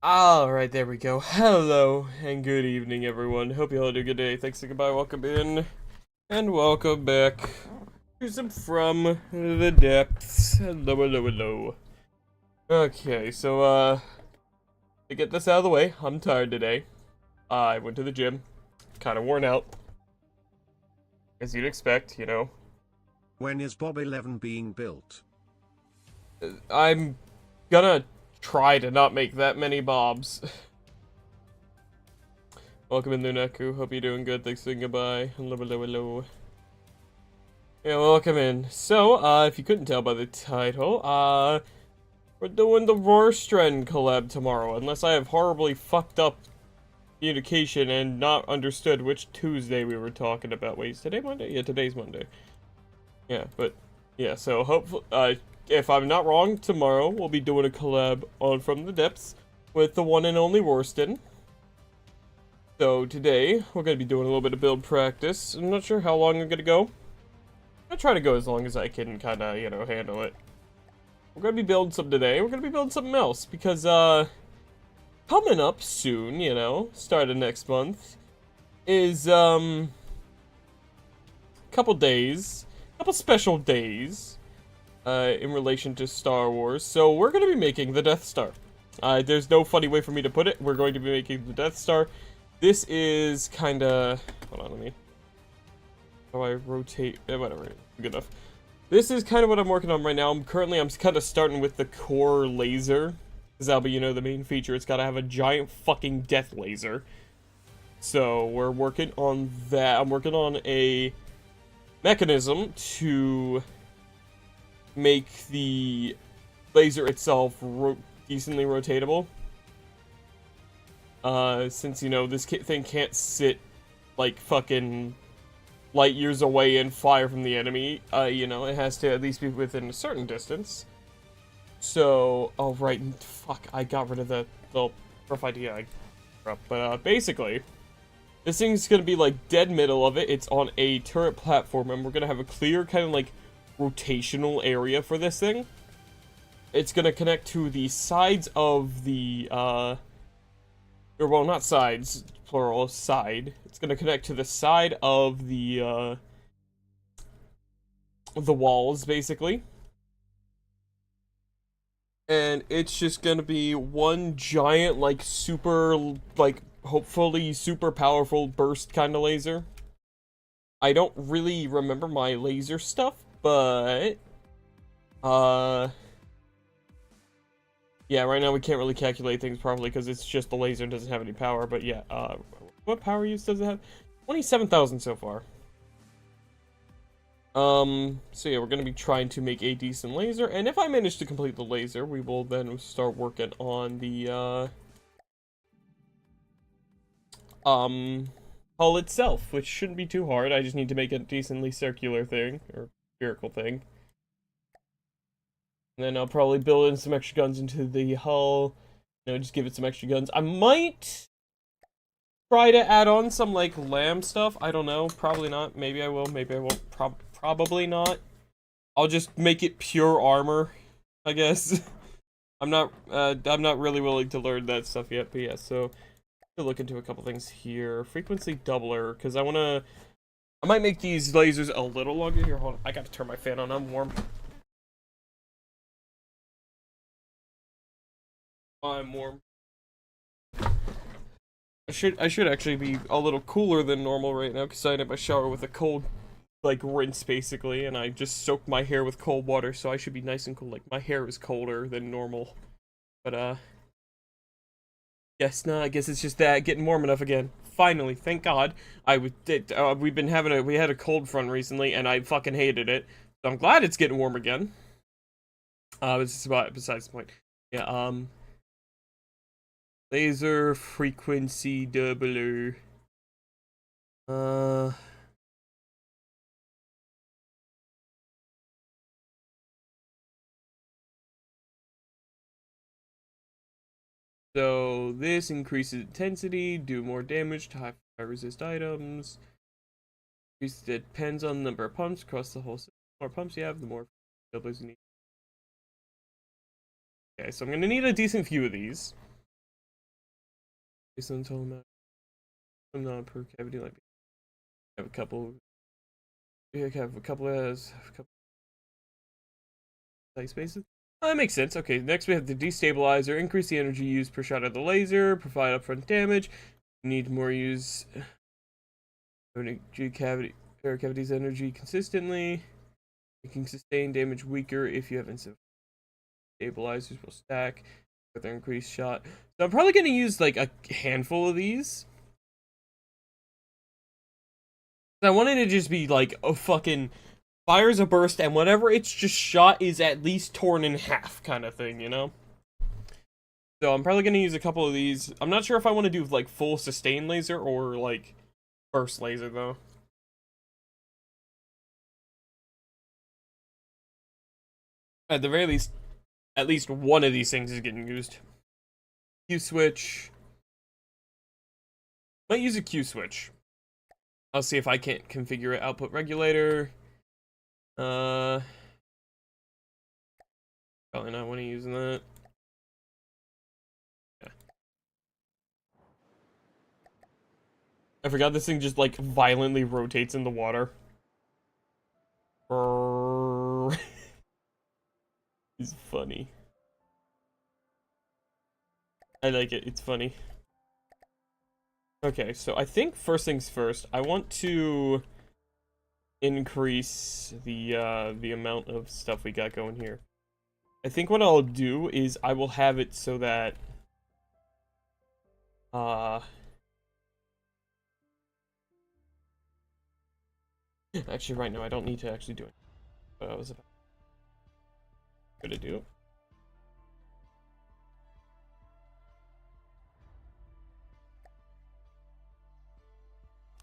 Alright, there we go. Hello, and good evening, everyone. Hope you all had a good day. Thanks and goodbye, welcome in, and welcome back to some From the Depths. Hello, hello, hello. Okay, so, to get this out of the way, I'm tired today. I went to the gym, kind of worn out, as you'd expect, you know. When is Bob 11 being built? I'm gonna try to not make that many bobs. Welcome in, Lunaku. Hope you're doing good. Thanks and goodbye. Hello, hello, hello. Yeah, welcome in. So, if you couldn't tell by the title, we're doing the Rorstren collab tomorrow, unless I have horribly fucked up communication and not understood which Tuesday we were talking about. Wait, is today Monday? Yeah, today's Monday. Yeah, but, yeah, so hopefully, if I'm not wrong, tomorrow we'll be doing a collab on From the Depths with the one and only Rorstren. So today, we're going to be doing a little bit of build practice. I'm not sure how long I'm going to go. I'll try to go as long as I can kind of, you know, handle it. We're going to be building some today. We're going to be building something else because, coming up soon, you know, start of next month, is, couple special days, in relation to Star Wars. So we're going to be making the Death Star. There's no funny way for me to put it. We're going to be making the Death Star. This is kind of, hold on, let me, how do I rotate, whatever, good enough. This is kind of what I'm working on right now. I'm kind of starting with the core laser, because that'll be, you know, the main feature. It's got to have a giant fucking death laser. So we're working on that. I'm working on a mechanism to make the laser itself decently rotatable. Since, you know, this thing can't sit, like, fucking light years away and fire from the enemy, you know, it has to at least be within a certain distance. So, oh, right, fuck, I got rid of the rough idea I grew up. But, basically, this thing's gonna be, like, dead middle of it. It's on a turret platform, and we're gonna have a clear kind of, like, rotational area for this thing. It's gonna connect to the sides of the, or, well, not sides, plural, side. It's gonna connect to the side of the walls, basically. And it's just gonna be one giant, like, super, like, hopefully super powerful burst kind of laser. I don't really remember my laser stuff, but, yeah, right now we can't really calculate things properly because it's just the laser and doesn't have any power, but yeah, what power use does it have? 27,000 so far. So yeah, we're gonna be trying to make a decent laser, and if I manage to complete the laser, we will then start working on the, hull itself, which shouldn't be too hard. I just need to make a decently circular thing, or spherical thing. And then I'll probably build in some extra guns into the hull. You know, just give it some extra guns. I might try to add on some, like, lamb stuff. I don't know. Probably not. Maybe I will. Maybe I won't. Probably not. I'll just make it pure armor, I guess. I'm not really willing to learn that stuff yet, but yeah, so to look into a couple things here. Frequency doubler, because I might make these lasers a little longer. Here, hold on. I gotta turn my fan on. I'm warm. I'm warm. I should actually be a little cooler than normal right now because I had my shower with a cold, like, rinse basically, and I just soaked my hair with cold water, so I should be nice and cool. Like, my hair is colder than normal. But yes, no, I guess it's just that getting warm enough again. Finally, thank God. We had a cold front recently, and I fucking hated it. So I'm glad it's getting warm again. It's just besides the point. Yeah, laser frequency doubler. So this increases intensity, do more damage to high resist items. It depends on the number of pumps across the whole system. The more pumps you have, the more doublers you need. Okay, so I'm gonna need a decent few of these. Based on total amount. I'm not per cavity. Like, have a couple. Yeah, have a couple as a couple light spaces. Oh, that makes sense. Okay, next we have the destabilizer. Increase the energy used per shot of the laser. Provide upfront damage. Need more use. Cavity. Air cavity's energy consistently. You can sustain damage weaker if you have instant stabilizers will stack with their increased shot. So I'm probably gonna use like a handful of these. I wanted to just be like a fucking fires a burst and whatever it's just shot is at least torn in half kind of thing, you know? So I'm probably gonna use a couple of these. I'm not sure if I want to do like full sustain laser or like burst laser though. At the very least, at least one of these things is getting used. Q switch. Might use a Q switch. I'll see if I can't configure it. Output regulator. Probably not want to use that. Yeah. I forgot this thing just like violently rotates in the water. It's funny. I like it. It's funny. Okay, so I think first things first, I want to increase the amount of stuff we got going here. I think what I'll do is I will have it so that actually right now I don't need to actually do it. But I was about to do it.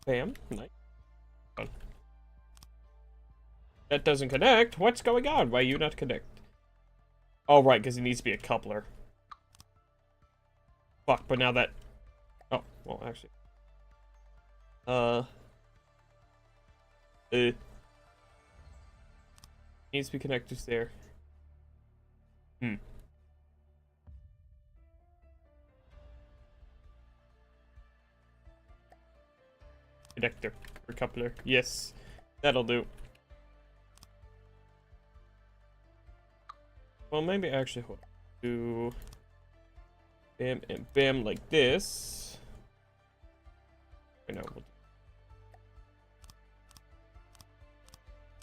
Bam, nice. That doesn't connect. What's going on? Why you not connect? Oh, right, because it needs to be a coupler. Fuck, but now that... Oh, well, actually. Needs to be connectors there. Connector. Or coupler. Yes. That'll do. Well, maybe actually hold on. Do bam and bam like this. Wait, no, we'll do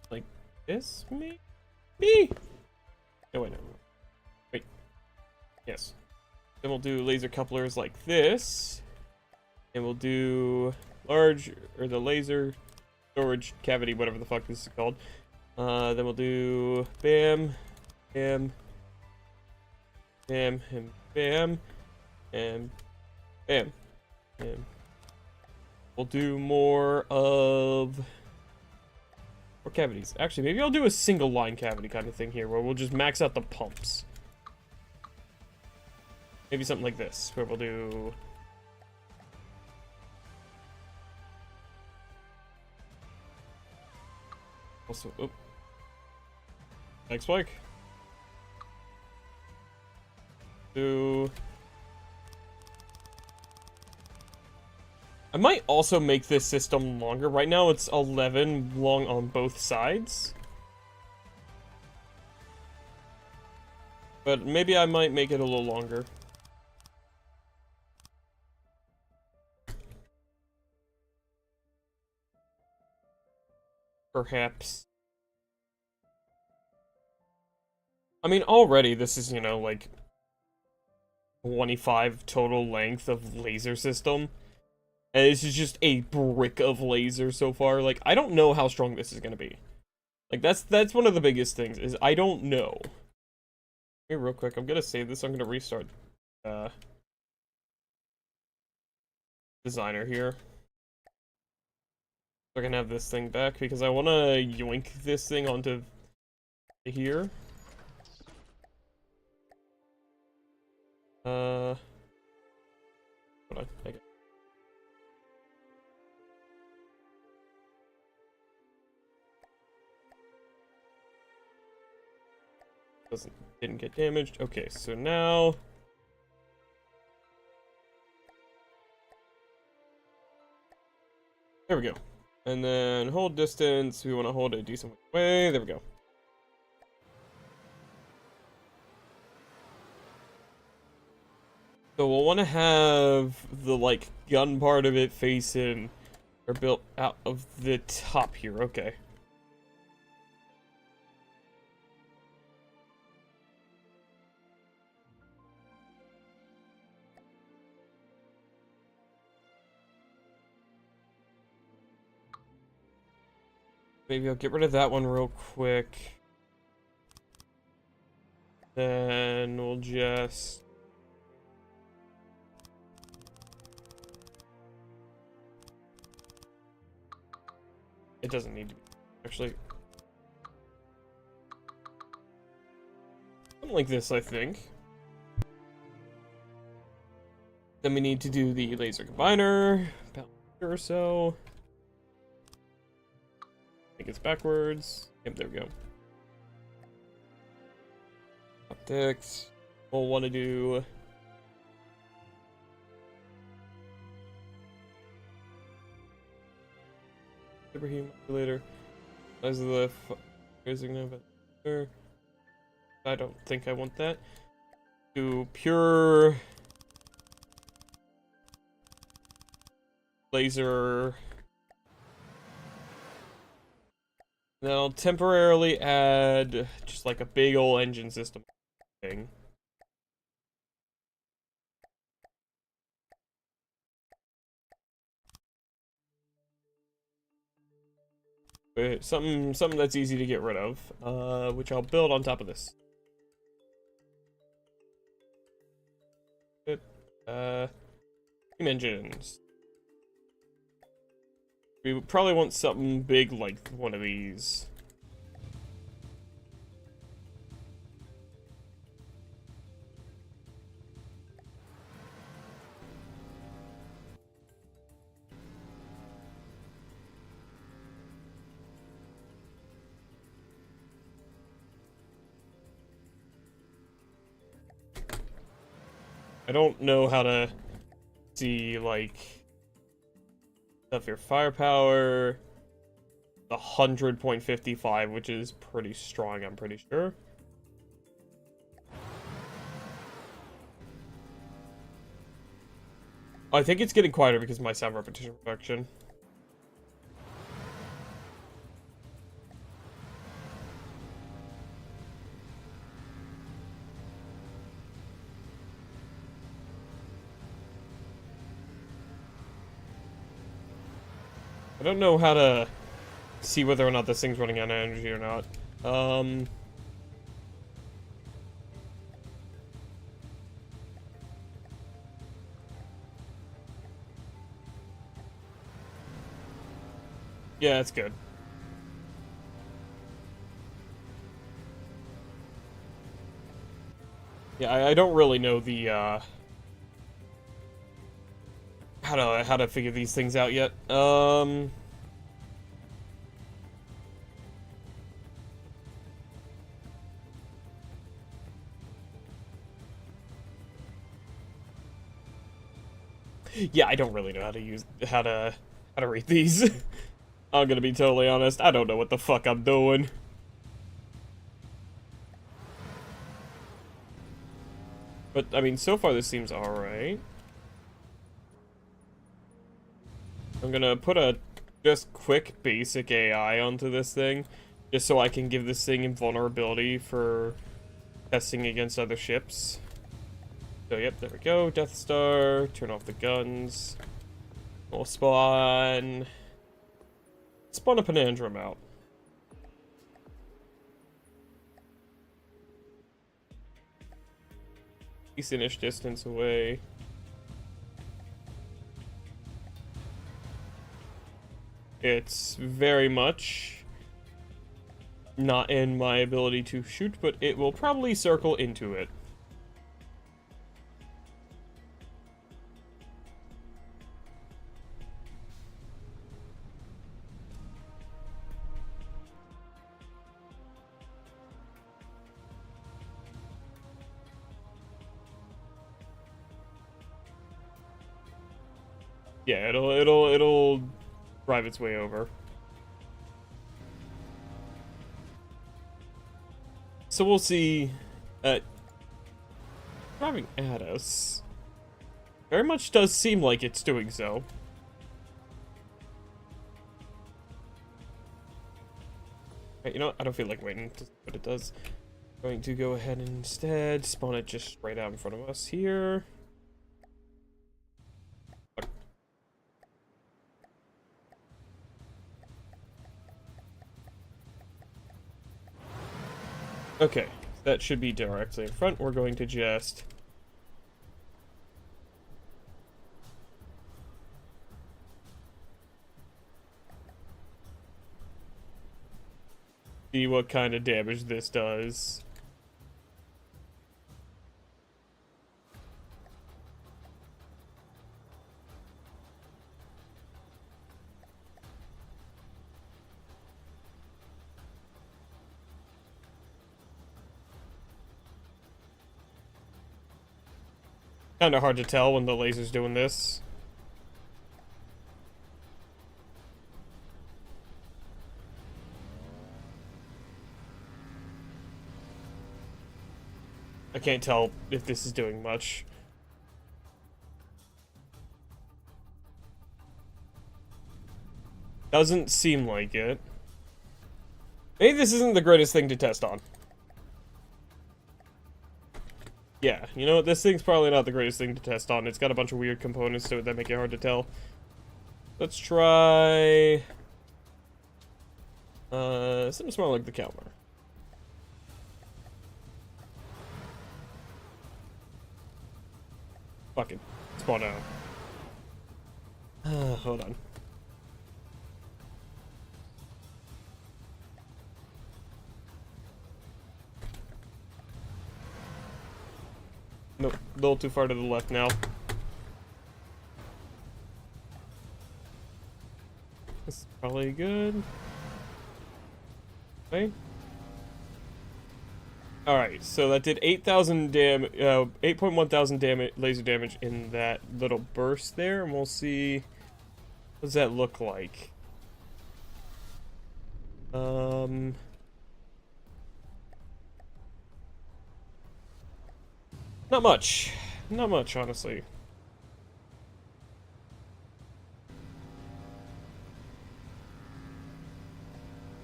like this, maybe? No, wait, no. Wait. Yes. Then we'll do laser couplers like this. And we'll do large, or the laser storage cavity, whatever the fuck this is called. Then we'll do bam, bam, bam, and bam, and bam, and we'll do more cavities. Actually, maybe I'll do a single line cavity kind of thing here, where we'll just max out the pumps. Maybe something like this, where we'll do... Also, oop. Next spike. Do... I might also make this system longer. Right now it's 11 long on both sides. But maybe I might make it a little longer. Perhaps. I mean, already this is, you know, like 25 total length of laser system. And this is just a brick of laser so far. Like, I don't know how strong this is gonna be. Like, that's one of the biggest things, is I don't know. Hey, real quick, I'm gonna save this, I'm gonna restart designer here. So I can have this thing back, because I wanna yoink this thing onto here. Hold on, I got... Didn't get damaged. Okay, so now There we go. And then hold distance. We want to hold it a decent way. There we go. So we'll want to have the, like, gun part of it facing, or built out of the top here. Okay. Maybe I'll get rid of that one real quick. Then we'll just... It doesn't need to be, actually. Something like this, I think. Then we need to do the laser combiner. About here or so. I think it's backwards. Yep, there we go. Optics. We'll want to do... Superheat modulator. As the I don't think I want that. Do pure laser. Then I'll temporarily add just like a big old engine system thing. Something that's easy to get rid of, which I'll build on top of this. Good. Steam engines. We would probably want something big like one of these. I don't know how to see, like, stuff here. Firepower, 100.55, which is pretty strong, I'm pretty sure. I think it's getting quieter because of my sound repetition reduction. I don't know how to see whether or not this thing's running out of energy or not. Yeah, it's good. Yeah, I don't really know the, how to figure these things out yet. Yeah, I don't really know how to read these. I'm gonna be totally honest. I don't know what the fuck I'm doing. But I mean, so far this seems alright. I'm gonna put a just quick basic AI onto this thing, just so I can give this thing invulnerability for testing against other ships. So yep, there we go. Death Star. Turn off the guns. We'll spawn a Panandrum out. Decent-ish distance away. It's very much not in my ability to shoot, but it will probably circle into it. Yeah, it'll drive its way over. So we'll see. Driving at us. Very much does seem like it's doing so. Right, you know what? I don't feel like waiting, but it does. Going to go ahead and instead spawn it just right out in front of us here. Okay, that should be directly in front. We're going to just... see what kind of damage this does. Kind of hard to tell when the laser's doing this. I can't tell if this is doing much. Doesn't seem like it. Maybe this isn't the greatest thing to test on. Yeah, you know what? This thing's probably not the greatest thing to test on. It's got a bunch of weird components to it that make it hard to tell. Let's try... something small like the Calmer. Fucking spawn out. Hold on. Nope, a little too far to the left now. This is probably good. Okay. Alright, so that did 8,000 damage, 8.1 thousand damage, laser damage in that little burst there, and we'll see what does that look like. Not much. Not much, honestly.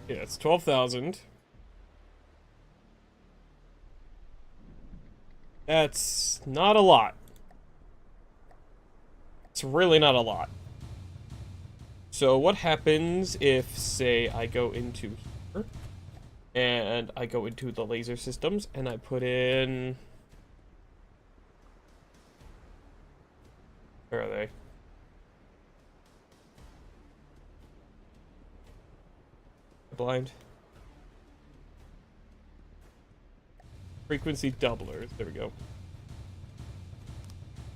Yeah, it's 12,000. That's not a lot. It's really not a lot. So what happens if, say, I go into here, and I go into the laser systems, and I put in... Where are they? Blind. Frequency doublers. There we go.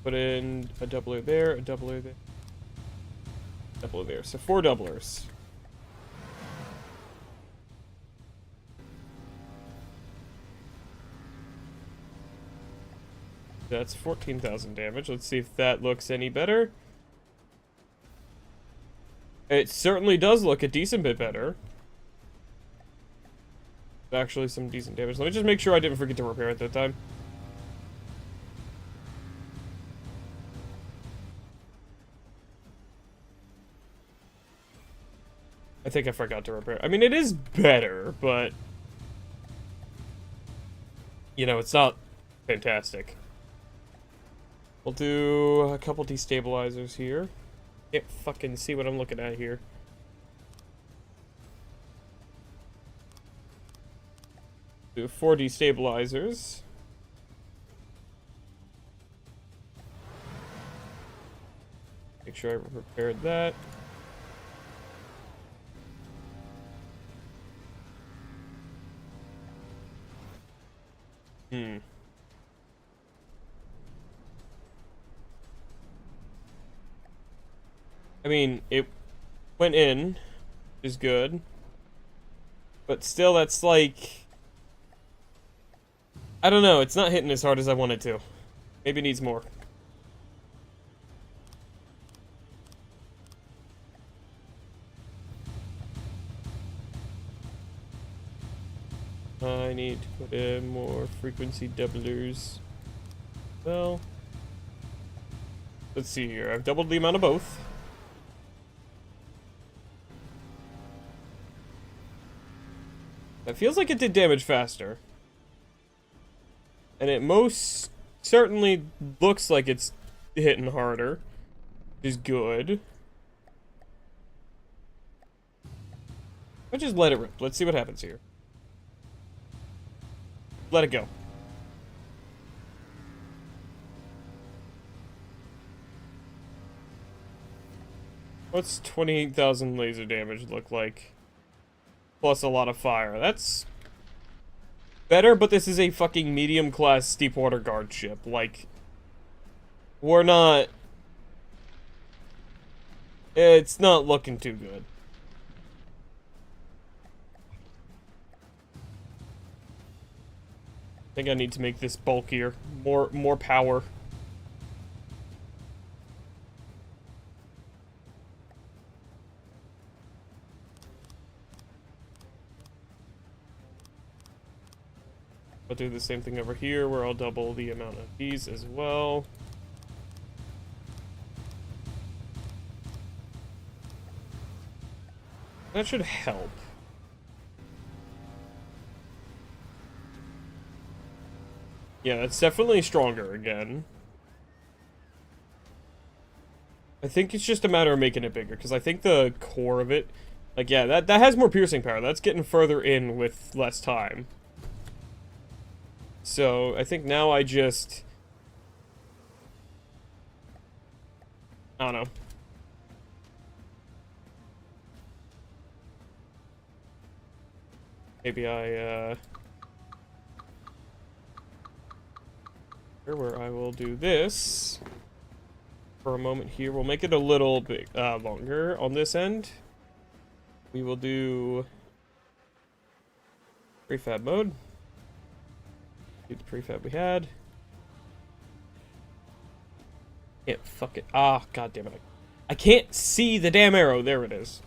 Put in a doubler there, a doubler there, doubler there. So 4 doublers. That's 14,000 damage. Let's see if that looks any better. It certainly does look a decent bit better. Actually, some decent damage. Let me just make sure I didn't forget to repair it that time. I think I forgot to repair it. I mean, it is better, but... you know, it's not fantastic. We'll do a couple destabilizers here. Can't fucking see what I'm looking at here. Do 4 destabilizers. Make sure I repaired that. I mean, it went in, which is good. But still, that's like... I don't know, it's not hitting as hard as I want it to. Maybe it needs more. I need to put in more frequency doublers. Well, let's see here. I've doubled the amount of both. That feels like it did damage faster. And it most certainly looks like it's hitting harder, which is good. I'll just let it rip. Let's see what happens here. Let it go. What's 28,000 laser damage look like? Plus a lot of fire. That's better, but this is a fucking medium-class Deepwater Guard ship. Like, we're not... It's not looking too good. I think I need to make this bulkier. More power. I'll do the same thing over here, where I'll double the amount of these as well. That should help. Yeah, it's definitely stronger again. I think it's just a matter of making it bigger, because I think the core of it... Like, yeah, that has more piercing power. That's getting further in with less time. So, I think now I just... I don't know. Maybe I, where I will do this for a moment here. We'll make it a little bit longer on this end. We will do prefab mode. Do the prefab we had. Can't fuck it. Ah, god damn it. I can't see the damn arrow. There it is.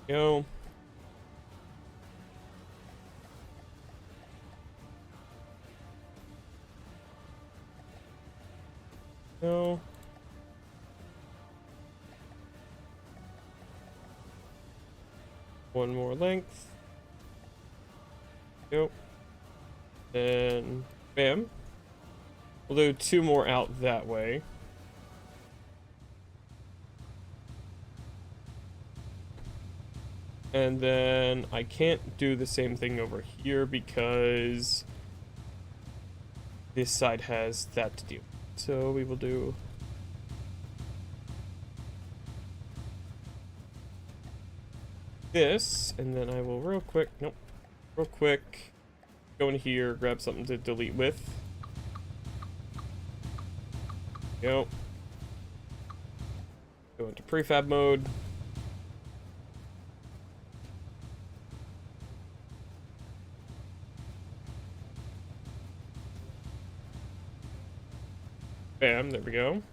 Go. Go. One more length. Go. And bam. We'll do two more out that way. And then I can't do the same thing over here because this side has that to do. So we will do this, and then I will real quick go in here, grab something to delete with. Go into prefab mode. Bam, there we go.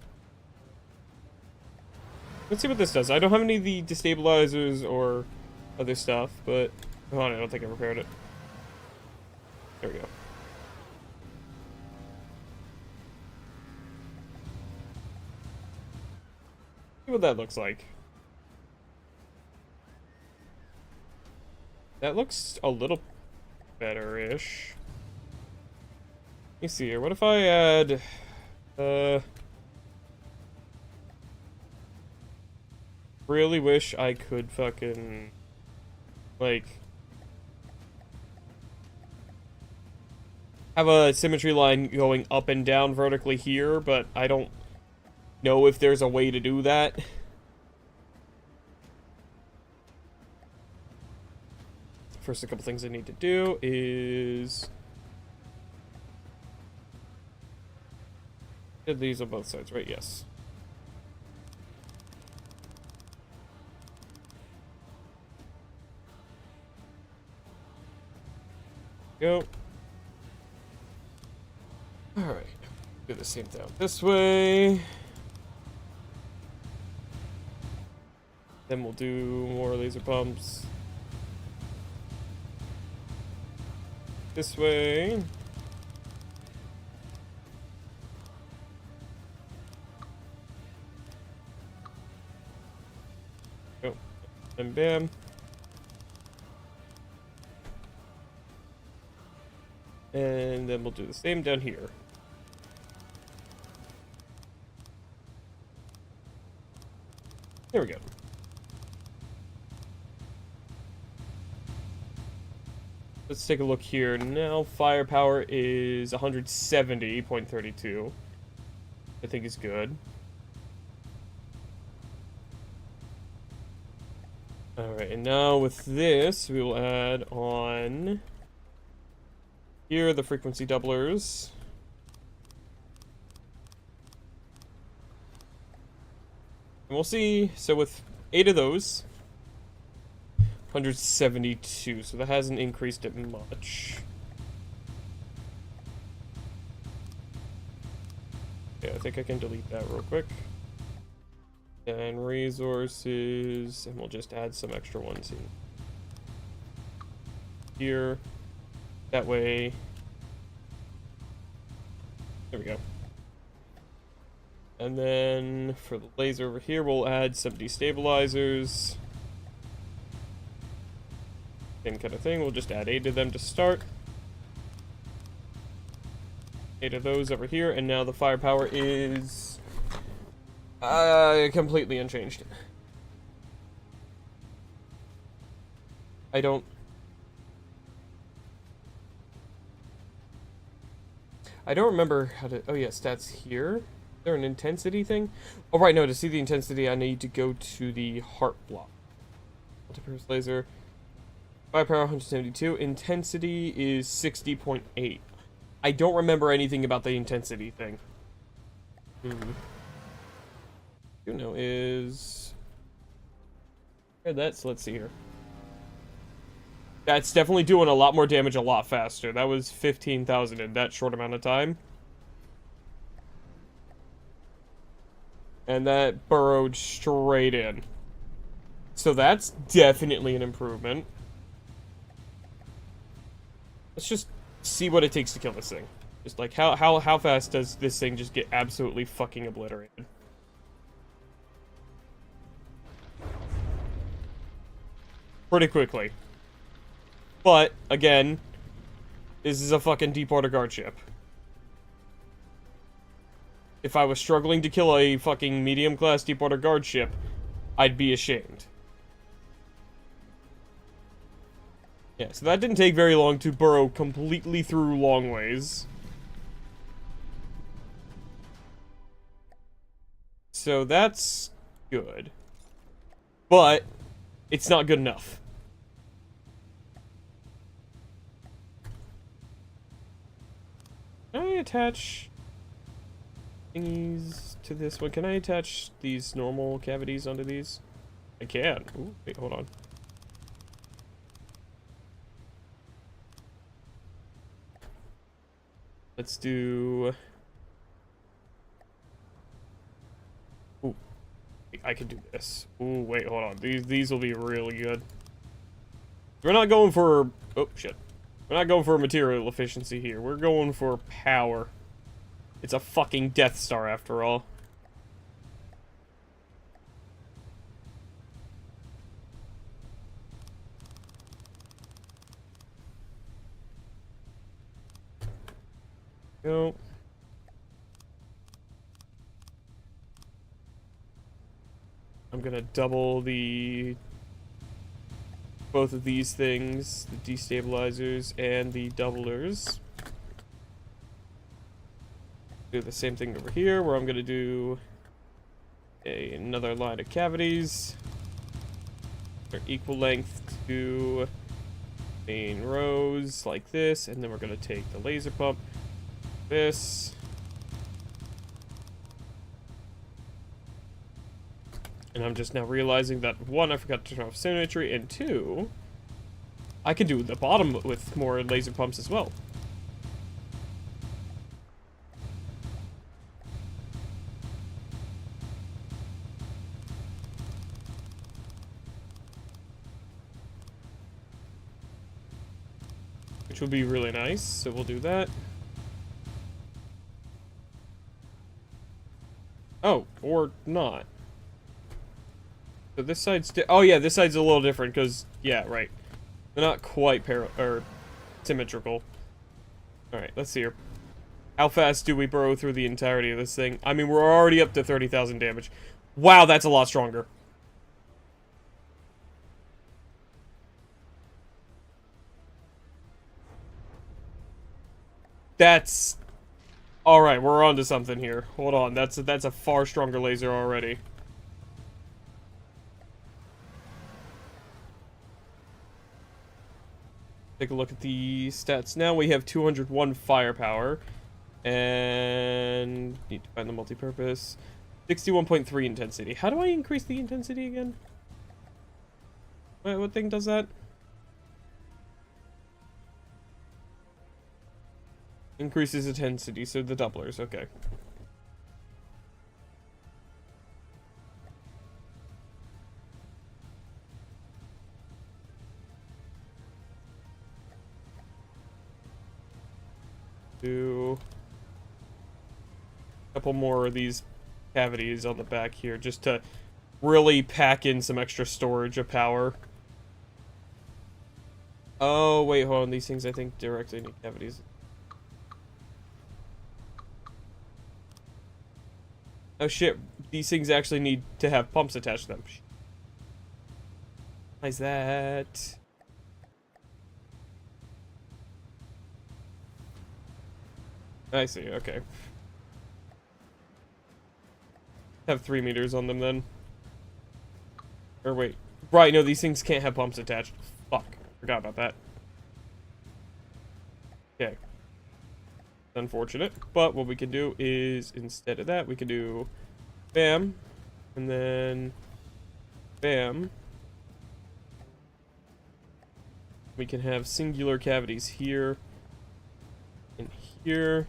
Let's see what this does. I don't have any of the destabilizers or other stuff, but hold on, I don't think I repaired it. There we go. See what that looks like. That looks a little better-ish. Let me see here. What if I add... really wish I could fucking, like, have a symmetry line going up and down vertically here, but I don't know if there's a way to do that. First, a couple things I need to do is... Did these on both sides, right? Yes. Go. Alright. Do the same thing this way. Then we'll do more laser pumps. This way. Oh, and bam. And then we'll do the same down here. There we go. Let's take a look here. Now firepower is 170.32. I think is good. Alright, and now with this, we will add on here the frequency doublers. And we'll see. So with 8 of those, 172, so that hasn't increased it much. Yeah, I think I can delete that real quick. And resources, and we'll just add some extra ones in here. That way. There we go. And then for the laser over here, we'll add some destabilizers. Same kind of thing, we'll just add 8 of them to start. 8 of those over here, and now the firepower is completely unchanged. I don't remember how to, oh yeah, stats here. Is there an intensity thing? Oh right, no, to see the intensity I need to go to the heart block. Multi-purpose laser. Firepower 172. Intensity is 60.8. I don't remember anything about the intensity thing. You know is that's, let's see here. That's definitely doing a lot more damage a lot faster. That was 15,000 in that short amount of time. And that burrowed straight in. So that's definitely an improvement. Let's just see what it takes to kill this thing. Just like how fast does this thing just get absolutely fucking obliterated? Pretty quickly. But, again, this is a fucking deep order guard ship. If I was struggling to kill a fucking medium class deep order guard ship, I'd be ashamed. Yeah, so that didn't take very long to burrow completely through long ways. So that's good. But it's not good enough. Can I attach thingies to this one? Can I attach these normal cavities onto these? I can. Ooh, wait, hold on. Let's do... Ooh, I can do this. Ooh, wait, hold on. These will be really good. We're not going for... Oh, shit. We're not going for material efficiency here. We're going for power. It's a fucking Death Star, after all. Go. I'm gonna double both of these things, the destabilizers and the doublers. Do the same thing over here, where I'm gonna do another line of cavities. They're equal length to main rows, like this, and then we're gonna take the laser pump, this. And I'm just now realizing that, one, I forgot to turn off symmetry, and two, I can do the bottom with more laser pumps as well. which would be really nice. So we'll do that. Oh, or not. So this side's... oh, yeah, this side's a little different because... yeah, right. They're not quite symmetrical. Alright, let's see here. How fast do we burrow through the entirety of this thing? I mean, we're already up to 30,000 damage. Wow, that's a lot stronger. That's... alright, we're on to something here. Hold on, that's a far stronger laser already. Take a look at the stats now. We have 201 firepower. And... need to find the multi-purpose. 61.3 intensity. How do I increase the intensity again? What thing does that? Increases intensity, so the doublers, okay. Do a couple more of these cavities on the back here, just to really pack in some extra storage of power. Oh, wait, hold on. These things, I think, directly need cavities. Oh, shit. These things actually need to have pumps attached to them. Why is that? I see, okay. Have 3 meters on them, then. Or wait. Right, no, these things can't have pumps attached. Fuck. Forgot about that. Okay. Unfortunate. But what we can do is, instead of that, we can do bam. And then bam. We can have singular cavities here. And here.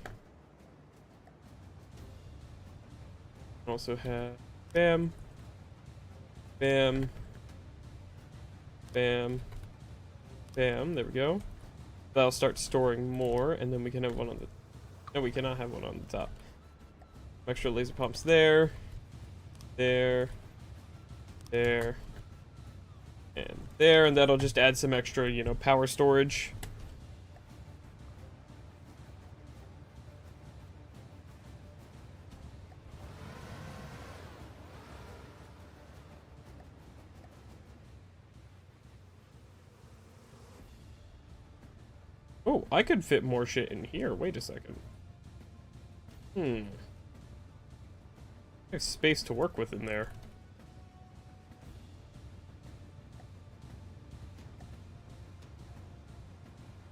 Also have bam. Bam. Bam. Bam. There we go. That'll start storing more, and then we can have one on the... no, we cannot have one on the top. Extra laser pumps there. There. There. And there, and that'll just add some extra, you know, power storage. Oh, I could fit more shit in here. Wait a second. I have space to work with in there.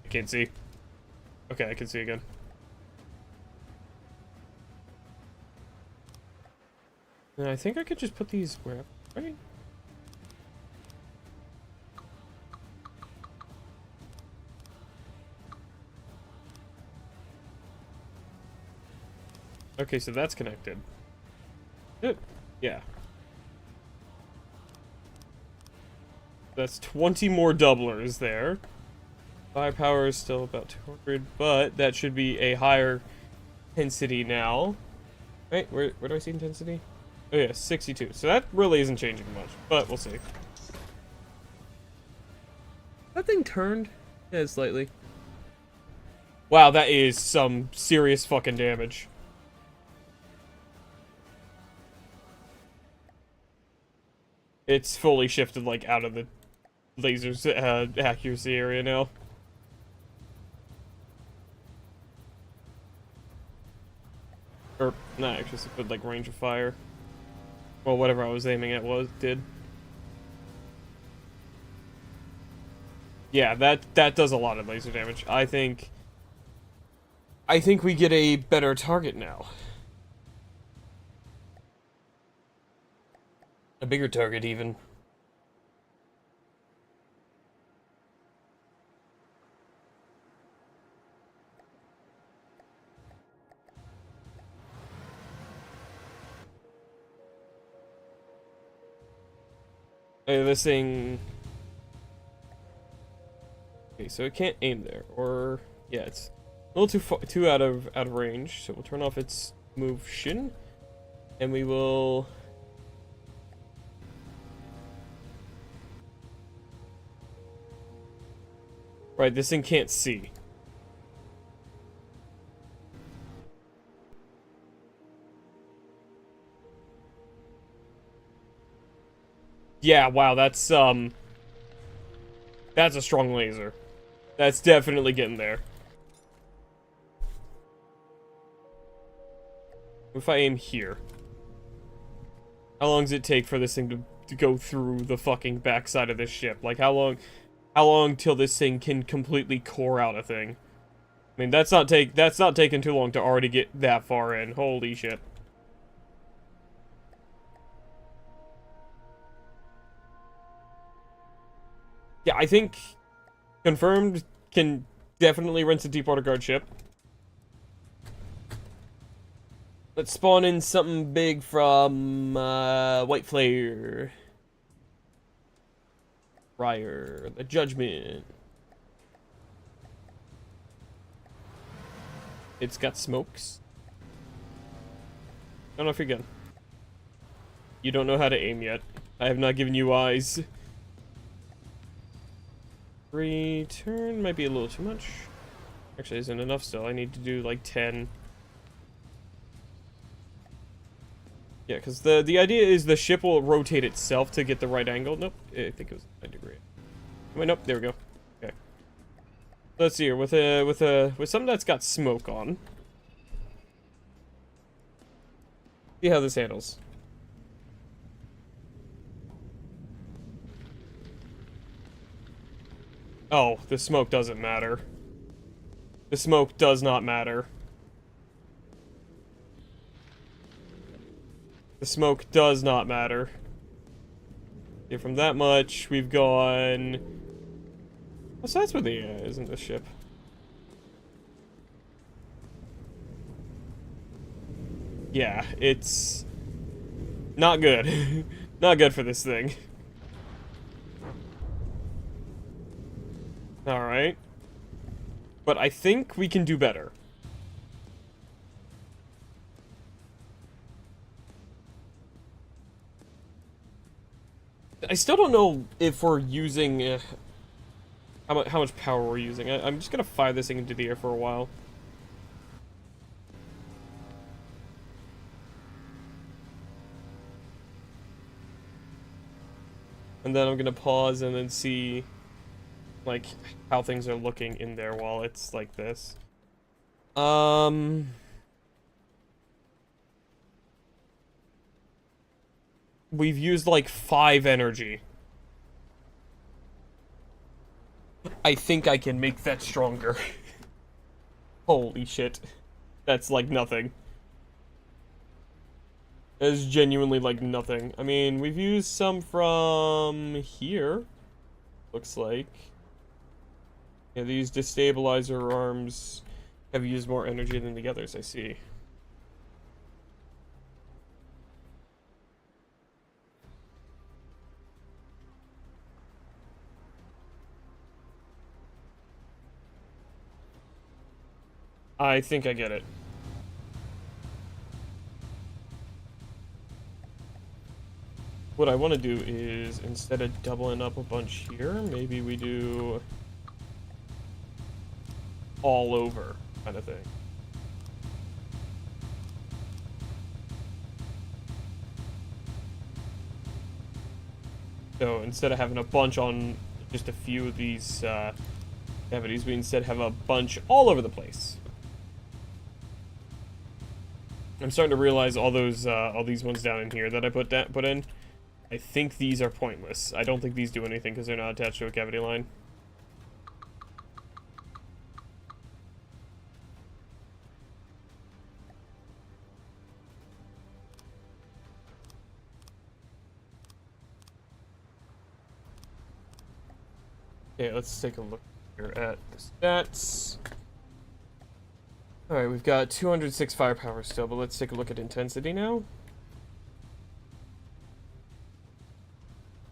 I can't see. Okay, I can see again. And I think I could just put these where, right? Okay, so that's connected. Good. Yeah. That's 20 more doublers there. Firepower is still about 200, but that should be a higher intensity now. Right, where do I see intensity? Oh yeah, 62. So that really isn't changing much, but we'll see. That thing turned? Yeah, slightly. Wow, that is some serious fucking damage. It's fully shifted, like, out of the laser's accuracy area now. Or, not actually, but, like, range of fire. Well, whatever I was aiming at did. Yeah, that does a lot of laser damage. I think we get a better target now. A bigger target, even. Hey, this thing... Okay, so it can't aim there. Or yeah, it's a little too out of range. So we'll turn off its motion, and we will. Right, this thing can't see. Yeah, wow, that's a strong laser. That's definitely getting there. If I aim here, how long does it take for this thing to go through the fucking backside of this ship? Like, how long till this thing can completely core out a thing? I mean, that's not taking too long to already get that far in. Holy shit. Yeah, I think confirmed can definitely rinse a deep water guard ship. Let's spawn in something big from White Flare. Ryer, the Judgment. It's got smokes. Turn off your gun. You don't know how to aim yet. I have not given you eyes. Return might be a little too much. Actually, isn't enough still. I need to do like 10. Yeah, because the idea is the ship will rotate itself to get the right angle. Nope, I think it was 9 degree. Wait, nope, there we go. Okay. Let's see here, with something that's got smoke on. See how this handles. Oh, the smoke doesn't matter. The smoke does not matter. The smoke does not matter. Yeah, from that much, we've gone... Oh, so that's where the isn't the ship. Yeah, it's... not good. Not good for this thing. Alright. But I think we can do better. I still don't know if we're using... how much power we're using. I'm just gonna fire this thing into the air for a while. And then I'm gonna pause and then see... like, how things are looking in there while it's like this. We've used like 5 energy. I think I can make that stronger. Holy shit. That's like nothing. That is genuinely like nothing. I mean, we've used some from here. Looks like. Yeah, these destabilizer arms have used more energy than the others, I see. I think I get it. What I want to do is, instead of doubling up a bunch here, maybe we do all over kind of thing. So instead of having a bunch on just a few of these cavities, we instead have a bunch all over the place. I'm starting to realize all these ones down in here that I put in. I think these are pointless. I don't think these do anything because they're not attached to a cavity line. Okay, let's take a look here at the stats. Alright, we've got 206 firepower still, but let's take a look at intensity now.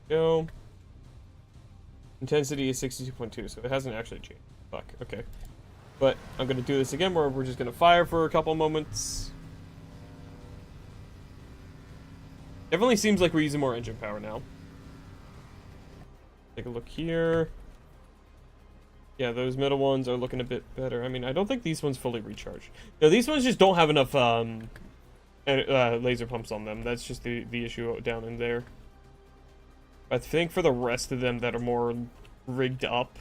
Go. Intensity is 62.2, so it hasn't actually changed. Fuck, okay. But I'm gonna do this again where we're just gonna fire for a couple moments. Definitely seems like we're using more engine power now. Take a look here. Yeah, those middle ones are looking a bit better. I mean, I don't think these ones fully recharge. No, these ones just don't have enough laser pumps on them. That's just the issue down in there. I think for the rest of them that are more rigged up,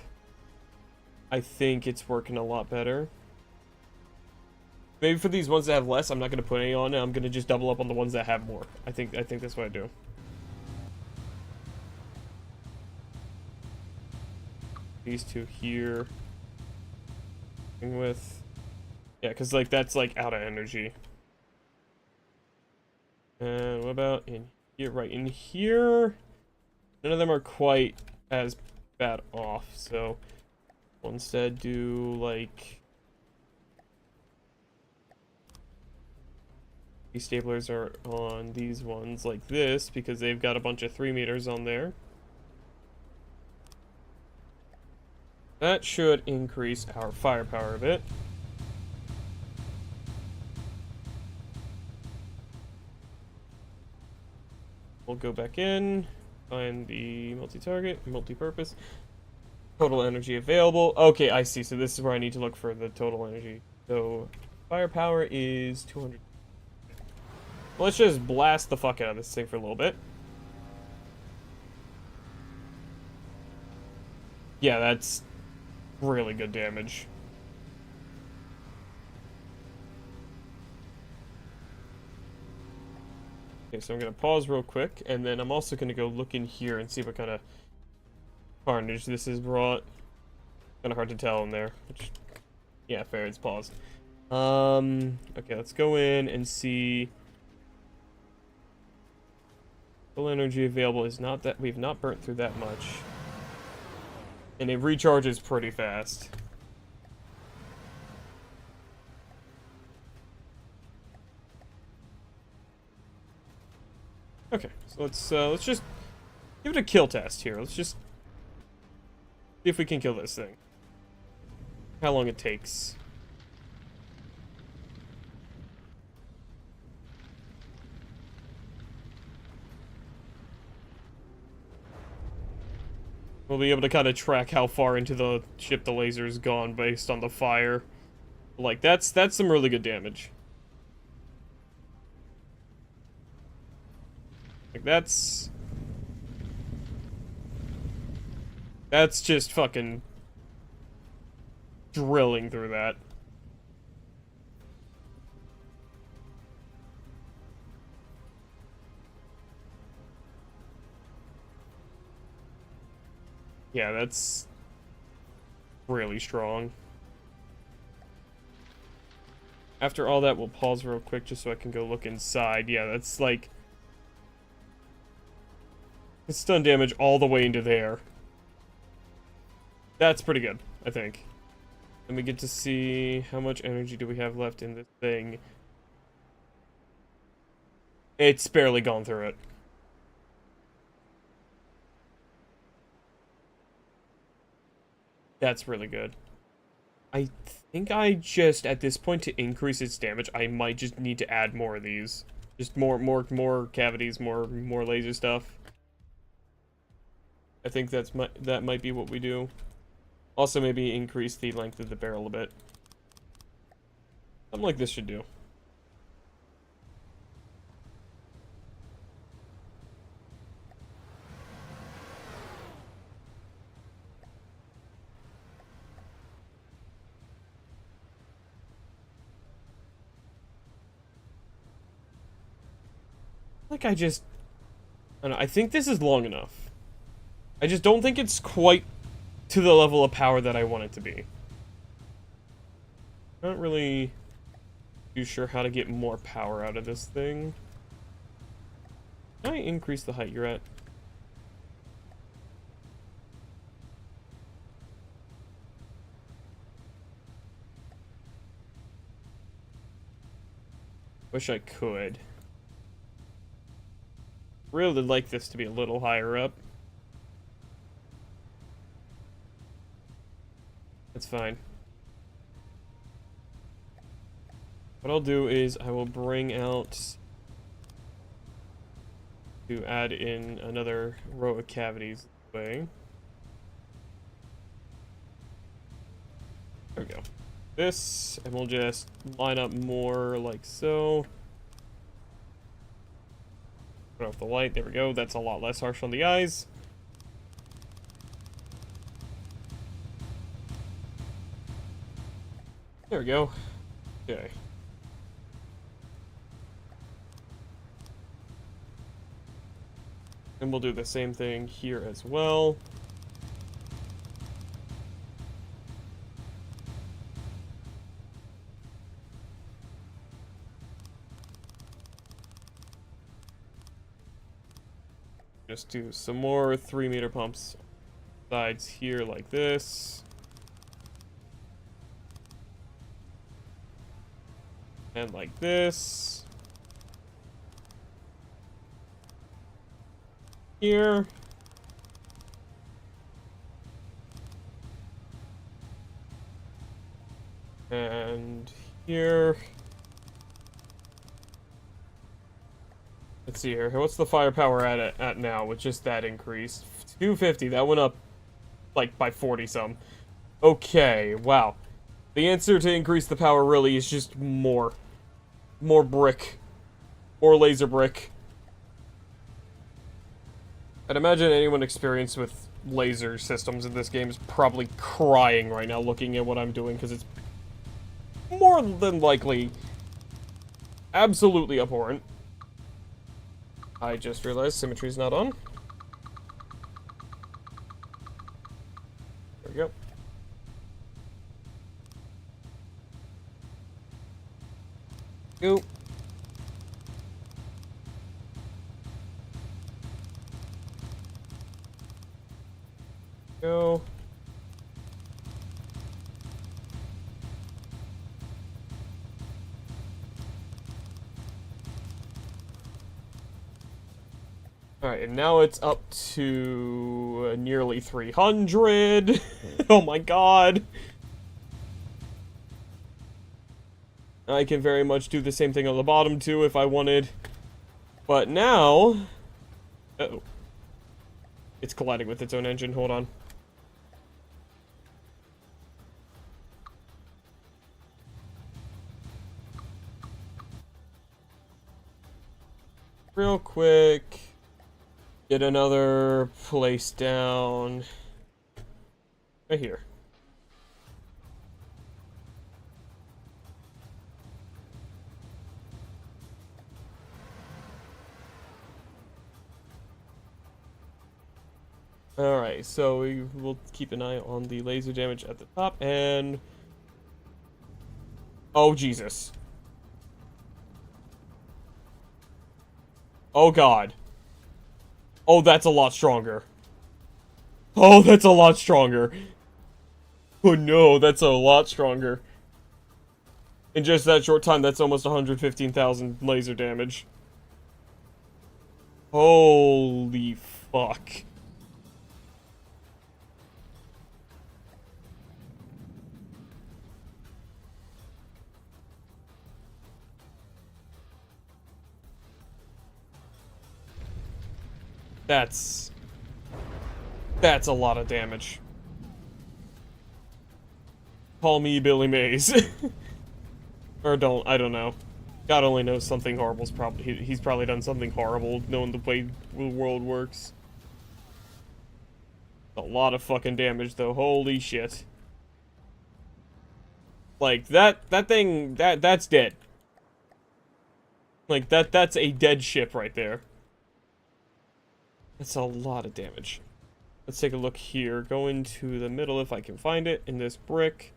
I think it's working a lot better. Maybe for these ones that have less, I'm not going to put any on. I'm going to just double up on the ones that have more. I think that's what I do. These two here. With, yeah, because like that's like out of energy. And what about in here? Right in here, none of them are quite as bad off. So we'll instead do like these staplers are on these ones like this because they've got a bunch of 3 meters on there. That should increase our firepower a bit. We'll go back in, find the multi-target, multi-purpose. Total energy available. Okay, I see. So this is where I need to look for the total energy. So firepower is 200. Let's just blast the fuck out of this thing for a little bit. Yeah, that's really good damage. Okay, so I'm going to pause real quick, and then I'm also going to go look in here and see what kind of carnage this has brought. Kind of hard to tell in there. Which, yeah, fair, it's paused. Okay, let's go in and see. Full energy available is not that, we've not burnt through that much. And it recharges pretty fast. Okay, so let's just give it a kill test here. Let's just see if we can kill this thing. How long it takes. We'll be able to kind of track how far into the ship the laser's gone based on the fire. Like, that's some really good damage. Like, that's just fucking drilling through that. Yeah, that's really strong. After all that, we'll pause real quick just so I can go look inside. Yeah, that's like... it's stun damage all the way into there. That's pretty good, I think. And we get to see how much energy do we have left in this thing. It's barely gone through it. That's really good. I think I just, at this point, to increase its damage, I might just need to add more of these. Just more cavities, more laser stuff. I think that might be what we do. Also, maybe increase the length of the barrel a bit. Something like this should do. Like I don't know, I think this is long enough. I just don't think it's quite to the level of power that I want it to be. Not really too sure how to get more power out of this thing. Can I increase the height you're at? Wish I could. Really like this to be a little higher up. That's fine. What I'll do is I will bring out to add in another row of cavities this way. There we go. This, and we'll just line up more like so. Put off the light, there we go. That's a lot less harsh on the eyes. There we go. Okay. And we'll do the same thing here as well. Just do some more 3-meter pumps sides here like this. And like this. Here. And here. Let's see here. What's the firepower at now with just that increase? 250. That went up like by 40 some. Okay, wow. The answer to increase the power really is just more. More brick. More laser brick. I'd imagine anyone experienced with laser systems in this game is probably crying right now looking at what I'm doing, because it's more than likely absolutely abhorrent. I just realized symmetry's not on. There we go. Go. Go. Alright, and now it's up to nearly 300. Oh my god. I can very much do the same thing on the bottom too if I wanted. But now... Uh-oh. It's colliding with its own engine, hold on. Real quick. Get another place down. Right here. Alright, so we will keep an eye on the laser damage at the top, and... Oh, Jesus. Oh, God. Oh, that's a lot stronger. Oh, that's a lot stronger. Oh, no, that's a lot stronger. In just that short time, that's almost 115,000 laser damage. Holy fuck. That's a lot of damage. Call me Billy Mays. Or I don't know. God only knows something horrible's probably, he's probably done something horrible knowing the way the world works. A lot of fucking damage though, holy shit. Like, that thing, that's dead. Like, that's a dead ship right there. That's a lot of damage. Let's take a look here. Go into the middle if I can find it, in this brick.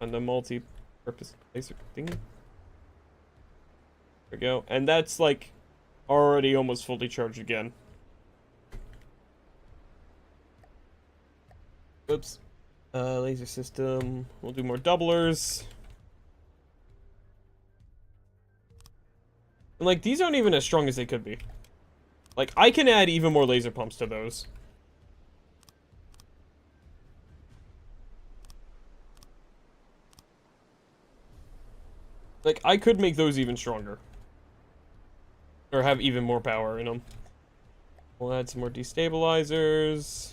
On the multi-purpose laser thingy. There we go. And that's, like, already almost fully charged again. Oops. Laser system. We'll do more doublers. And, like, these aren't even as strong as they could be. Like, I can add even more laser pumps to those. Like, I could make those even stronger. Or have even more power in them. We'll add some more destabilizers.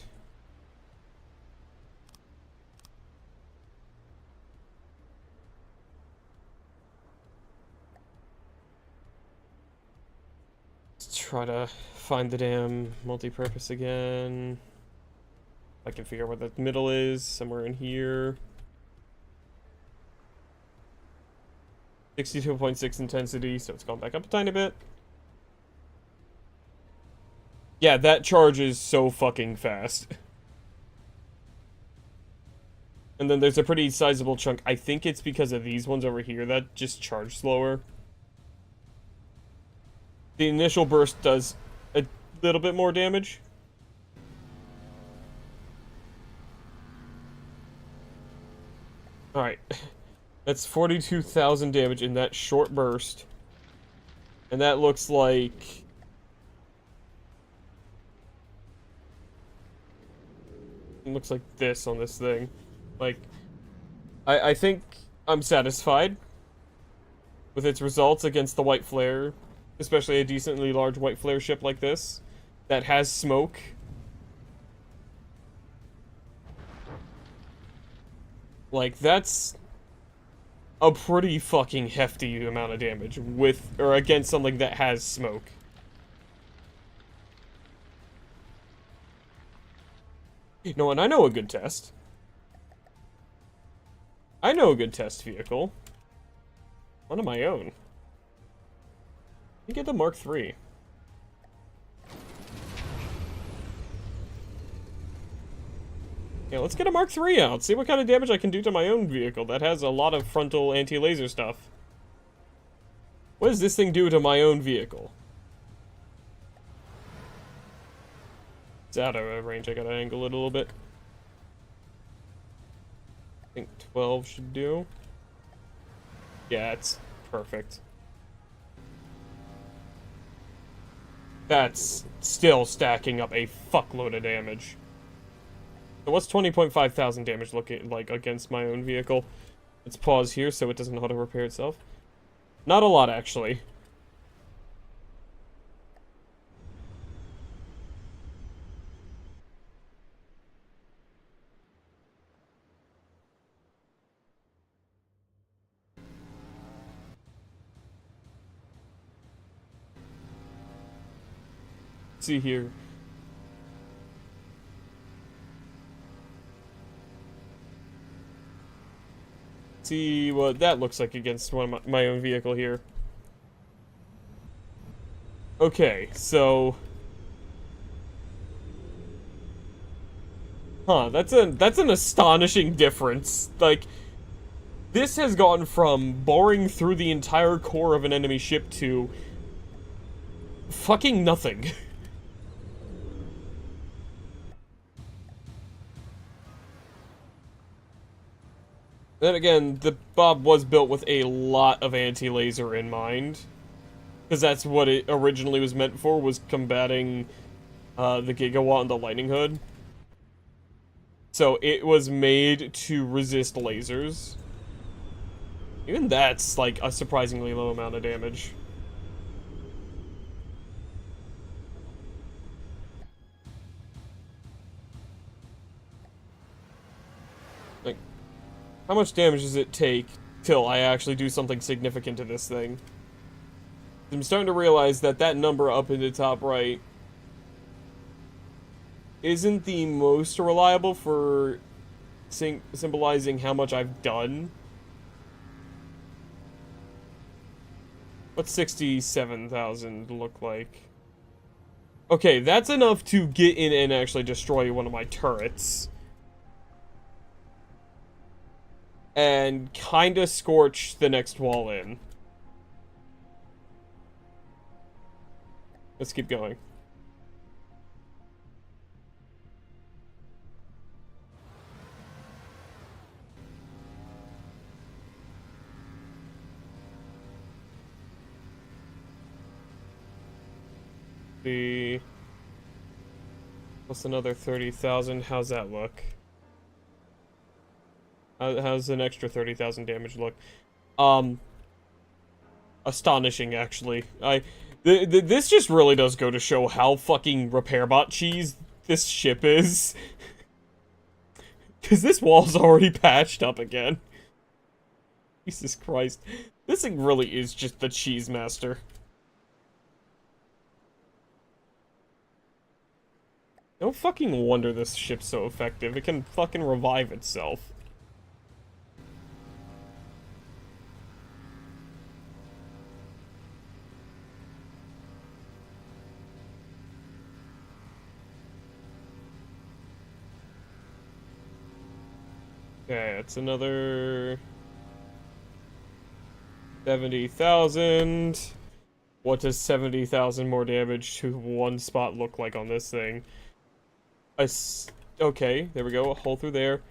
Let's try to find the damn multi-purpose again. I can figure out where the middle is, somewhere in here. 62.6 intensity, so it's gone back up a tiny bit. Yeah, that charges so fucking fast. And then there's a pretty sizable chunk. I think it's because of these ones over here that just charge slower. The initial burst does a little bit more damage. Alright. That's 42,000 damage in that short burst. And that looks like... It looks like this on this thing. Like, I think I'm satisfied with its results against the white flare. Especially a decently large white flare ship like this. That has smoke. Like, that's a pretty fucking hefty amount of damage with, or against something that has smoke. No, and I know a good test. I know a good test vehicle. One of my own. Let me get the Mark III. Yeah, let's get a Mark III out. See what kind of damage I can do to my own vehicle that has a lot of frontal anti-laser stuff. What does this thing do to my own vehicle? It's out of range. I gotta angle it a little bit. I think 12 should do. Yeah, it's perfect. That's still stacking up a fuckload of damage. So what's 20.5 thousand damage looking like against my own vehicle? Let's pause here so it doesn't auto-repair itself. Not a lot, actually. Let's see here. See what that looks like against one of my own vehicle here. Okay, so... Huh, that's an astonishing difference. Like, this has gone from boring through the entire core of an enemy ship to... fucking nothing. Then again, the Bob was built with a lot of anti-laser in mind. Because that's what it originally was meant for, was combating the Gigawatt and the Lightning Hood. So it was made to resist lasers. Even that's like a surprisingly low amount of damage. Like, how much damage does it take till I actually do something significant to this thing? I'm starting to realize that that number up in the top right isn't the most reliable for symbolizing how much I've done. What's 67,000 look like? Okay, that's enough to get in and actually destroy one of my turrets. And kinda scorch the next wall in. Let's keep going. What's another 30,000? How's that look? How's an extra 30,000 damage look? astonishing, actually. This just really does go to show how fucking repairbot cheese this ship is. Because this wall's already patched up again. Jesus Christ. This thing really is just the cheese master. No fucking wonder this ship's so effective. It can fucking revive itself. Okay, it's another 70,000. What does 70,000 more damage to one spot look like on this thing? Okay, there we go. A hole through there,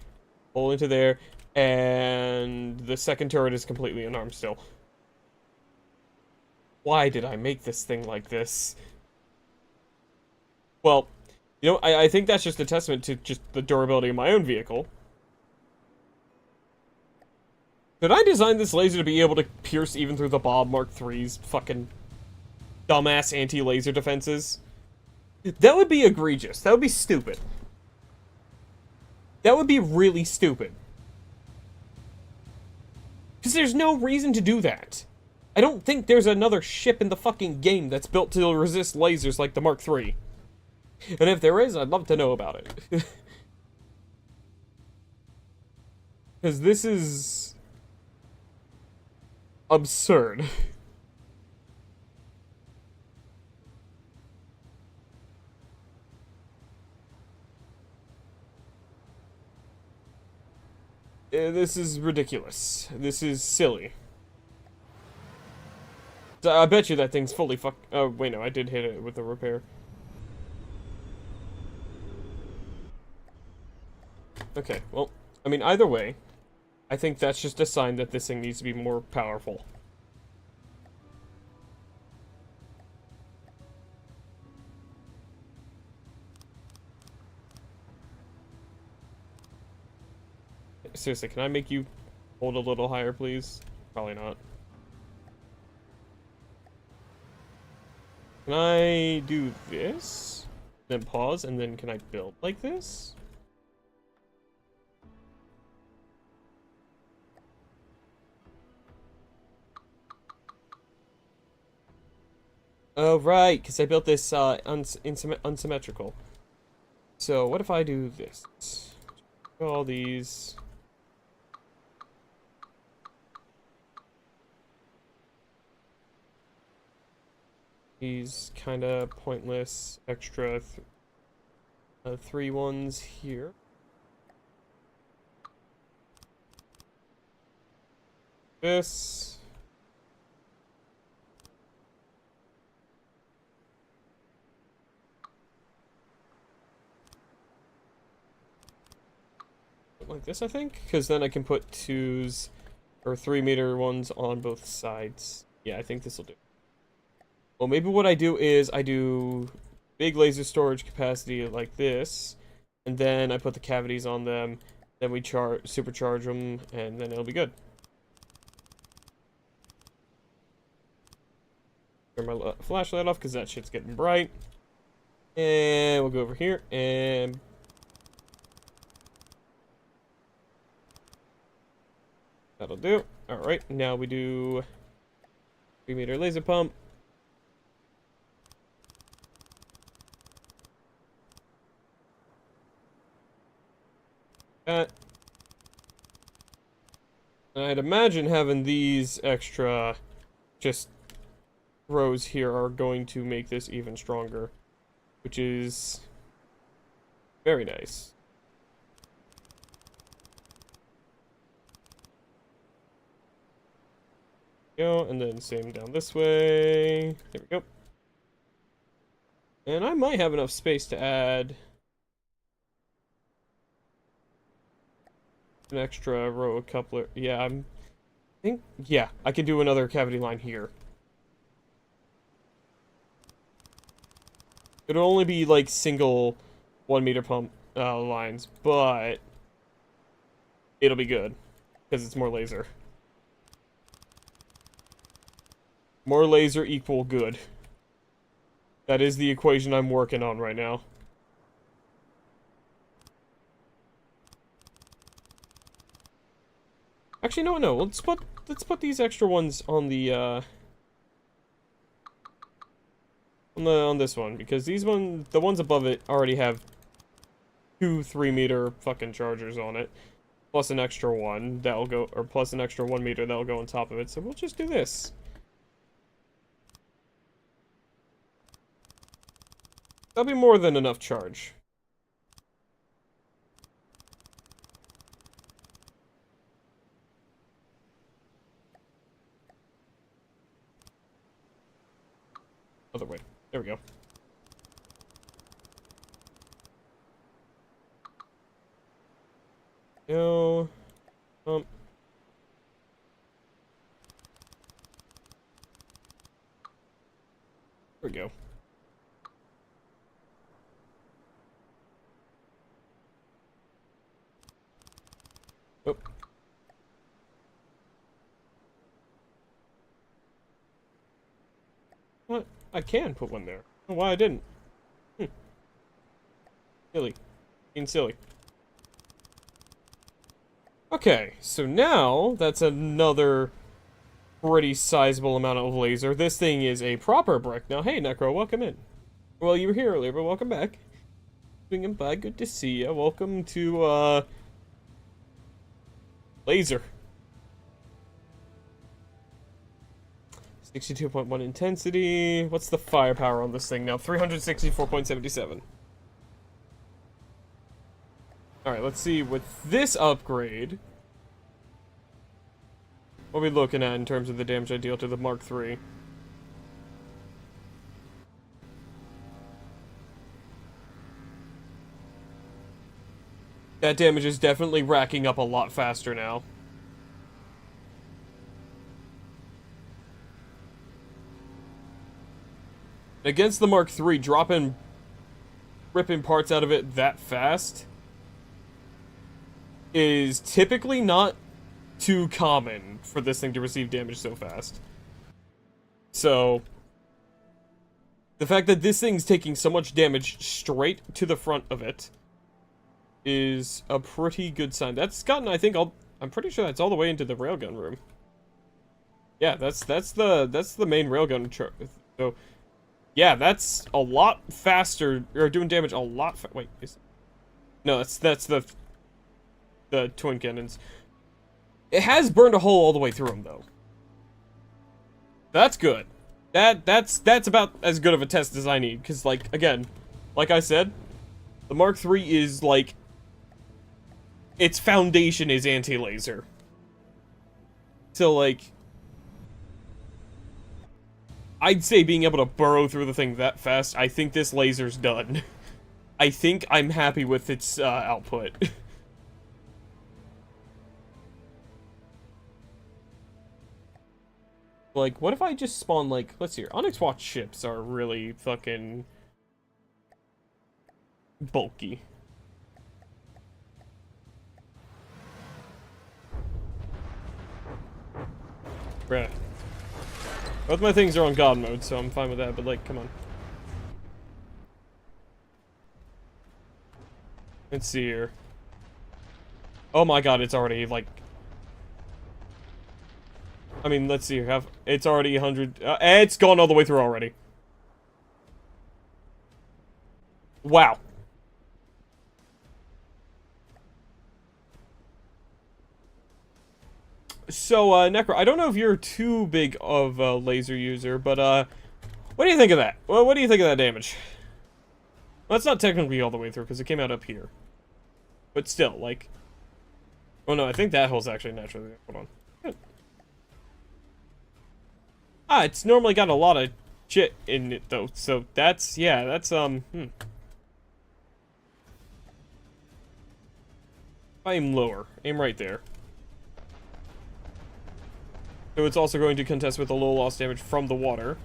hole into there, and the second turret is completely unarmed still. Why did I make this thing like this? Well, you know, I think that's just a testament to just the durability of my own vehicle. Did I design this laser to be able to pierce even through the Bob Mark III's fucking dumbass anti-laser defenses? That would be egregious. That would be stupid. That would be really stupid. Because there's no reason to do that. I don't think there's another ship in the fucking game that's built to resist lasers like the Mark III. And if there is, I'd love to know about it. Because this is absurd. This is ridiculous. This is silly. I bet you that thing's fully oh, wait, no, I did hit it with the repair. Okay, well, I mean, either way, I think that's just a sign that this thing needs to be more powerful. Seriously, can I make you hold a little higher, please? Probably not. Can I do this? Then pause, and then can I build like this? Oh, right, because I built this unsymmetrical. So, what if I do this? All these... These kind of pointless extra three ones here. This. Like this, I think, because then I can put 2s or 3-meter ones on both sides. Yeah, I think this will do. Well, maybe what I do is I do big laser storage capacity like this, and then I put the cavities on them, then we supercharge them, and then it'll be good. Turn my flashlight off because that shit's getting bright. And we'll go over here and... That'll do. Alright, now we do 3-meter laser pump. That. I'd imagine having these extra just rows here are going to make this even stronger, which is very nice. Go, and then same down this way. There we go. And I might have enough space to add an extra row of coupler. Yeah, yeah, I can do another cavity line here. It'll only be like single 1-meter pump lines, but it'll be good because it's more laser. More laser equal good. That is the equation I'm working on right now. Actually, no. Let's put these extra ones on the on this one, because the ones above it already have 2 3-meter fucking chargers on it, plus an extra one that'll go, or plus an extra 1 meter that'll go on top of it. So we'll just do this. That'll be more than enough charge. Other way. There we go. No. There we go. Oh. What? I can put one there. I don't know why I didn't. Silly. Being silly. Okay, so now that's another pretty sizable amount of laser. This thing is a proper brick. Now, hey, Necro, welcome in. Well, you were here earlier, but welcome back. Swinging by, good to see ya. Welcome to, laser. 62.1 intensity. What's the firepower on this thing now? 364.77. Alright, let's see with this upgrade. What are we looking at in terms of the damage I deal to the Mark III? That damage is definitely racking up a lot faster now. Against the Mark III, ripping parts out of it that fast is typically not too common for this thing to receive damage so fast. So, the fact that this thing's taking so much damage straight to the front of it is a pretty good sign. That's gotten, I think, I'm pretty sure that's all the way into the railgun room. Yeah, that's the main railgun. So, yeah, that's a lot faster, or doing damage a lot. Wait, no, that's the twin cannons. It has burned a hole all the way through them, though. That's good. That's about as good of a test as I need, because, like, again, like I said, the Mark III is, like, its foundation is anti-laser. So, like, I'd say being able to burrow through the thing that fast, I think this laser's done. I think I'm happy with its output. Like, what if I just spawn, like, let's see here. Onyx Watch ships are really fucking bulky. Bruh. Both my things are on God mode, so I'm fine with that, but, like, come on. Let's see here. Oh my god, it's already, like... I mean, let's see here. It's already 100... it's gone all the way through already. Wow. So, Necro, I don't know if you're too big of a laser user, but, what do you think of that? Well, what do you think of that damage? Well, it's not technically all the way through, because it came out up here. But still, like... Oh, no, I think that hole's actually naturally... Hold on. Good. Ah, it's normally got a lot of shit in it, though, so that's... Yeah, that's, Aim lower. Aim right there. So it's also going to contest with a low loss damage from the water.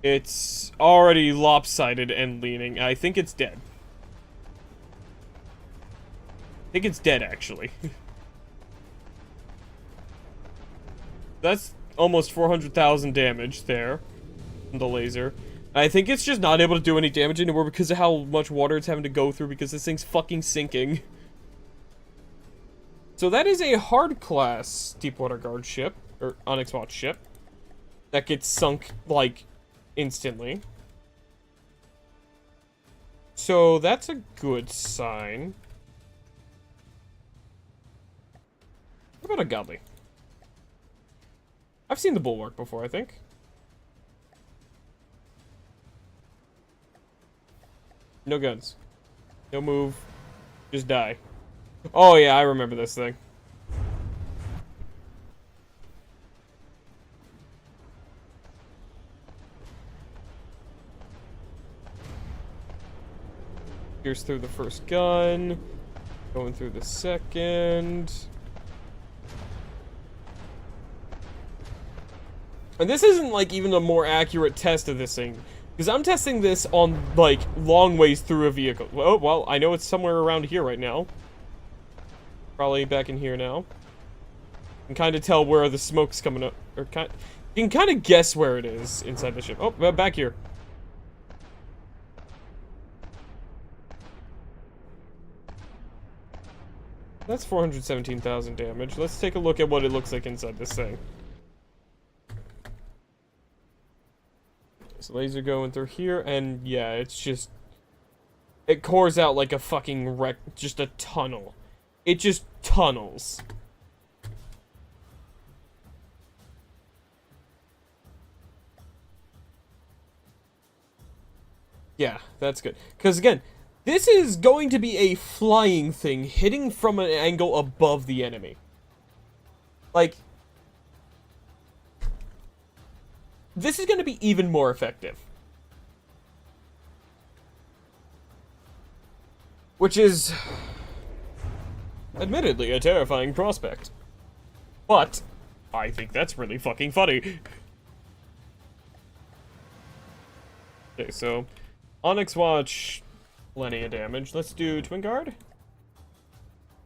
It's already lopsided and leaning. I think it's dead. I think it's dead, actually. That's almost 400,000 damage there from the laser. I think it's just not able to do any damage anymore because of how much water it's having to go through because this thing's fucking sinking. So that is a hard class Deepwater Guard ship, or Onyx Watch ship, that gets sunk, like, instantly. So that's a good sign. What about a Godly? I've seen the Bulwark before, I think. No guns. No move. Just die. Oh yeah, I remember this thing. Pierce through the first gun. Going through the second. And this isn't, like, even a more accurate test of this thing. Because I'm testing this on, like, long ways through a vehicle. Oh, well, I know it's somewhere around here right now. Probably back in here now. You can kind of tell where the smoke's coming up. Or you can kind of guess where it is inside the ship. Oh, back here. That's 417,000 damage. Let's take a look at what it looks like inside this thing. This laser going through here, and yeah, it's just... It cores out like a fucking wreck, just a tunnel. It just tunnels. Yeah, that's good. Because again, this is going to be a flying thing hitting from an angle above the enemy. Like... This is going to be even more effective. Which is... admittedly a terrifying prospect. But, I think that's really fucking funny. Okay, so... Onyx Watch, plenty of damage. Let's do Twin Guard.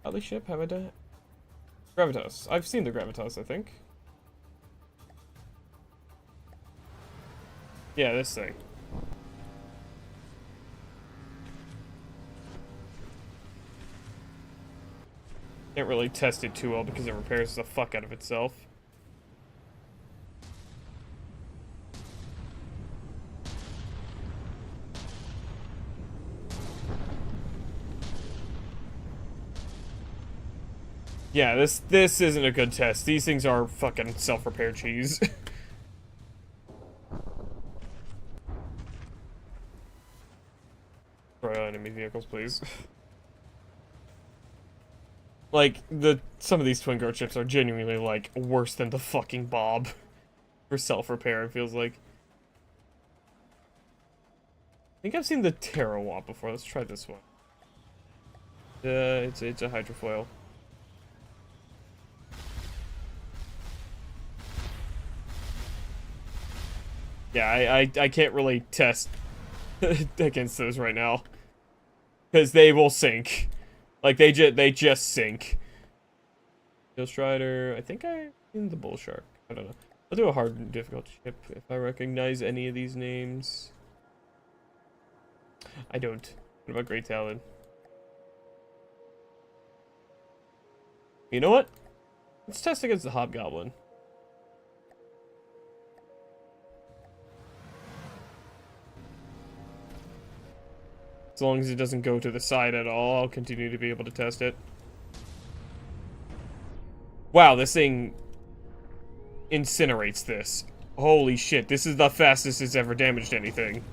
Other ship, have I done it? Gravitas. I've seen the Gravitas, I think. Yeah, this thing. Can't really test it too well because it repairs the fuck out of itself. Yeah, this isn't a good test. These things are fucking self-repair cheese. Enemy vehicles, please. Like, some of these Twin Guard ships are genuinely, like, worse than the fucking Bob for self-repair, it feels like. I think I've seen the Terrawap before. Let's try this one. It's a hydrofoil. Yeah, I can't really test against those right now. Because they will sink. Like, they just sink. Steel Strider, I think I'm in the Bull Shark. I don't know. I'll do a hard and difficult ship if I recognize any of these names. I don't. What about Great Talon? You know what? Let's test against the Hobgoblin. As long as it doesn't go to the side at all, I'll continue to be able to test it. Wow, this thing incinerates this. Holy shit, this is the fastest it's ever damaged anything.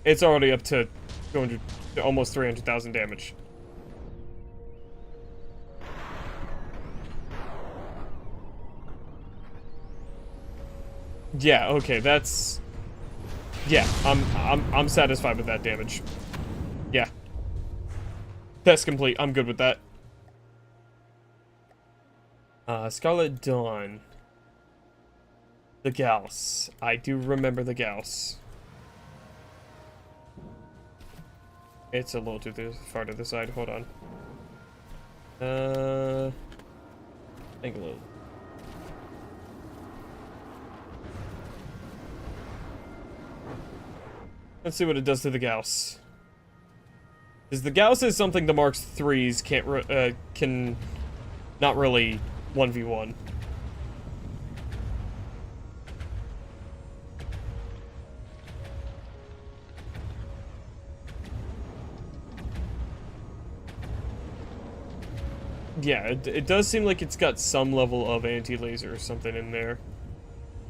It's already up to 200, almost 300,000 damage. Yeah, okay, that's... Yeah, I'm satisfied with that damage. Yeah. Test complete, I'm good with that. Scarlet Dawn. The Gauss. I do remember the Gauss. It's a little too far to the side. Hold on. Think a little. Let's see what it does to the Gauss. Because the Gauss is something the Mark IIIs can not really 1v1. Yeah, it does seem like it's got some level of anti-laser or something in there.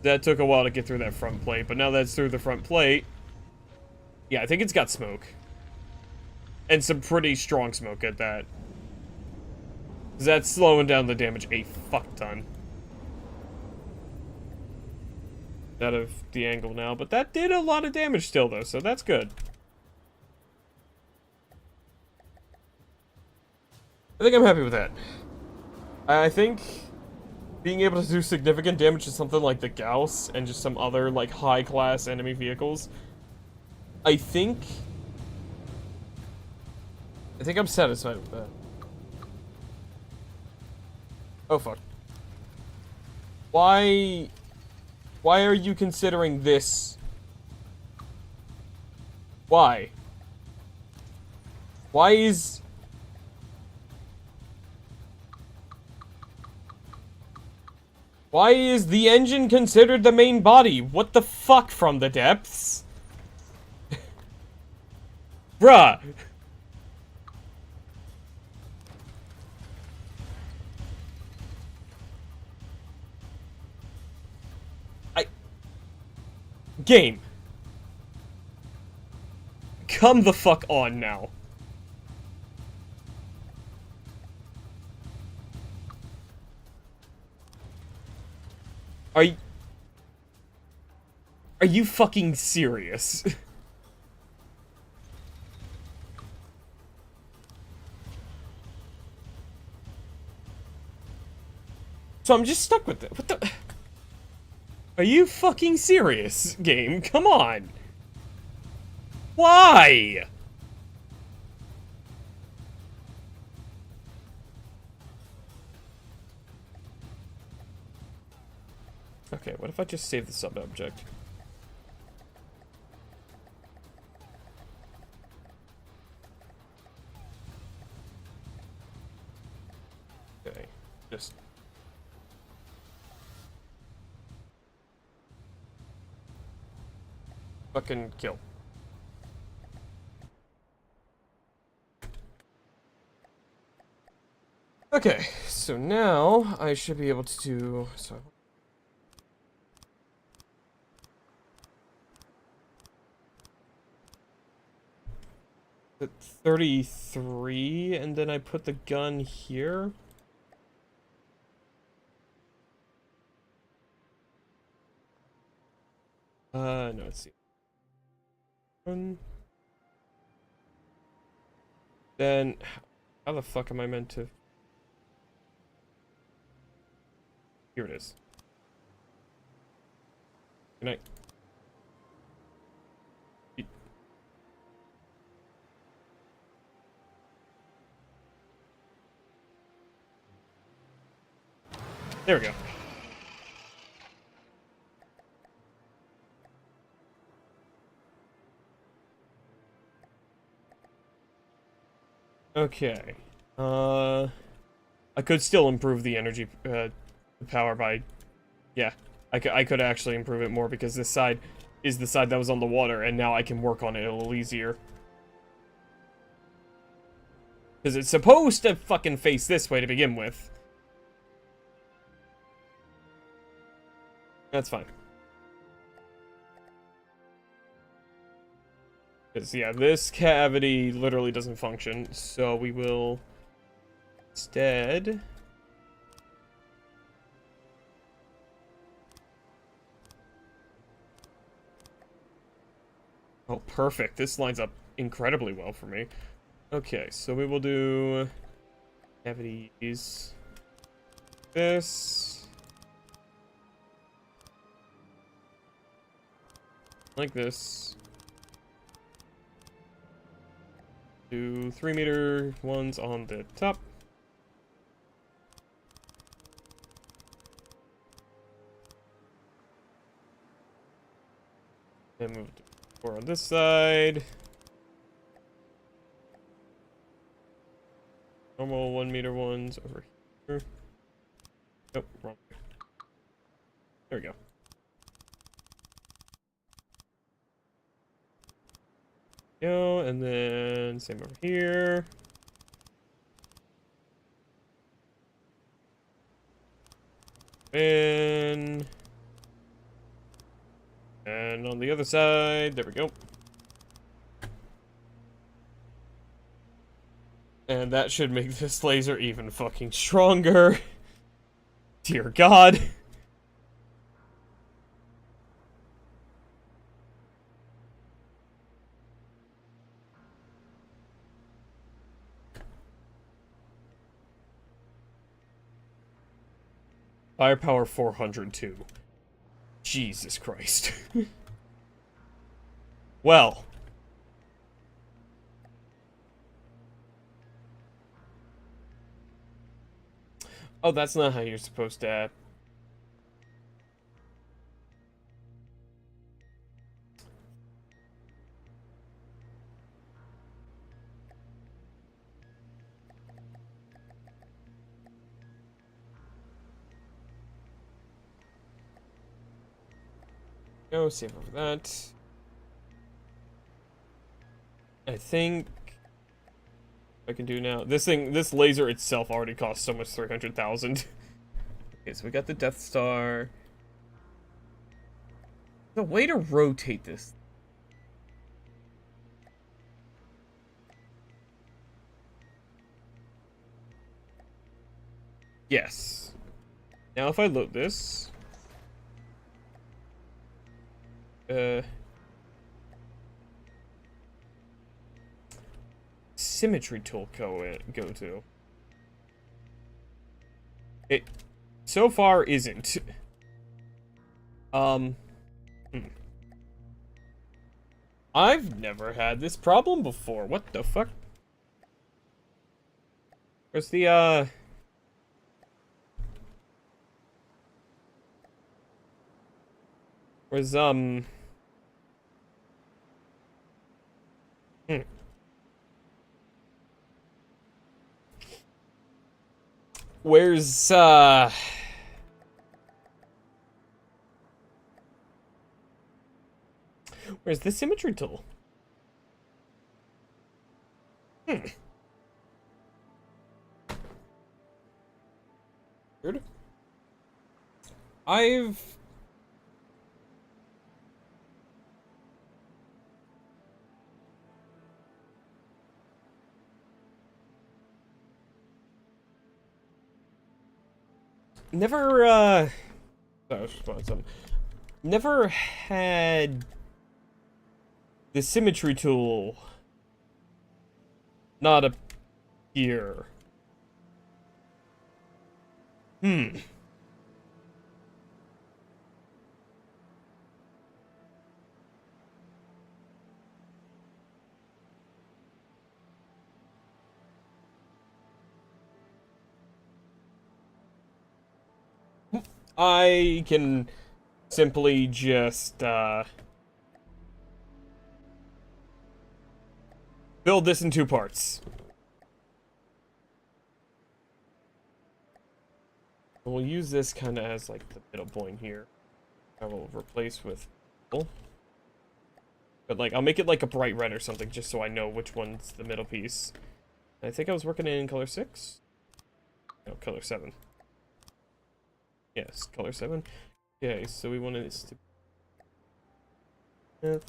That took a while to get through that front plate, but now that's through the front plate. Yeah, I think it's got smoke. And some pretty strong smoke at that. That's slowing down the damage a fuck ton. Out of the angle now, but that did a lot of damage still though, so that's good. I think I'm happy with that. I think being able to do significant damage to something like the Gauss and just some other like high-class enemy vehicles, I think I'm satisfied with that. Oh fuck. Why are you considering this? Why? Why is the engine considered the main body? What the fuck from the depths? Bruh! Game. Come the fuck on now. Are you fucking serious? So I'm just stuck with it. What the? Are you fucking serious, game? Come on. Why? Okay, what if I just save the sub-object? Okay, just... fucking kill. Okay, so now I should be able to do... So 33, and then I put the gun here. No, let's see. Then, how the fuck am I meant to? Here it is. Good night. There we go. Okay. I could still improve the energy, power by... Yeah, I could actually improve it more because this side is the side that was on the water, and now I can work on it a little easier. Because it's supposed to fucking face this way to begin with. That's fine. Because, yeah, this cavity literally doesn't function, so we will instead... Oh, perfect. This lines up incredibly well for me. Okay, so we will do cavities. This. like this. 2 3-meter ones on the top. And move to 4 on this side. Normal 1-meter ones over here. Nope, wrong. There we go. Go, and then same over here. And on the other side, there we go. And that should make this laser even fucking stronger. Dear God. Firepower 402. Jesus Christ. Well. Oh, that's not how you're supposed to... Go, save over that. I think I can do now. This laser itself already costs so much 300,000. Okay, so we got the Death Star. The way to rotate this. Yes. Now if I load this. Symmetry tool go to. It so far isn't. I've never had this problem before. What the fuck? Where's the Where's Where's Where's the symmetry tool? Weird. I've never never had the symmetry tool not appear. I can simply just build this in 2 parts. We'll use this kind of as like the middle point here. I will replace with, but like I'll make it like a bright red or something just so I know which one's the middle piece. I think I was working in color 6. No, color 7. Yes, color 7. Okay, so we wanted this to...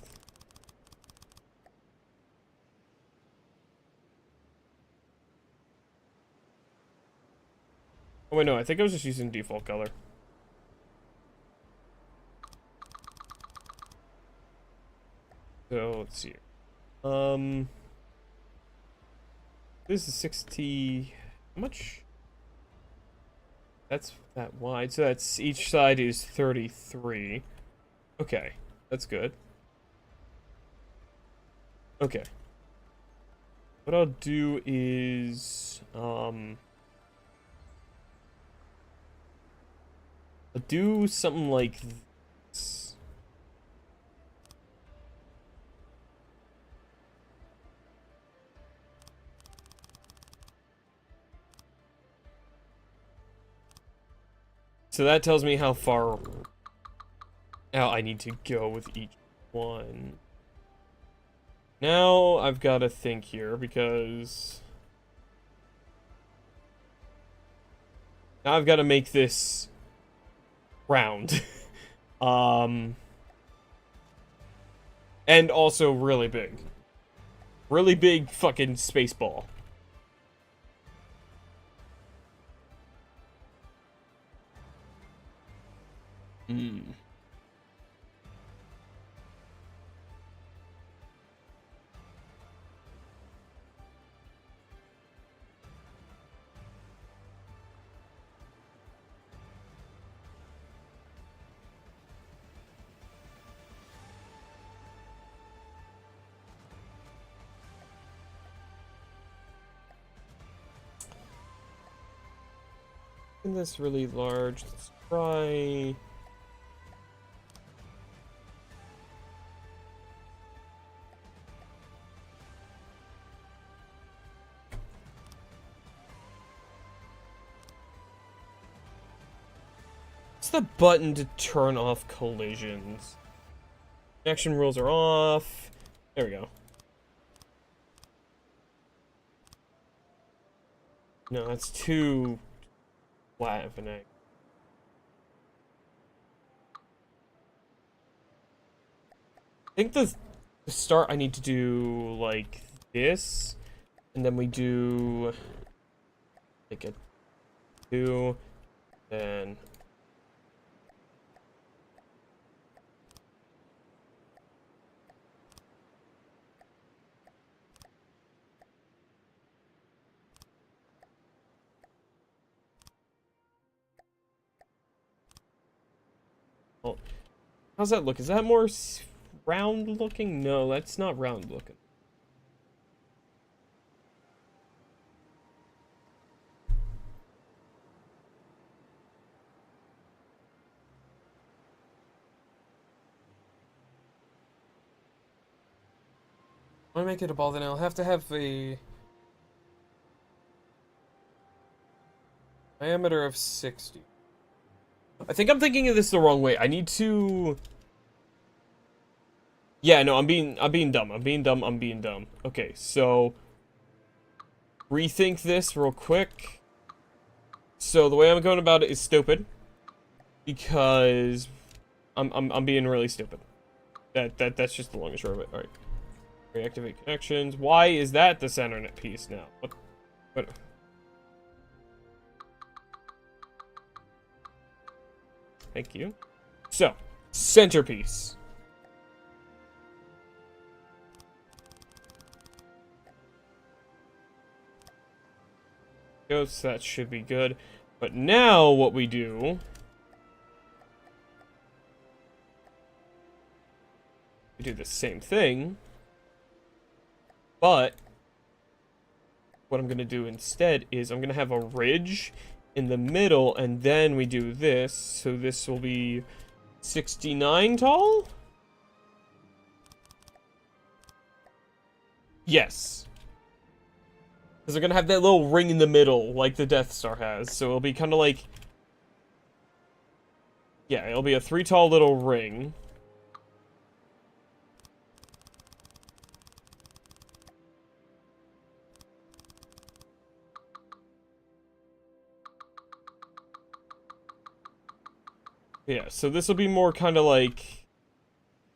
Oh wait, no, I think I was just using default color. So, let's see here. This is 60... How much? That's that wide, so that's each side is 33. Okay, that's good. Okay. What I'll do is, I'll do something like this. So that tells me how far out I need to go with each one. Now I've got to think here because now I've got to make this round. And also really big. Really big fucking space ball. Hmm. Isn't this really large? Let's try. What's the button to turn off collisions? Action rules are off. There we go. No, that's too flat of an egg. I think the start I need to do like this, and then we do like a 2, then oh, how's that look? Is that more round looking? No, that's not round looking. I want to make it a ball, then I'll have to have a diameter of 60. I think I'm thinking of this the wrong way. I need to. Yeah, no, I'm being dumb. I'm being dumb. Okay, so rethink this real quick. So the way I'm going about it is stupid because I'm being really stupid. That's just the longest road of it. All right. Reactivate connections. Why is that the center net piece now? What? Thank you. So, centerpiece. So that should be good. But now what we do, we do the same thing, but what I'm going to do instead is I'm going to have a ridge in the middle, and then we do this, so this will be 69 tall? Yes. Because they're going to have that little ring in the middle, like the Death Star has, so it'll be kind of like... Yeah, it'll be a 3 tall little ring. Yeah, so this will be more kind of like...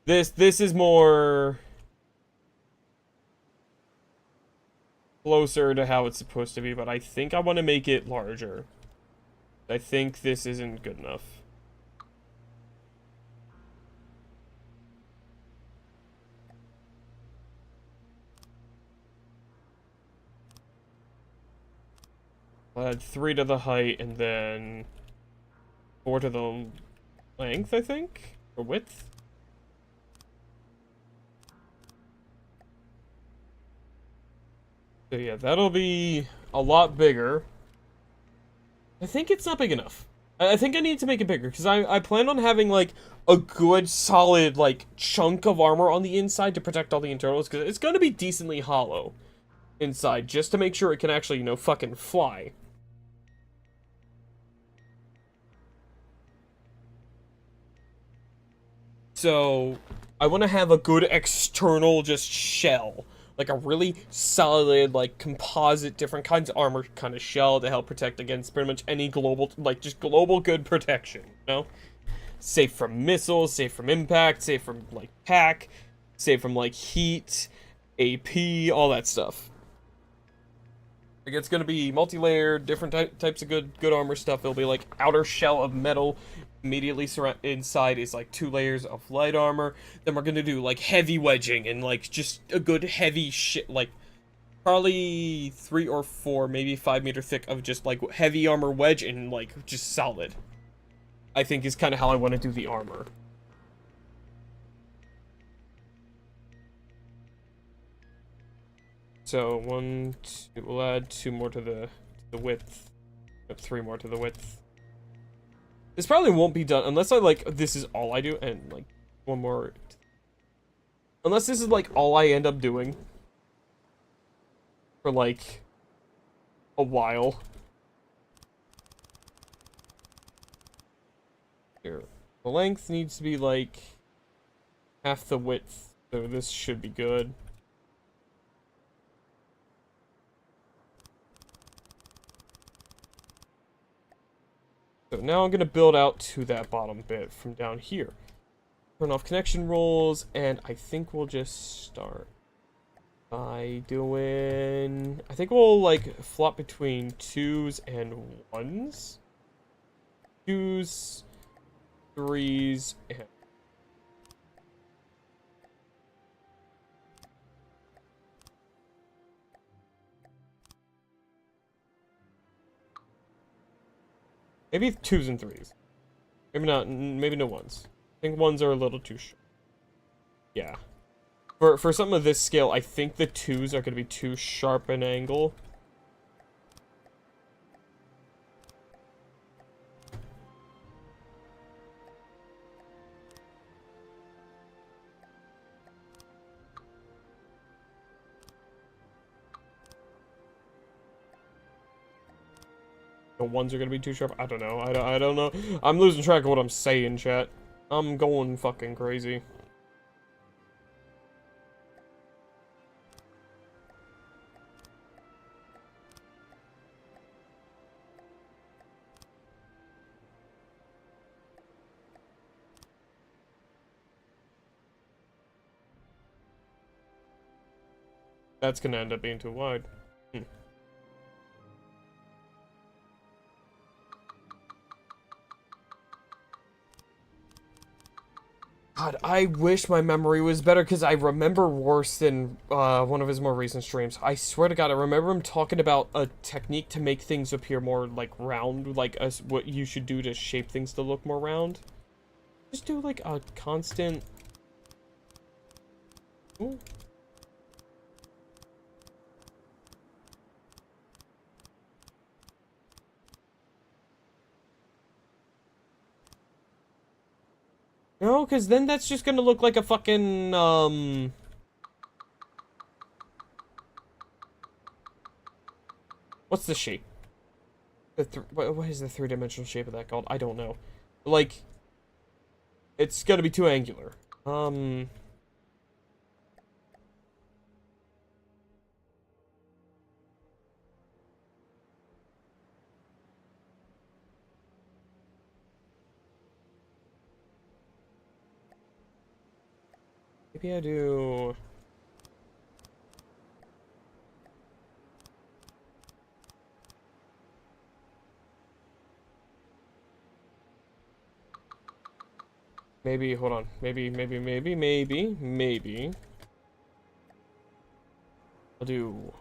This is more... closer to how it's supposed to be, but I think I want to make it larger. I think this isn't good enough. I'll add 3 to the height and then 4 to the length, I think? Or width? So yeah, that'll be a lot bigger. I think it's not big enough. I think I need to make it bigger, because I plan on having, like, a good, solid, like, chunk of armor on the inside to protect all the internals, because it's gonna be decently hollow inside, just to make sure it can actually, you know, fucking fly. So, I want to have a good external just shell. Like a really solid, like, composite, different kinds of armor kind of shell to help protect against pretty much any global, like, just global good protection, you know? Safe from missiles, safe from impact, safe from, like, pack, safe from, like, heat, AP, all that stuff. Like, it's gonna be multi-layered, different types of good armor stuff. It'll be like outer shell of metal. Immediately inside is like 2 layers of light armor. Then we're gonna do like heavy wedging and like just a good heavy shit, like probably 3 or 4, maybe 5 meter thick of just like heavy armor wedge and like just solid. I think is kind of how I want to do the armor. So we'll add 2 more to the width, 3 more to the width. This probably won't be done unless I like this is all I do, and like 1 more. Unless this is like all I end up doing for like a while. Here, the length needs to be like half the width, so this should be good. So now I'm going to build out to that bottom bit from down here. Turn off connection rules, and I think we'll just start by doing... I think we'll, like, flop between 2s and 1s. 2s, 3s, and... maybe 2s and 3s. Maybe not, maybe no 1s. I think 1s are a little too short. Yeah. For something of this scale, I think the 2s are going to be too sharp an angle. The 1s are going to be too sharp. I don't know. I don't know. I'm losing track of what I'm saying, chat. I'm going fucking crazy. That's gonna end up being too wide. God, I wish my memory was better, because I remember Rorstren, one of his more recent streams. I swear to God, I remember him talking about a technique to make things appear more, like, round, like, what you should do to shape things to look more round. Just do, like, a constant... Ooh. No, because then that's just gonna look like a fucking, what's the shape? What is the 3-dimensional shape of that called? I don't know. Like, it's gonna be too angular. Maybe I do... Maybe, hold on. Maybe. I'll do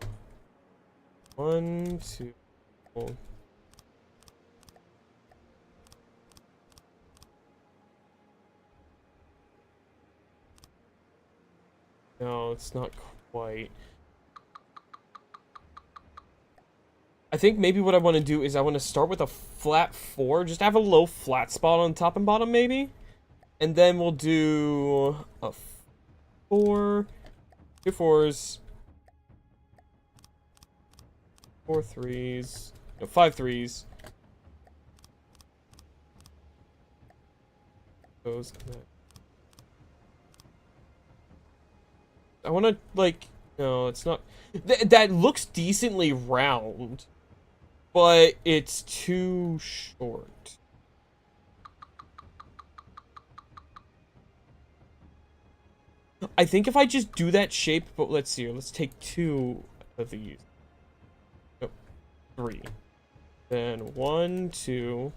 1, 2... No, it's not quite. think maybe what I want to do is I want to start with a flat 4, just have a low flat spot on top and bottom maybe, and then we'll do a 4, 2 4s, 4 3s, no, 5 3s. Those. I want to like, no, it's not. That looks decently round, but it's too short. I think if I just do that shape, but let's see here. Let's take 2 of these. No, 3. Then 1, 2.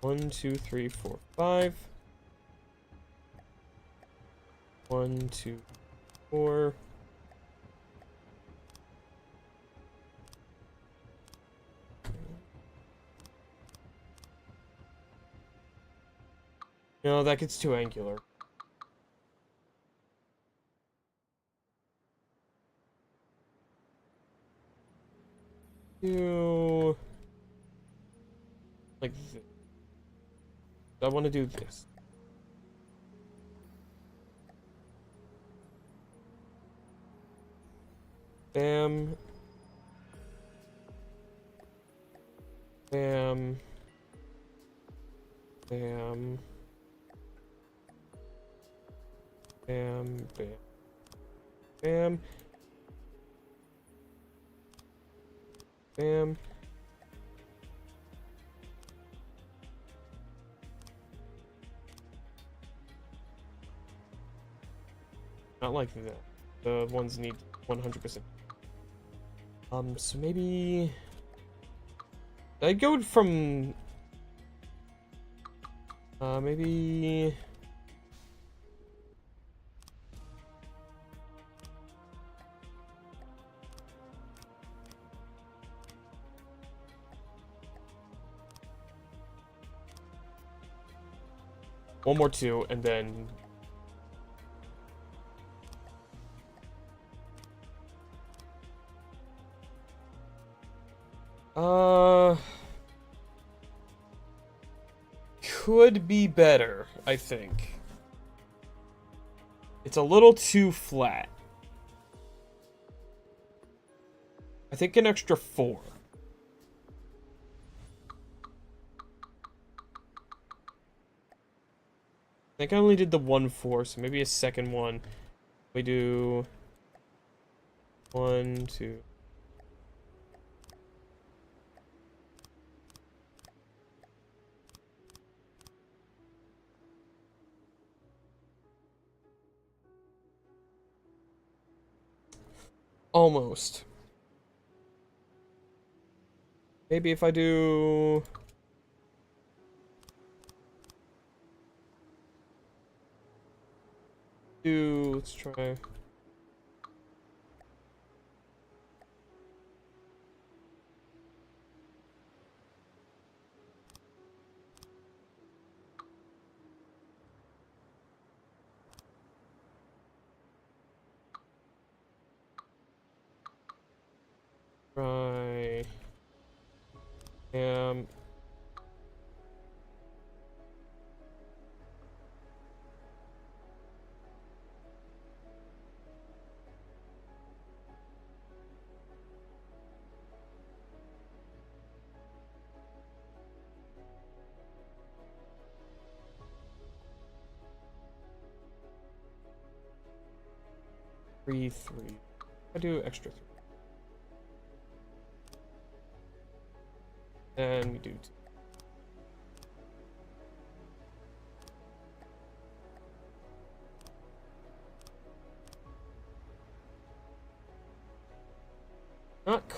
1, 2, 3, 4, 5. 1, 2, 4. No, that gets too angular. Do like this. I want to do this. Bam. Bam. Bam. Bam. Bam. Bam. Bam. Not like that. The ones need 100%. So maybe I go from maybe one more 2 and then could be better, I think. It's a little too flat. I think an extra 4. I think I only did the 1 4, so maybe a second one. We do 1, 2. Almost. Maybe if I do... let's try... Try... 3, 3. I do extra 3. And we do 2. Not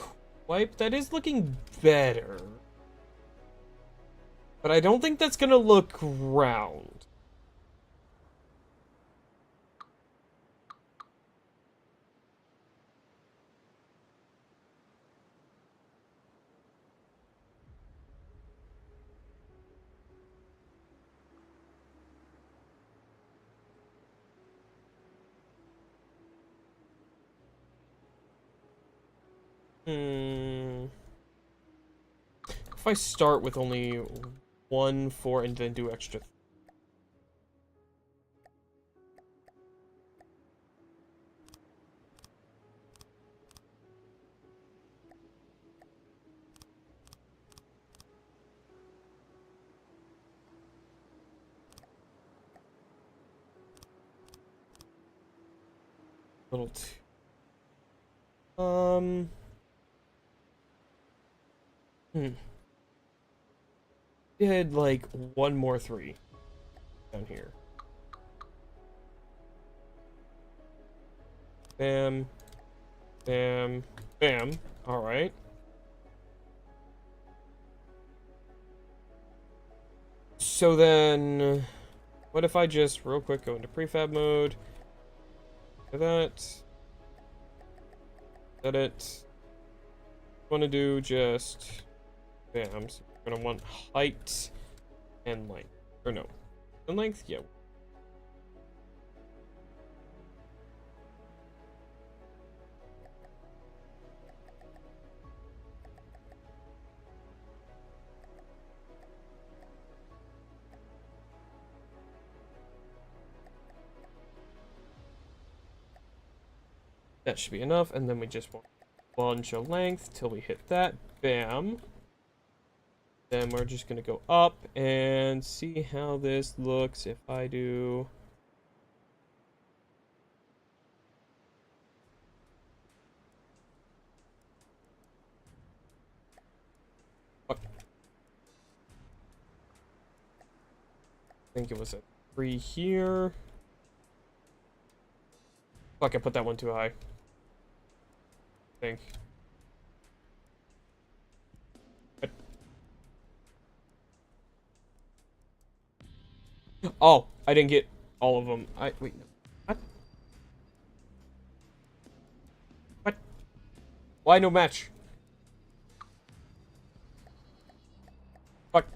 quite. That is looking better. But I don't think that's gonna look round. Hmm. If I start with only 1, 4, and then do extra. Little Did like 1 more 3 down here. Bam. Bam. Bam. Alright. So then, what if I just real quick go into prefab mode? Do that. Edit. Want to do just bam. So we're gonna want height and length, or no, and length. Yeah. That should be enough, and then we just want a bunch of length till we hit that. Bam. Then we're just gonna go up and see how this looks if I do. Fuck. I think it was a 3 here. Fuck, I put that one too high. I think. Oh, I didn't get all of them. Wait, no. What? What? Why no match? Fuck.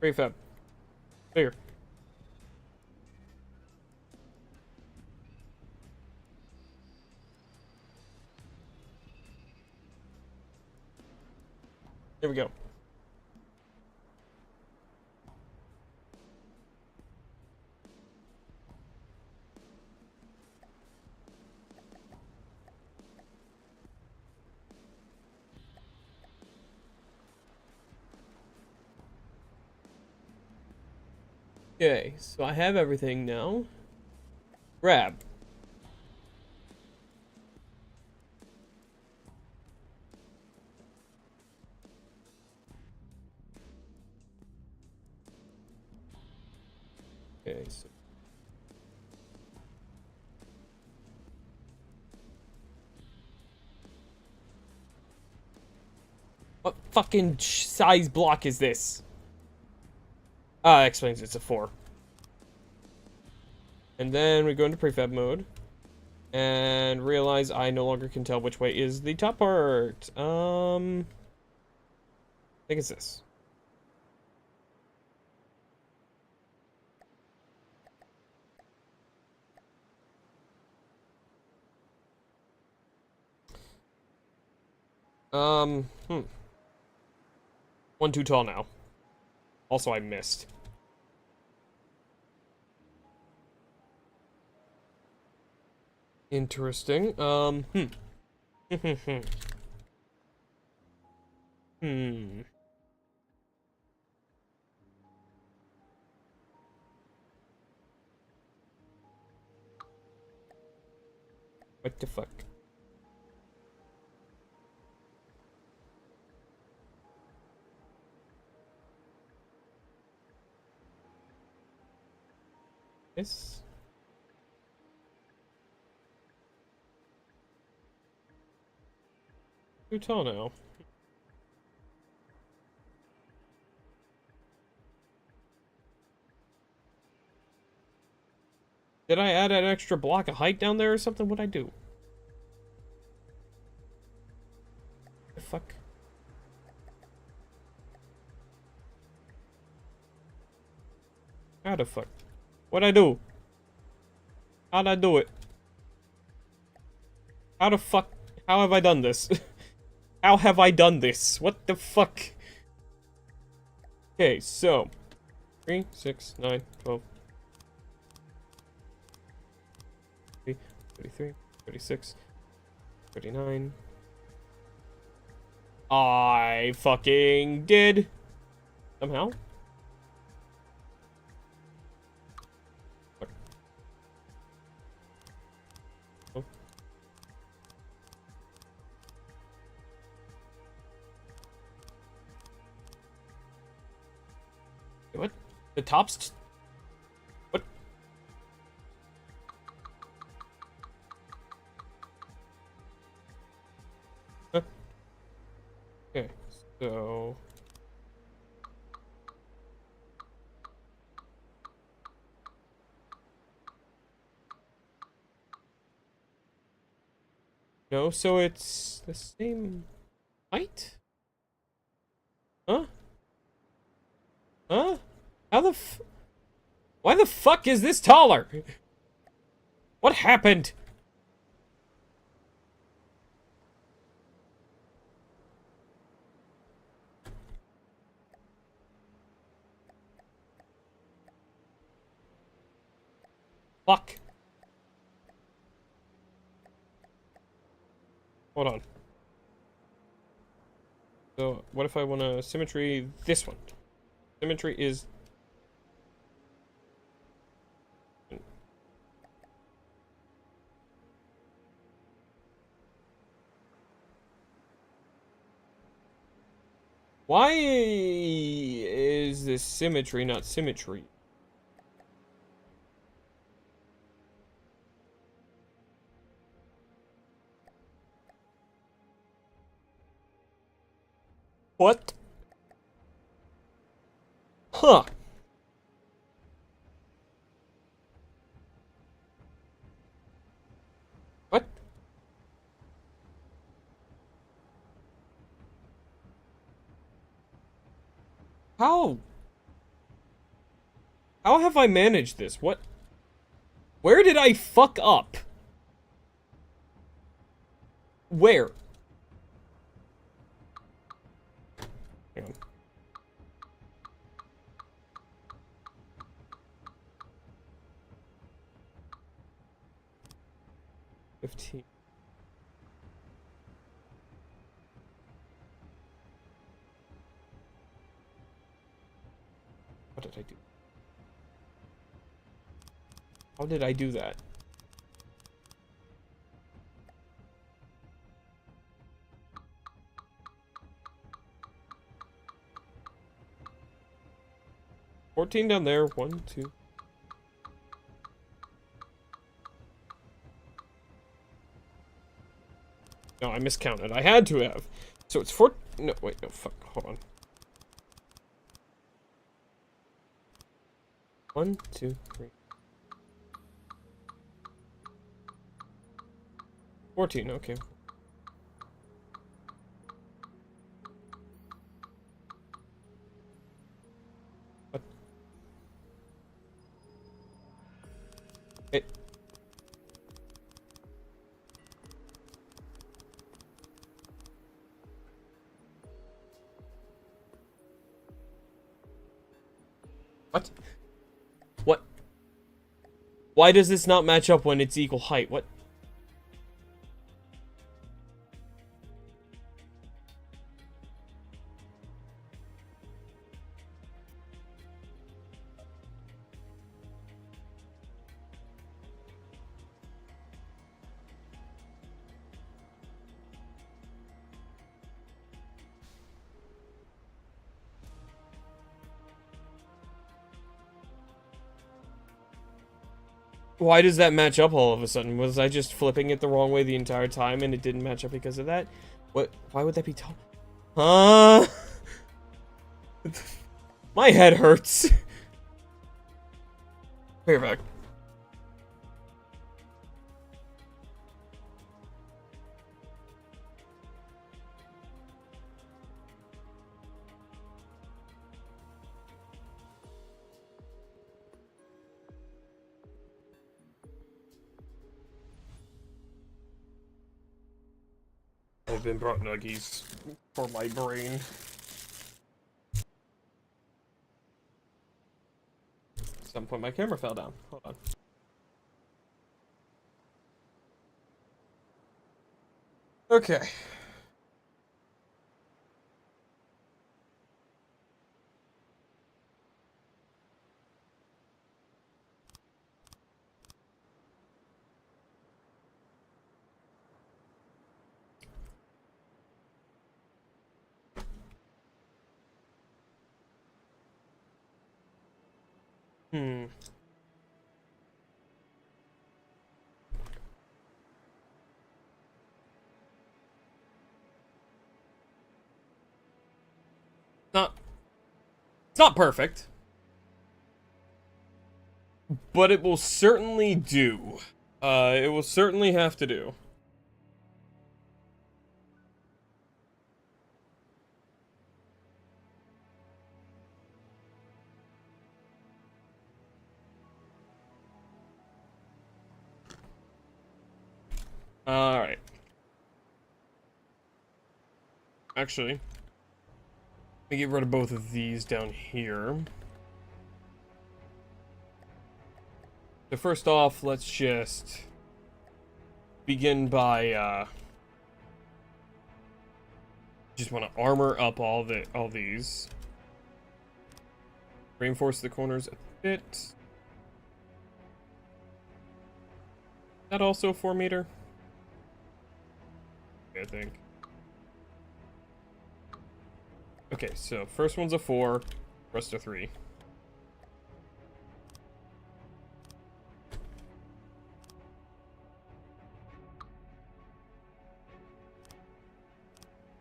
Prefab. Clear. There we go. Okay, so I have everything now. Grab. Okay, so what fucking size block is this? Ah, that explains it's a 4. And then we go into prefab mode and realize I no longer can tell which way is the top part. I think it's this. Hmm. 1 too tall now. Also, I missed. Interesting. Hmm. What the fuck? This? Too tall now. Did I add an extra block of height down there or something? What'd I do? The fuck? How the fuck? What'd I do? How'd I do it? How the fuck? How have I done this? How have I done this? What the fuck? Okay, so 3, 6, 9, 12, 33, 36, 39. I fucking did. Somehow. Oh. What? The top's... What? Huh? Okay, so... No, so it's the same height? Huh? Huh? How the f... Why the fuck is this taller? What happened? Fuck. Hold on. So, what if I want to symmetry this one? Symmetry is... Why is this symmetry not symmetry? What? Huh. What? How? How have I managed this? What? Where did I fuck up? Where? Hang on. $15. What did I do? How did I do that? $14 down there. 1, 2. No, I miscounted. I had to have. So it's 4. No, wait, no, fuck. Hold on. 1, 2, 3. 14, okay. What? It. What? What? Why does this not match up when it's equal height? What? Why does that match up all of a sudden? Was I just flipping it the wrong way the entire time and it didn't match up because of that? What? Why would that be tall? Huh? My head hurts. Here back. I've been brought nuggies for my brain. At some point my camera fell down. Hold on. Okay. Hmm. It's not perfect, but it will certainly do. It will certainly have to do. Alright. Actually, let me get rid of both of these down here. So first off, let's just begin by just want to armor up all these. Reinforce the corners a bit. That also 4 meter? I think. Okay, so first one's a 4, rest are 3.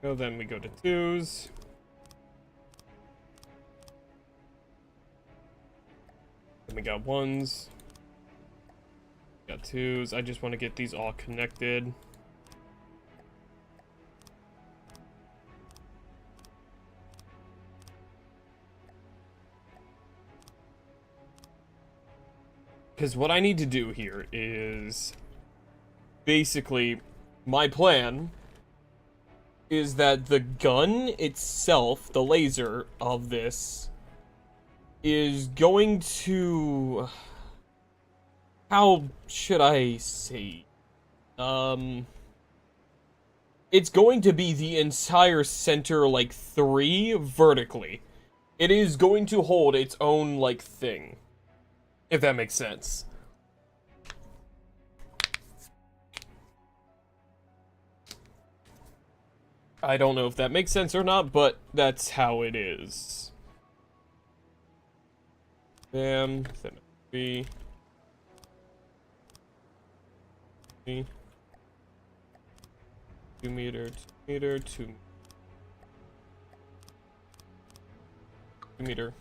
So then we go to 2s. Then we got 1s. Got 2s. I just want to get these all connected. Because what I need to do here is basically my plan is that the gun itself, the laser of this, is going to... How should I say? It's going to be the entire center, like, 3 vertically. It is going to hold its own, like, thing. If that makes sense. I don't know if that makes sense or not, but that's how it is. Bam. Then 3. 2 meter, 2 meter, 2 meter.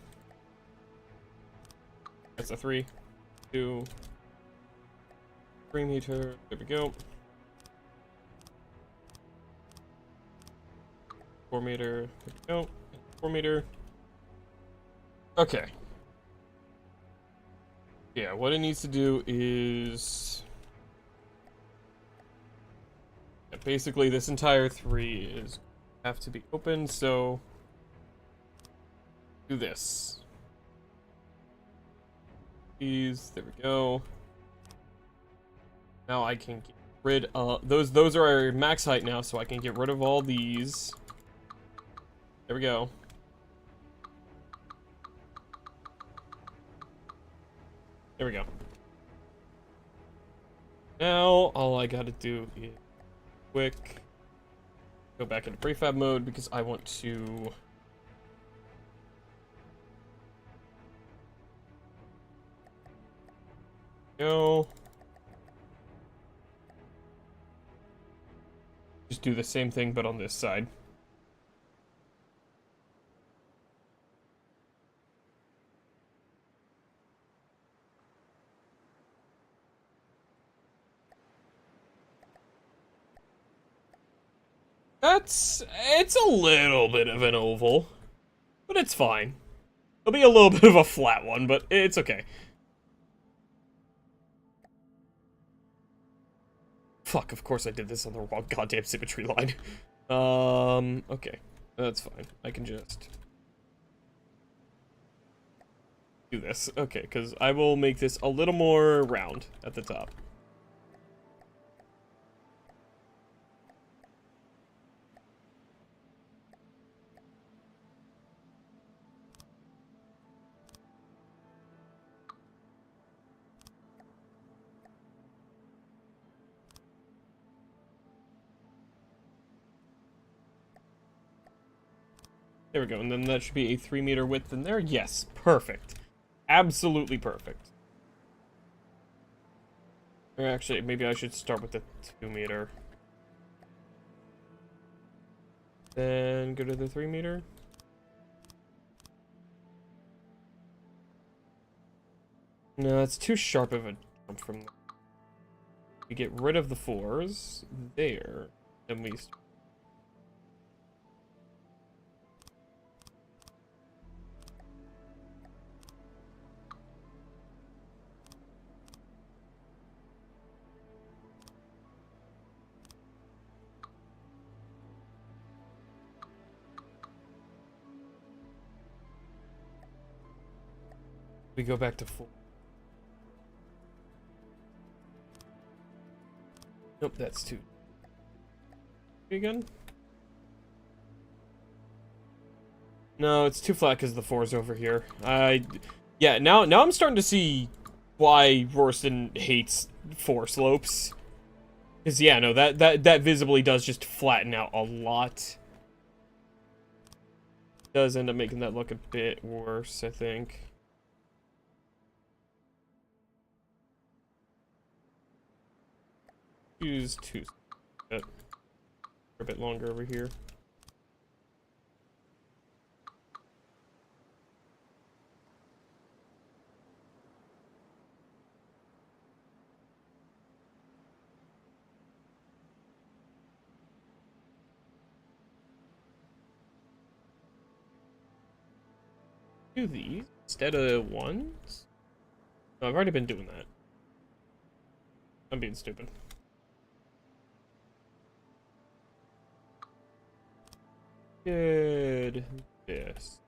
That's a 3, 2, 3 meter. There we go. 4 meter. There we go. 4 meter. Okay. Yeah, what it needs to do is... Yeah, basically, this entire 3 is have to be open, so... Do this. These, there we go. Now I can get rid of... Those are our max height now, so I can get rid of all these. There we go. There we go. Now, all I gotta do is quick go back into prefab mode because I want to... Go. Just do the same thing, but on this side. It's a little bit of an oval, but it's fine. It'll be a little bit of a flat one, but it's okay. Fuck, of course I did this on the wrong goddamn symmetry line. Okay. That's fine. I can just do this. Okay, because I will make this a little more round at the top. There we go, and then that should be a 3-meter width in there. Yes, perfect. Absolutely perfect. Or actually, maybe I should start with the 2-meter. Then go to the 3-meter. No, it's too sharp of a jump from there. We get rid of the 4s there, and we go back to 4. Nope, that's 2. Again? No, it's too flat because the 4's over here. Yeah, now I'm starting to see why Rorstren hates 4 slopes. Because, yeah, no, that visibly does just flatten out a lot. Does end up making that look a bit worse, I think. Use 2. A bit longer over here. Do these instead of 1s? No, I've already been doing that. I'm being stupid. Good. This.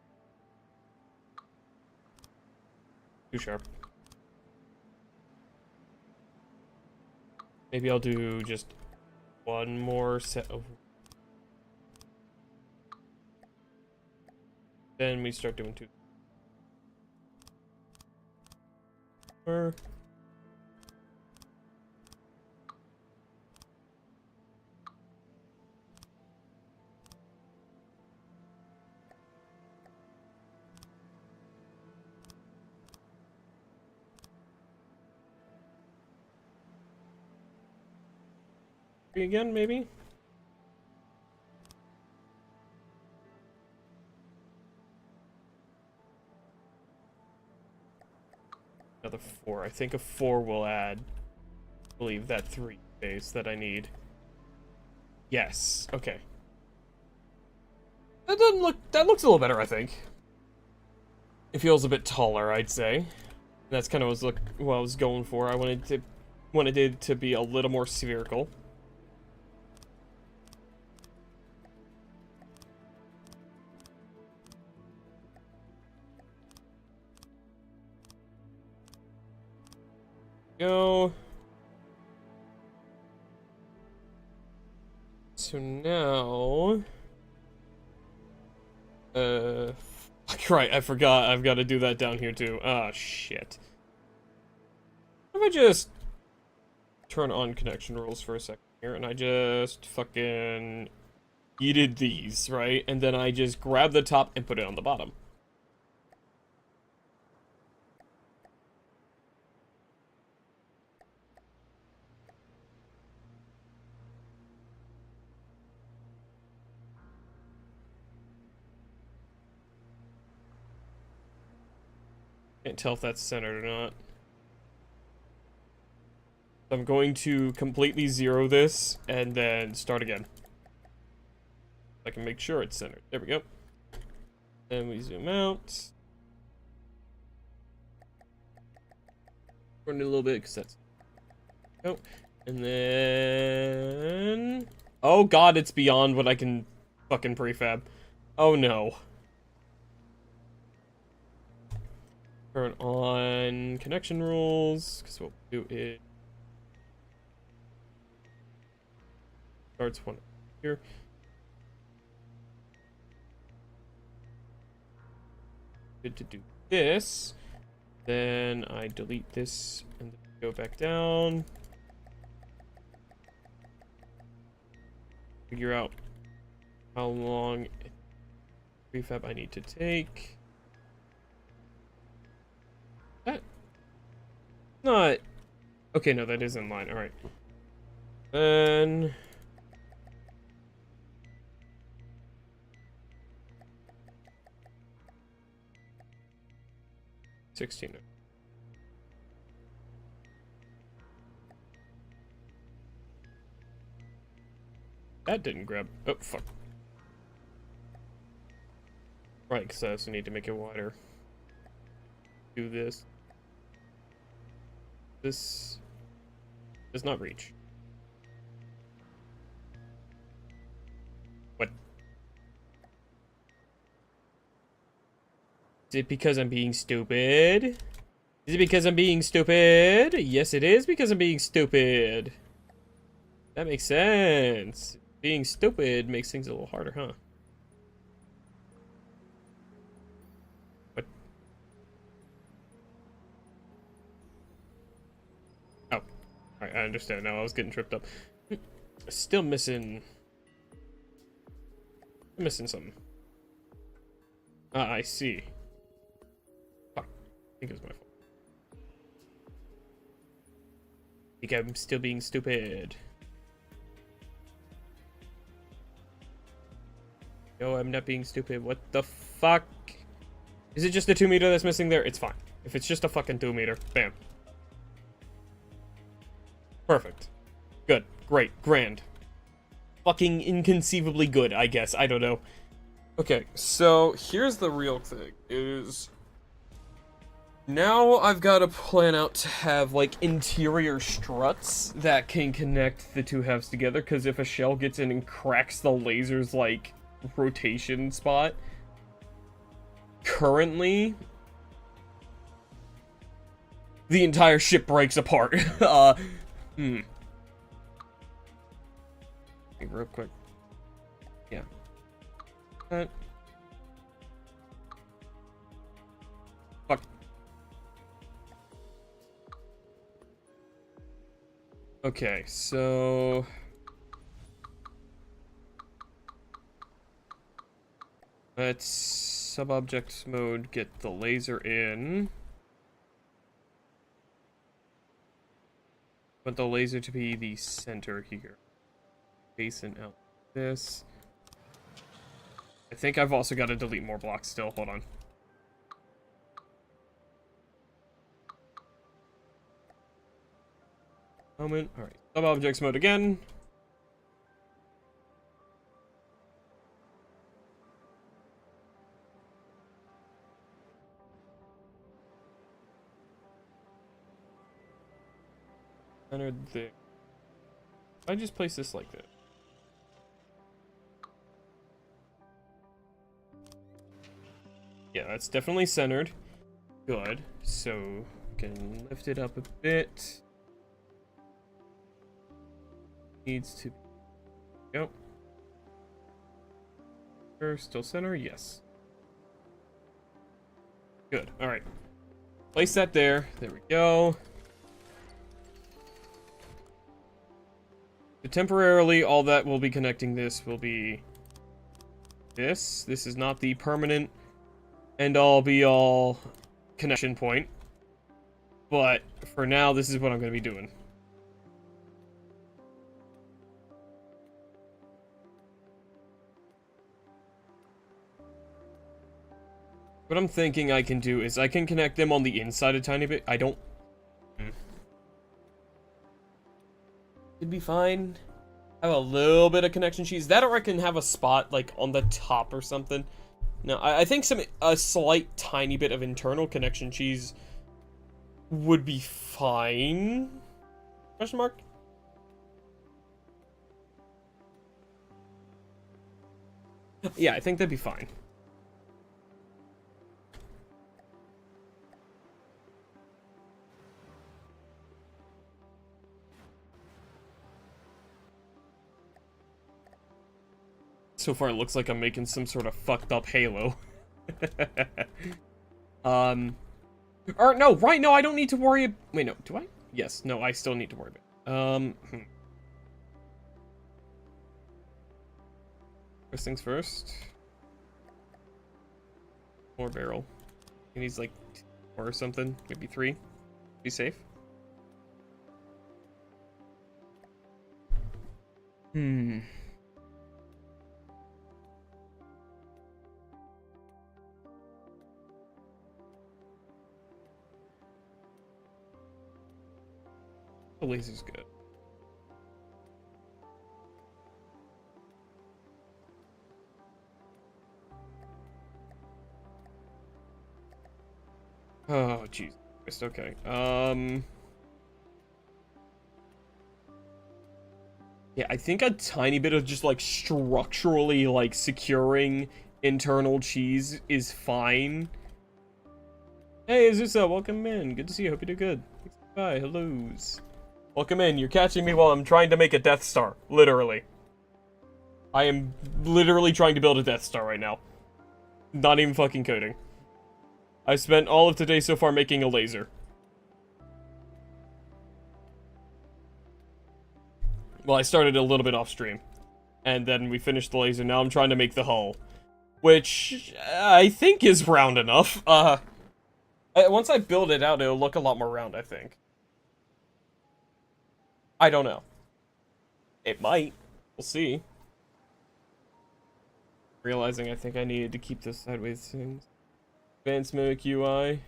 Too sharp. Maybe I'll do just one more set of. Then we start doing 2. Again, maybe? Another 4. I think a 4 will add, I believe, that 3 space that I need. Yes. Okay. That doesn't look. That looks a little better, I think. It feels a bit taller, I'd say. That's kind of what I was going for. I wanted it to be a little more spherical. Go. So now, right, I forgot. I've got to do that down here too. Ah, shit. What if I just turn on connection rules for a second here, and I just fucking yeeted these, right? And then I just grab the top and put it on the bottom. Can't tell if that's centered or not. I'm going to completely zero this and then start again. I can make sure it's centered. There we go. Then we zoom out. Run it a little bit because that's. Oh, And then... Oh god, it's beyond what I can fucking prefab. Oh no. Turn on connection rules, because what we'll do is... Starts one here. Good to do this. Then I delete this and go back down. Figure out how long prefab I need to take. That not okay. No, that is in line. All right. Then 16. That didn't grab. Oh, fuck. Right, because I also need to make it wider. Do this. This does not reach. What? Is it because I'm being stupid? Is it because I'm being stupid? Yes, it is because I'm being stupid. That makes sense. Being stupid makes things a little harder, huh? What? Oh. Alright, I understand now. I was getting tripped up. Still missing... I'm missing something. Ah, I see. Fuck. I think it was my fault. I think I'm still being stupid. No, I'm not being stupid. What the fuck? Is it just the 2 meter that's missing there? It's fine. If it's just a fucking 2 meter. Bam. Perfect. Good. Great. Grand. Fucking inconceivably good, I guess. I don't know. Okay, so here's the real thing. Is... Now I've got to plan out to have, like, interior struts that can connect the two halves together, because if a shell gets in and cracks the laser's, like... rotation spot. Currently, the entire ship breaks apart. Think real quick. Yeah. Fuck. Okay, so... Let's sub-object mode, get the laser in. Want the laser to be the center here. Facing out this. I think I've also got to delete more blocks still. Hold on. Moment. Alright. Sub-objects mode again. Centered there. I just place this like that. Yeah, that's definitely centered. Good. So we can lift it up a bit. Needs to go. Still center? Yes. Good. Alright. Place that there. There we go. So temporarily, all that will be connecting this will be this. This is not the permanent end-all be-all connection point. But for now, this is what I'm going to be doing. What I'm thinking I can do is I can connect them on the inside a tiny bit. I don't... It'd be fine. Have a little bit of connection cheese. That, or I can have a spot like on the top or something. No, I think a slight tiny bit of internal connection cheese would be fine. Question mark? Yeah, I think that'd be fine. So far, it looks like I'm making some sort of fucked up Halo. Or no, right? No, I don't need to worry. Wait, no, do I? Yes, no, I still need to worry about. First things first. More barrel. He needs like 4 or something, maybe 3. Be safe. The laser's good. Oh, jeez. Okay. Yeah, I think a tiny bit of just like structurally like securing internal cheese is fine. Hey, Azusa, welcome in. Good to see you. Hope you do good. Bye. Hellos. Welcome in. You're catching me while I'm trying to make a Death Star. Literally. I am literally trying to build a Death Star right now. Not even fucking coding. I spent all of today so far making a laser. Well, I started a little bit off stream. And then we finished the laser. Now I'm trying to make the hull. Which I think is round enough. Once I build it out, it'll look a lot more round, I think. I don't know. It might. We'll see. Realizing I think I needed to keep this sideways things. Advanced Mimic UI.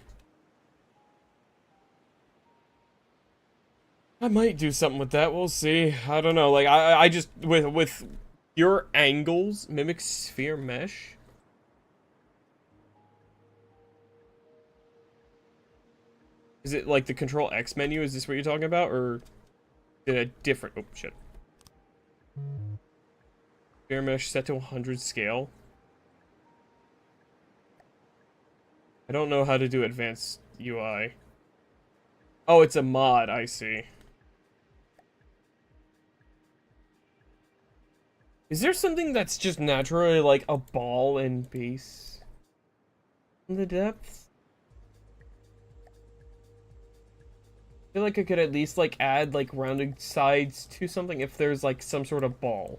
I might do something with that. We'll see. I don't know. Like I just with your angles, Mimic Sphere Mesh. Is it like the Control X menu? Is this what you're talking about, or is it a different? Oh shit. Sphere Mesh set to 100 scale. I don't know how to do advanced UI. Oh, it's a mod. I see. Is there something that's just naturally like a ball and base in the depths? I feel like I could at least like add like rounded sides to something if there's like some sort of ball.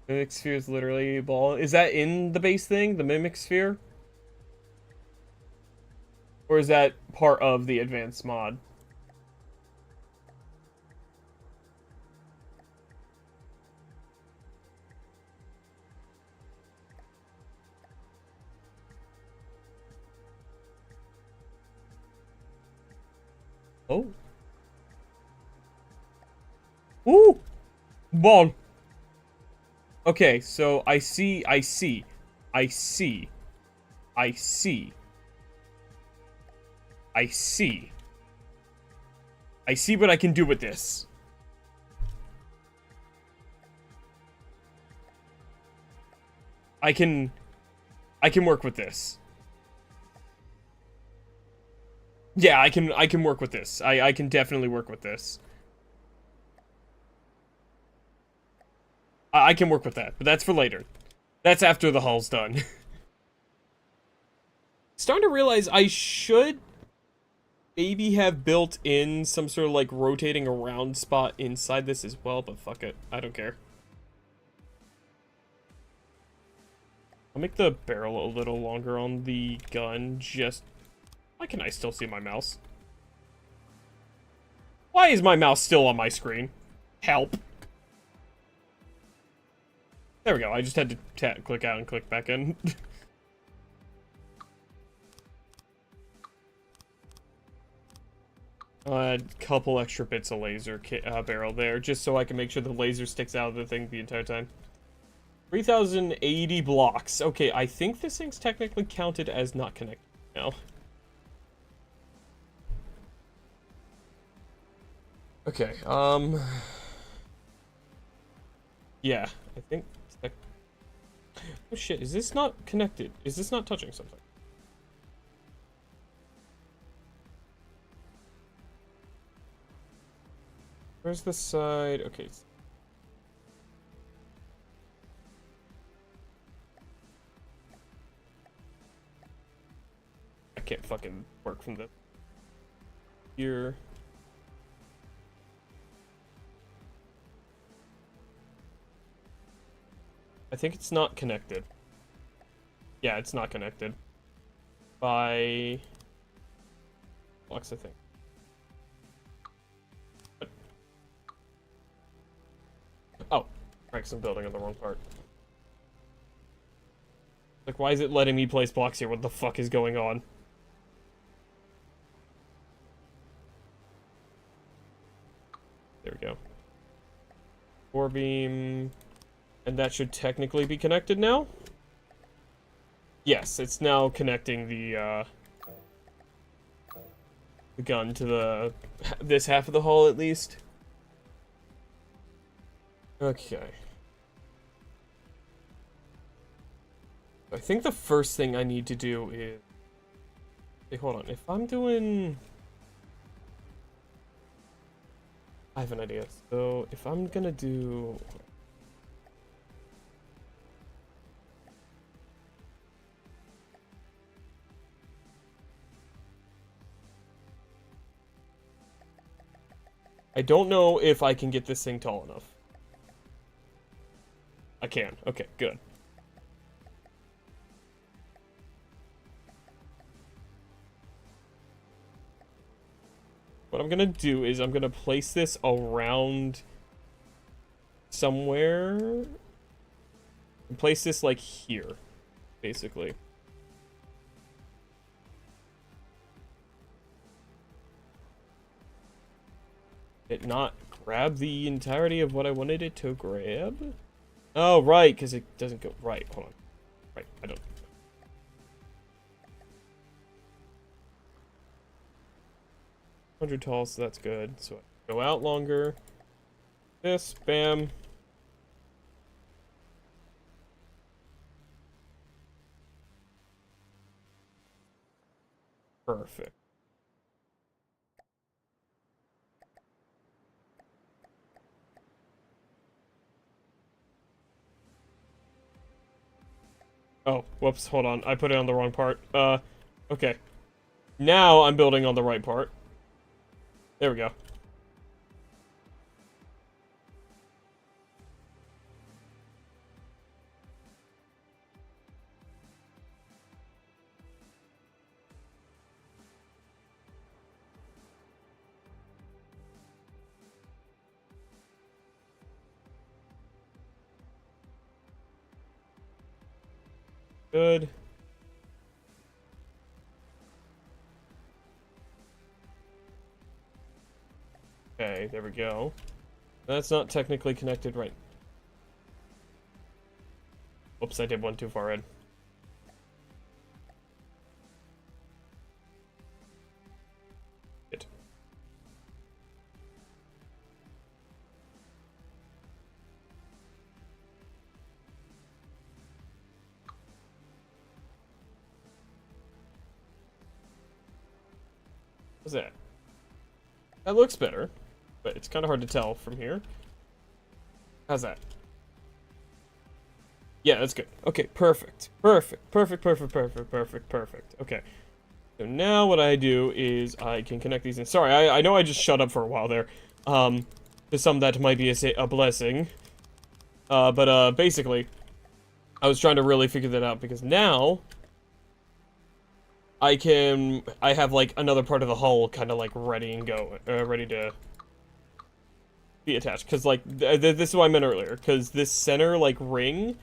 Mimic Sphere is literally a ball. Is that in the base thing, the Mimic Sphere? Or is that part of the advanced mod? Oh. Ooh! Ball. Okay, so I see. I see what I can do with this. I can work with this. Yeah, I can work with this. I can definitely work with this. I can work with that, but that's for later. That's after the hull's done. Starting to realize I should maybe have built in some sort of like rotating around spot inside this as well, but fuck it. I don't care. I'll make the barrel a little longer on the gun, just... Why can I still see my mouse? Why is my mouse still on my screen? Help. There we go, I just had to click out and click back in. A couple extra bits of laser barrel there, just so I can make sure the laser sticks out of the thing the entire time. 3,080 blocks. Okay, I think this thing's technically counted as not connected now. Okay, Yeah, I think... Oh shit, is this not connected? Is this not touching something? Where's the side? Okay. I can't fucking work from the... Here. I think it's not connected. Yeah, it's not connected. By... blocks, I think. Oh, Frank's building on the wrong part. Like, why is it letting me place blocks here? What the fuck is going on? There we go. 4-beam... And that should technically be connected now? Yes, it's now connecting the gun to the... this half of the hull, at least. Okay. I think the first thing I need to do is... Hey, hold on. If I'm doing... I have an idea. So, if I'm gonna do... I don't know if I can get this thing tall enough. I can. Okay, good. What I'm gonna do is I'm gonna place this around somewhere. And place this like here, basically. It not grab the entirety of what I wanted it to grab? Oh, right, because it doesn't go... Right, hold on. Right, I don't... 100 tall, so that's good. So I go out longer. This, bam. Perfect. Oh, whoops, hold on. I put it on the wrong part. Okay. Now I'm building on the right part. There we go. Good. Okay, there we go. That's not technically connected right. Whoops, I did one too far in. It. What's that? That looks better, but it's kind of hard to tell from here. How's that? Yeah, that's good. Okay, perfect. Perfect. Perfect, perfect, perfect, perfect, perfect. Okay. So now what I do is I can connect these in. Sorry, I know I just shut up for a while there. To some that might be a blessing. But basically, I was trying to really figure that out because now I have like another part of the hull kind of like ready and go, ready to be attached. Cause like, this is what I meant earlier. Cause this center like ring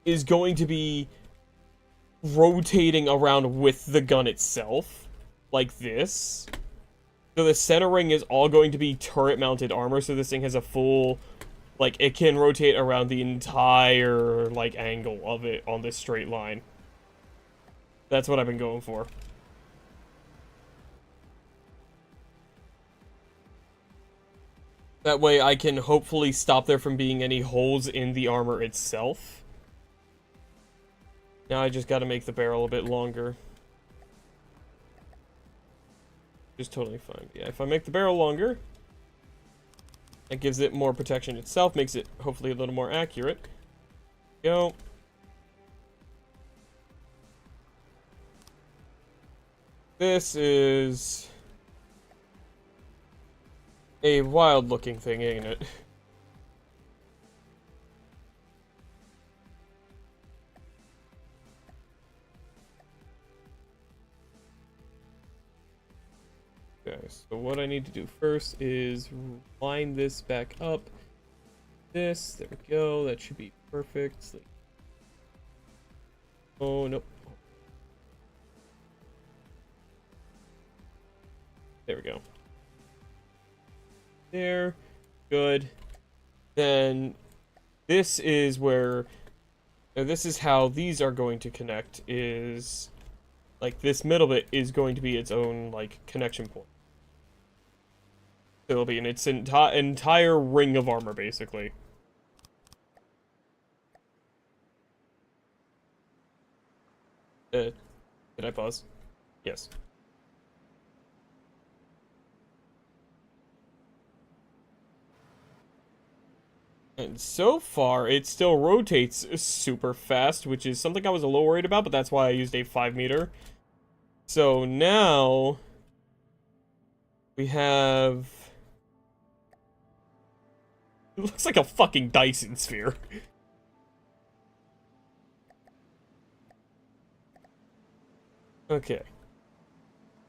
is going to be rotating around with the gun itself, like this. So the center ring is all going to be turret-mounted armor, so this thing has a full, like, it can rotate around the entire, like, angle of it on this straight line. That's what I've been going for. That way I can hopefully stop there from being any holes in the armor itself. Now I just gotta make the barrel a bit longer. Just totally fine. Yeah, if I make the barrel longer, that gives it more protection itself, makes it hopefully a little more accurate. Go. This is a wild looking thing, ain't it? Okay, so what I need to do first is line this back up. There we go, that should be perfect. Oh, nope. There we go. There. Good. Then this is where, this is how these are going to connect, is like this middle bit is going to be its own like connection point. It'll be in its entire ring of armor, basically. Did I pause? Yes. And so far, it still rotates super fast, which is something I was a little worried about, but that's why I used a 5 meter. So now we have... It looks like a fucking Dyson sphere. Okay.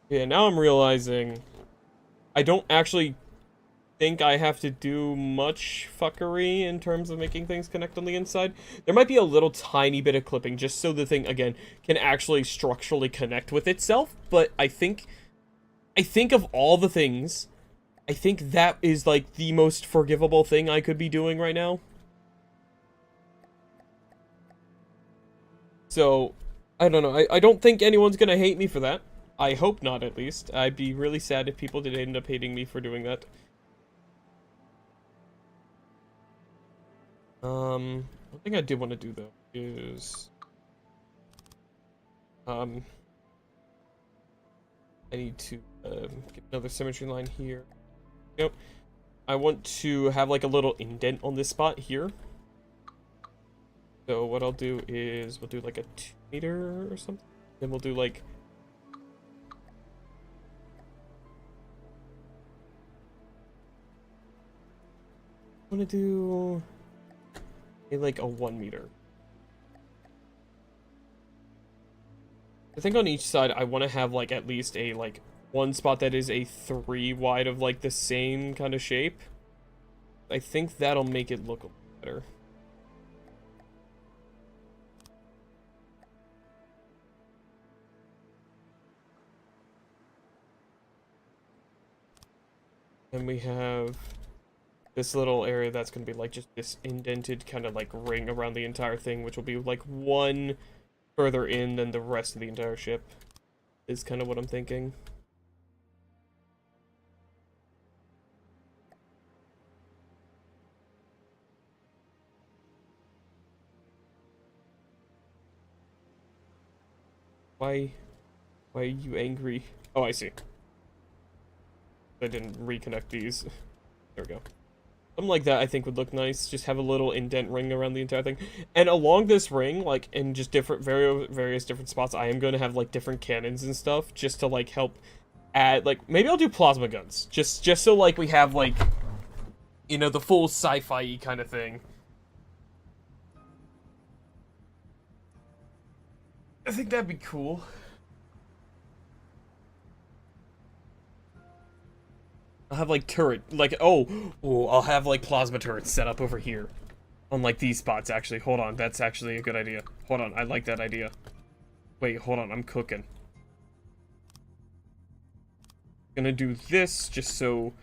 Yeah, now I'm realizing I don't actually think I have to do much fuckery in terms of making things connect on the inside. There might be a little tiny bit of clipping just so the thing, again, can actually structurally connect with itself, but I think of all the things, I think that is, like, the most forgivable thing I could be doing right now. So, I don't know. I don't think anyone's gonna hate me for that. I hope not, at least. I'd be really sad if people did end up hating me for doing that. One thing I did want to do, though, is... I need to, get another symmetry line here. Yep. I want to have, like, a little indent on this spot here. So what I'll do is we'll do, like, a 2 meter or something. Then we'll do, like... I want to do... like, a 1 meter. I think on each side I want to have, like, at least a, like, one spot that is a 3 wide of, like, the same kind of shape. I think that'll make it look a little better. And we have this little area that's going to be, like, just this indented kind of, like, ring around the entire thing, which will be, like, 1 further in than the rest of the entire ship, is kind of what I'm thinking. Why are you angry? Oh, I see. I didn't reconnect these. There we go. Something like that I think would look nice. Just have a little indent ring around the entire thing. And along this ring, like, in just different, various different spots, I am going to have, like, different cannons and stuff, just to, like, help add, like, maybe I'll do plasma guns. Just so, like, we have, like, you know, the full sci-fi kind of thing. I think that'd be cool. I'll have, like, turret, like, I'll have, like, plasma turrets set up over here. On, like, these spots, actually. Hold on, that's actually a good idea. Hold on, I like that idea. Wait, hold on, I'm cooking. Gonna do this, just so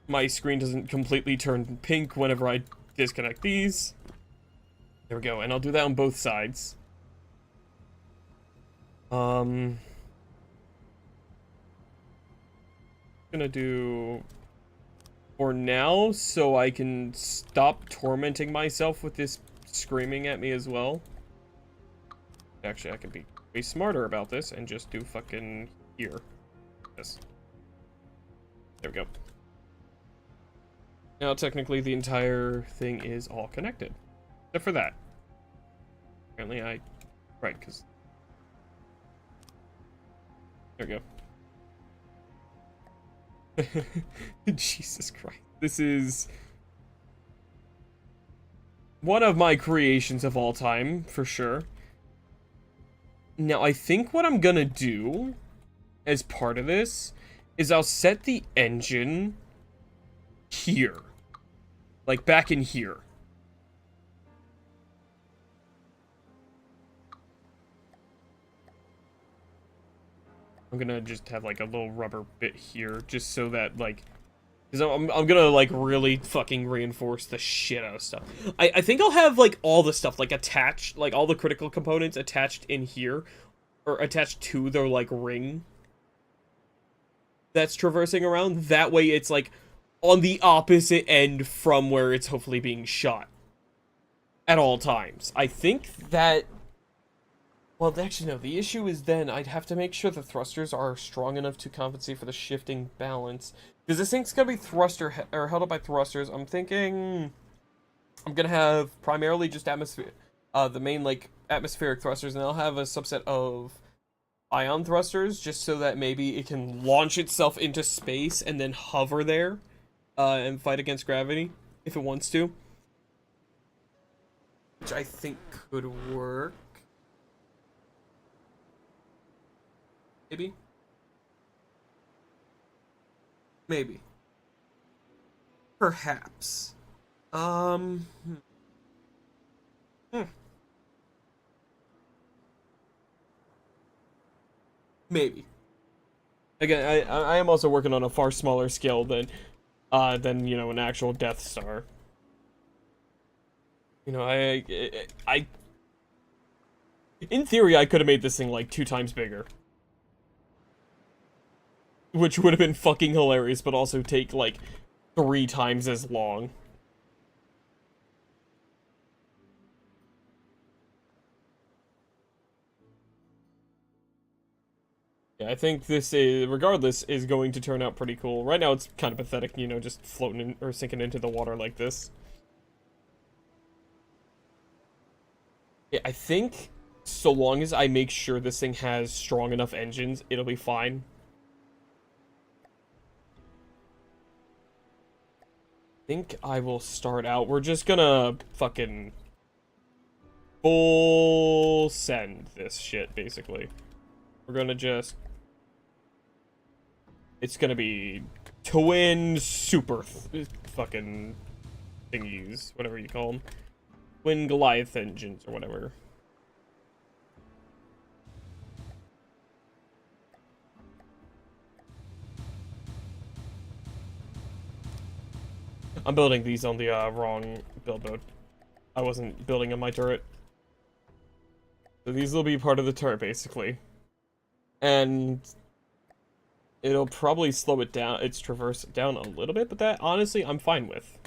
my screen doesn't completely turn pink whenever I disconnect these. There we go, and I'll do that on both sides. Gonna do for now, so I can stop tormenting myself with this screaming at me as well. Actually, I can be way smarter about this and just do fucking here. Yes. There we go. Now, technically, the entire thing is all connected. Except for that. Apparently, right, because... There we go. Jesus Christ. This is... one of my creations of all time, for sure. Now, I think what I'm gonna do, as part of this, is I'll set the engine here. Like, back in here. I'm gonna just have, like, a little rubber bit here, just so that, like... Because I'm gonna, like, really fucking reinforce the shit out of stuff. I think I'll have, like, all the stuff, like, attached, like, all the critical components attached in here. Or attached to the, like, ring that's traversing around. That way it's, like, on the opposite end from where it's hopefully being shot. At all times. I think that... Well, actually, no. The issue is then I'd have to make sure the thrusters are strong enough to compensate for the shifting balance. Because this thing's gonna be or held up by thrusters. I'm thinking... I'm gonna have primarily just atmosphere... the main, like, atmospheric thrusters, and I'll have a subset of ion thrusters, just so that maybe it can launch itself into space and then hover there, and fight against gravity, if it wants to. Which I think could work. Maybe? Maybe. Perhaps. Maybe. Again, I am also working on a far smaller scale than you know, an actual Death Star. You know, in theory, I could have made this thing like 2 times bigger. Which would have been fucking hilarious, but also take like 3 times as long. Yeah, I think this is, regardless, is going to turn out pretty cool. Right now it's kind of pathetic, you know, just floating in, or sinking into the water like this. Yeah, I think so long as I make sure this thing has strong enough engines, it'll be fine. I think I will start out, we're just gonna fucking full send this shit, basically. We're gonna just... It's gonna be twin super fucking thingies, whatever you call them. Twin Goliath engines, or whatever. I'm building these on the wrong build mode. I wasn't building on my turret. So these will be part of the turret, basically. And it'll probably slow it down, its traverse down a little bit, but that, honestly, I'm fine with.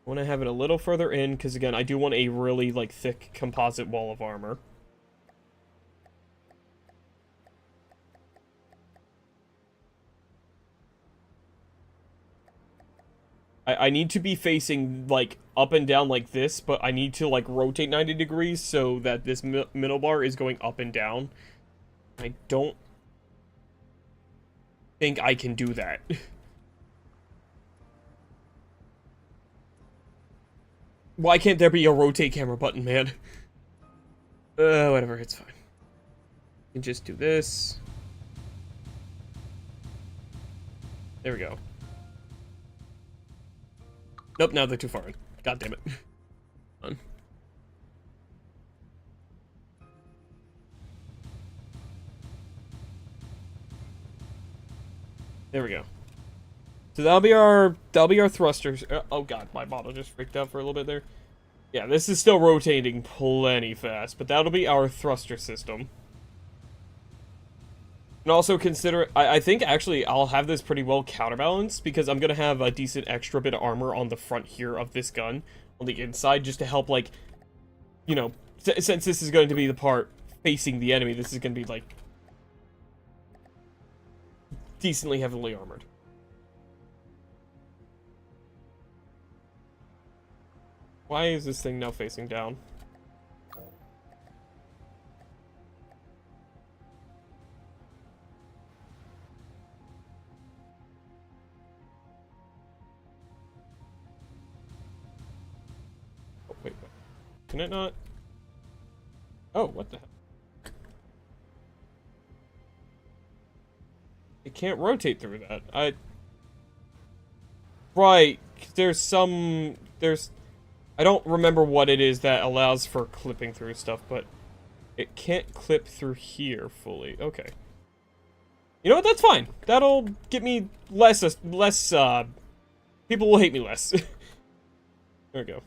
I want to have it a little further in, because again, I do want a really, like, thick composite wall of armor. I need to be facing, like, up and down like this, but I need to, like, rotate 90 degrees so that this middle bar is going up and down. I don't think I can do that. Why can't there be a rotate camera button, man? Whatever, it's fine. You can just do this. There we go. Nope, now they're too far in. God damn it. Done. There we go. So that'll be our thrusters. Oh god, my bottle just freaked out for a little bit there. Yeah, this is still rotating plenty fast, but that'll be our thruster system. And also consider, I think actually I'll have this pretty well counterbalanced because I'm gonna have a decent extra bit of armor on the front here of this gun, on the inside, just to help, like, you know, since this is going to be the part facing the enemy, this is gonna be, like, decently heavily armored. Why is this thing now facing down? Oh, wait. Can it not? Oh, what the heck? It can't rotate through that. Right. I don't remember what it is that allows for clipping through stuff, but it can't clip through here fully. Okay. You know what? That's fine. That'll get me less, people will hate me less. There we go.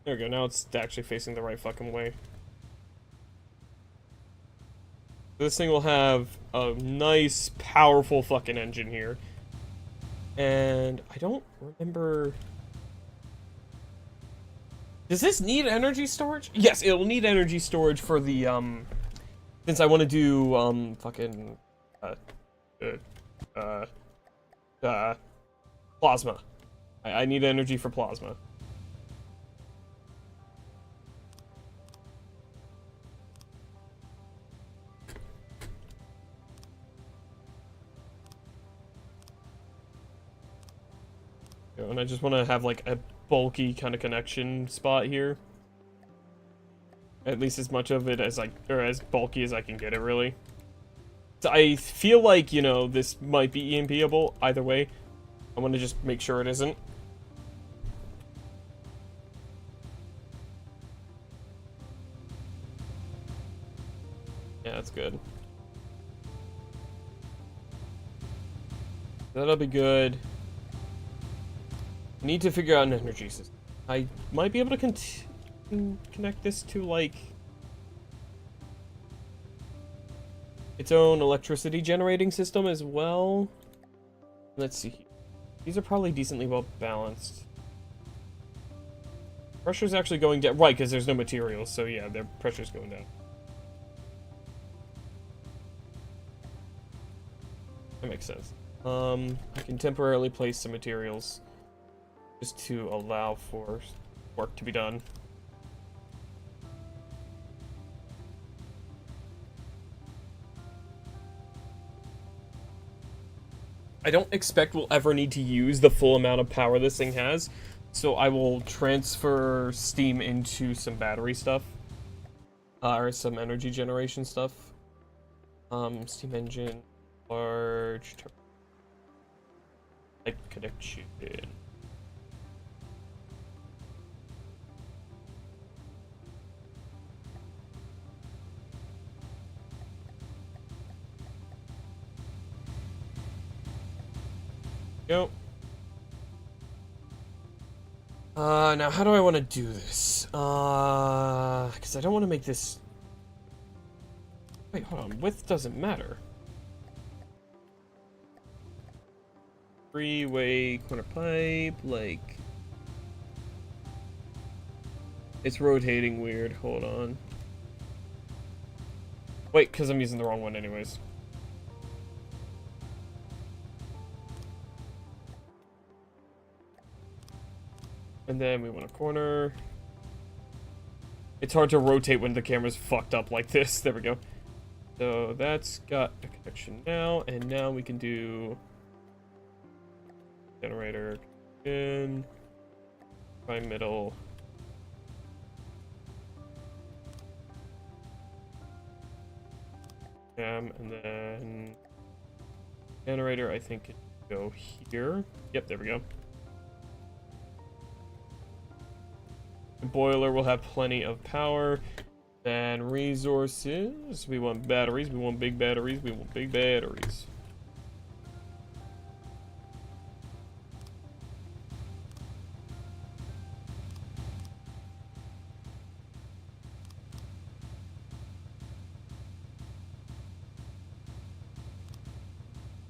There we go. Now it's actually facing the right fucking way. This thing will have a nice, powerful fucking engine here. And I don't remember... Does this need energy storage? Yes, it'll need energy storage for the, since I want to do, fucking, plasma. I need energy for plasma. And I just want to have, like, a bulky kind of connection spot here. At least as much of it as or as bulky as I can get it, really. So I feel like, you know, this might be EMP-able either way. I want to just make sure it isn't. Yeah, that's good. That'll be good. I need to figure out an energy system. I might be able to connect this to, like, its own electricity generating system as well. Let's see. These are probably decently well balanced. Pressure's actually going down. Right, because there's no materials, so yeah, their pressure's going down. That makes sense. I can temporarily place some materials just to allow for work to be done. I don't expect we'll ever need to use the full amount of power this thing has, so I will transfer steam into some battery stuff. Or some energy generation stuff. Steam engine, large type connection. Go. Now how do I want to do this? Because I don't want to make this... Wait, hold on. Width doesn't matter. Three-way corner pipe, like... It's rotating weird. Hold on. Wait, because I'm using the wrong one anyways. And then we want a corner. It's hard to rotate when the camera's fucked up like this. There we go. So that's got a connection now, and now we can do generator in by middle. And then generator, I think, can go here. Yep, there we go. The boiler will have plenty of power. Then resources. We want batteries. We want big batteries. We want big batteries.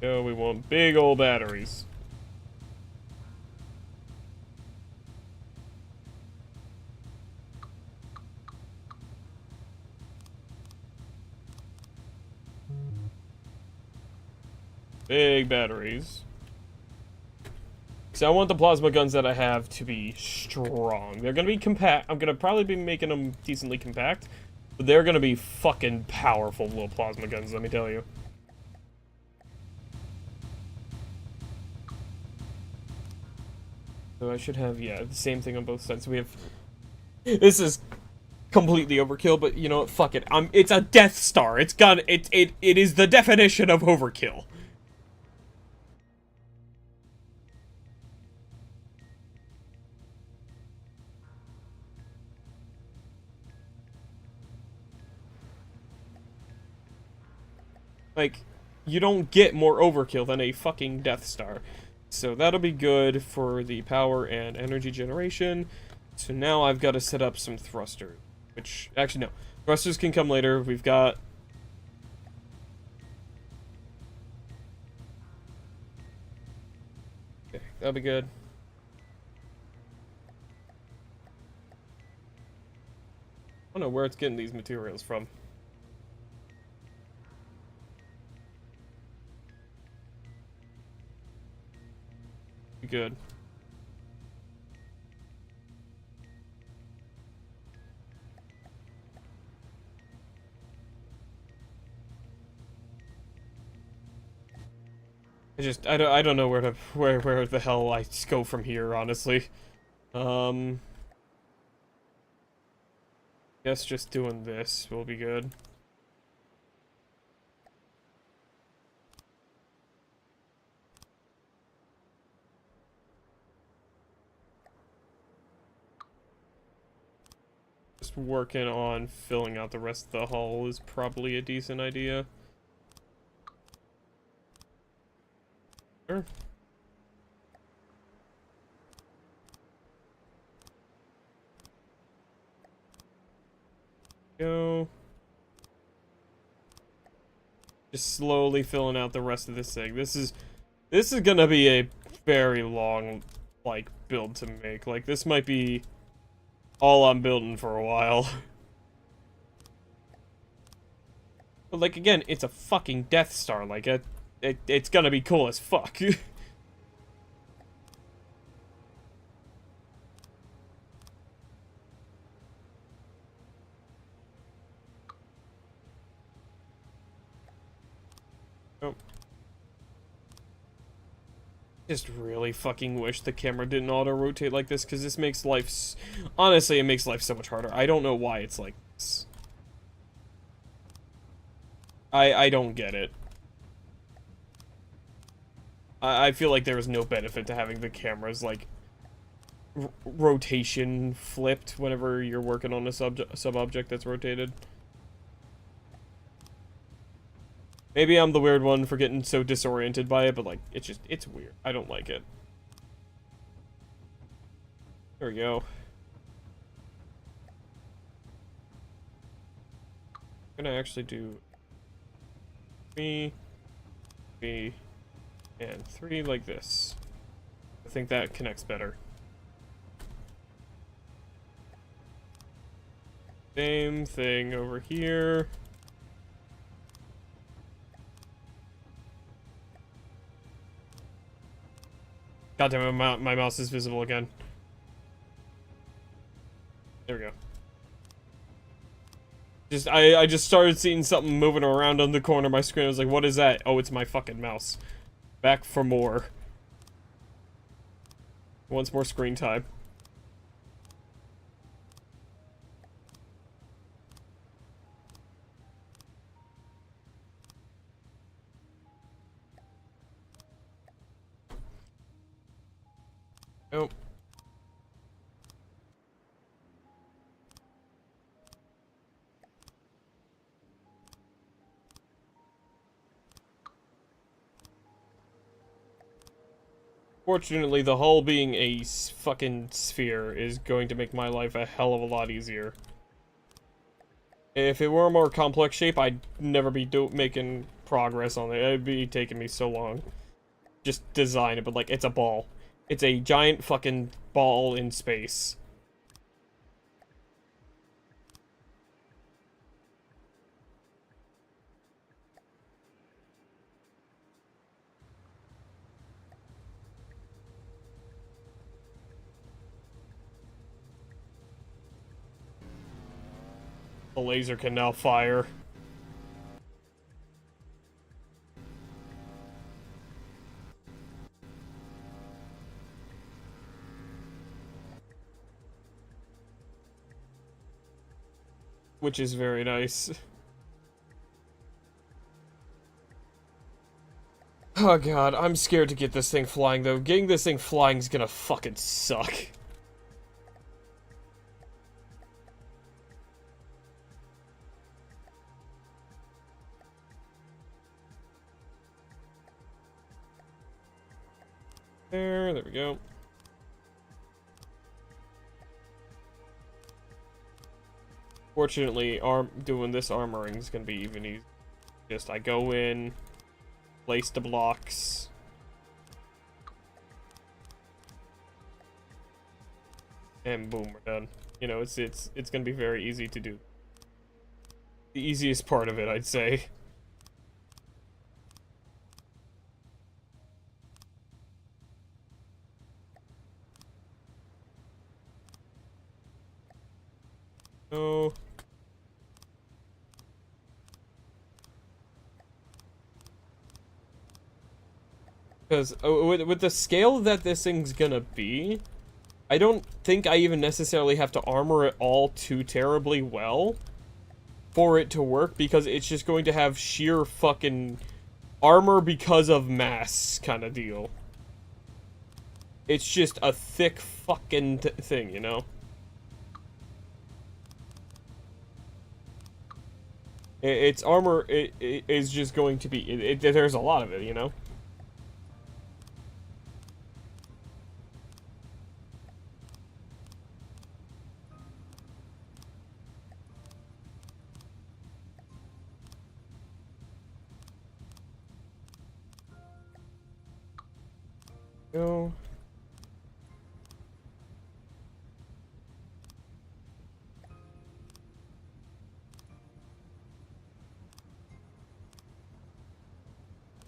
Oh, we want big old batteries. Big batteries. So I want the plasma guns that I have to be strong. They're gonna be compact. I'm gonna probably be making them decently compact, but they're gonna be fucking powerful little plasma guns, let me tell you. So I should have, yeah, the same thing on both sides. We have... This is completely overkill, but you know what? Fuck it. It's a Death Star. It is the definition of overkill. Like, you don't get more overkill than a fucking Death Star. So that'll be good for the power and energy generation. So now I've got to set up some thrusters. Which, actually, no. Thrusters can come later. We've got... Okay, that'll be good. I don't know where it's getting these materials from. Be good. I don't know where the hell I go from here, honestly. Guess just doing this will be good. Just working on filling out the rest of the hull is probably a decent idea. Sure. Go. Just slowly filling out the rest of this thing. This is gonna be a very long, like, build to make. Like, this might be all I'm building for a while. But, like, again, it's a fucking Death Star. Like, it's gonna be cool as fuck. Oh. Just really fucking wish the camera didn't auto-rotate like this, because this makes life... Honestly, it makes life so much harder. I don't know why it's like this. I don't get it. I feel like there is no benefit to having the cameras, like, rotation flipped whenever you're working on a sub-object that's rotated. Maybe I'm the weird one for getting so disoriented by it, but, like, it's weird. I don't like it. There we go. I'm gonna actually do 3, and 3 like this. I think that connects better. Same thing over here. Goddamn, my mouse is visible again. There we go. I just started seeing something moving around on the corner of my screen. I was like, what is that? Oh, it's my fucking mouse. Back for more. Once more screen time. Nope. Fortunately, the hull being a fucking sphere is going to make my life a hell of a lot easier. If it were a more complex shape, I'd never be making progress on it. It'd be taking me so long. Just design it, but like, it's a ball. It's a giant fucking ball in space. The laser can now fire. Which is very nice. Oh god, I'm scared to get this thing flying though. Getting this thing flying is gonna fucking suck. There we go. Fortunately, doing this armoring is gonna be even easier. Just I go in, place the blocks. And boom, we're done. You know, it's gonna be very easy to do. The easiest part of it, I'd say. No. Because with the scale that this thing's gonna be, I don't think I even necessarily have to armor it all too terribly well for it to work, because it's just going to have sheer fucking armor because of mass kind of deal. It's just a thick fucking thing, you know? Its armor is just going to be... there's a lot of it, you know? Go.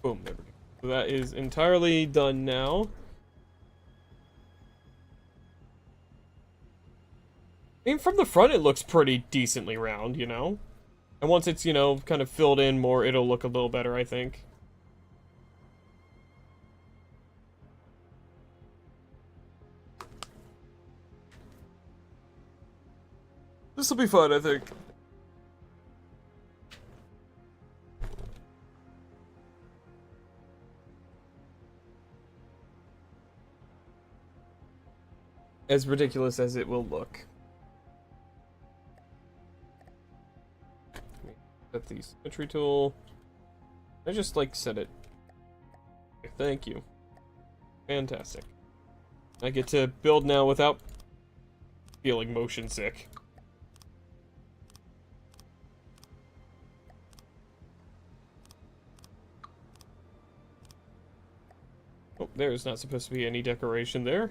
Boom, there we go. So that is entirely done now. I mean, from the front it looks pretty decently round, you know? And once it's, you know, kind of filled in more, it'll look a little better, I think. This'll be fun, I think. As ridiculous as it will look. Set the symmetry tool. I just like set it. Okay, thank you. Fantastic. I get to build now without feeling motion sick. Oh, there's not supposed to be any decoration there.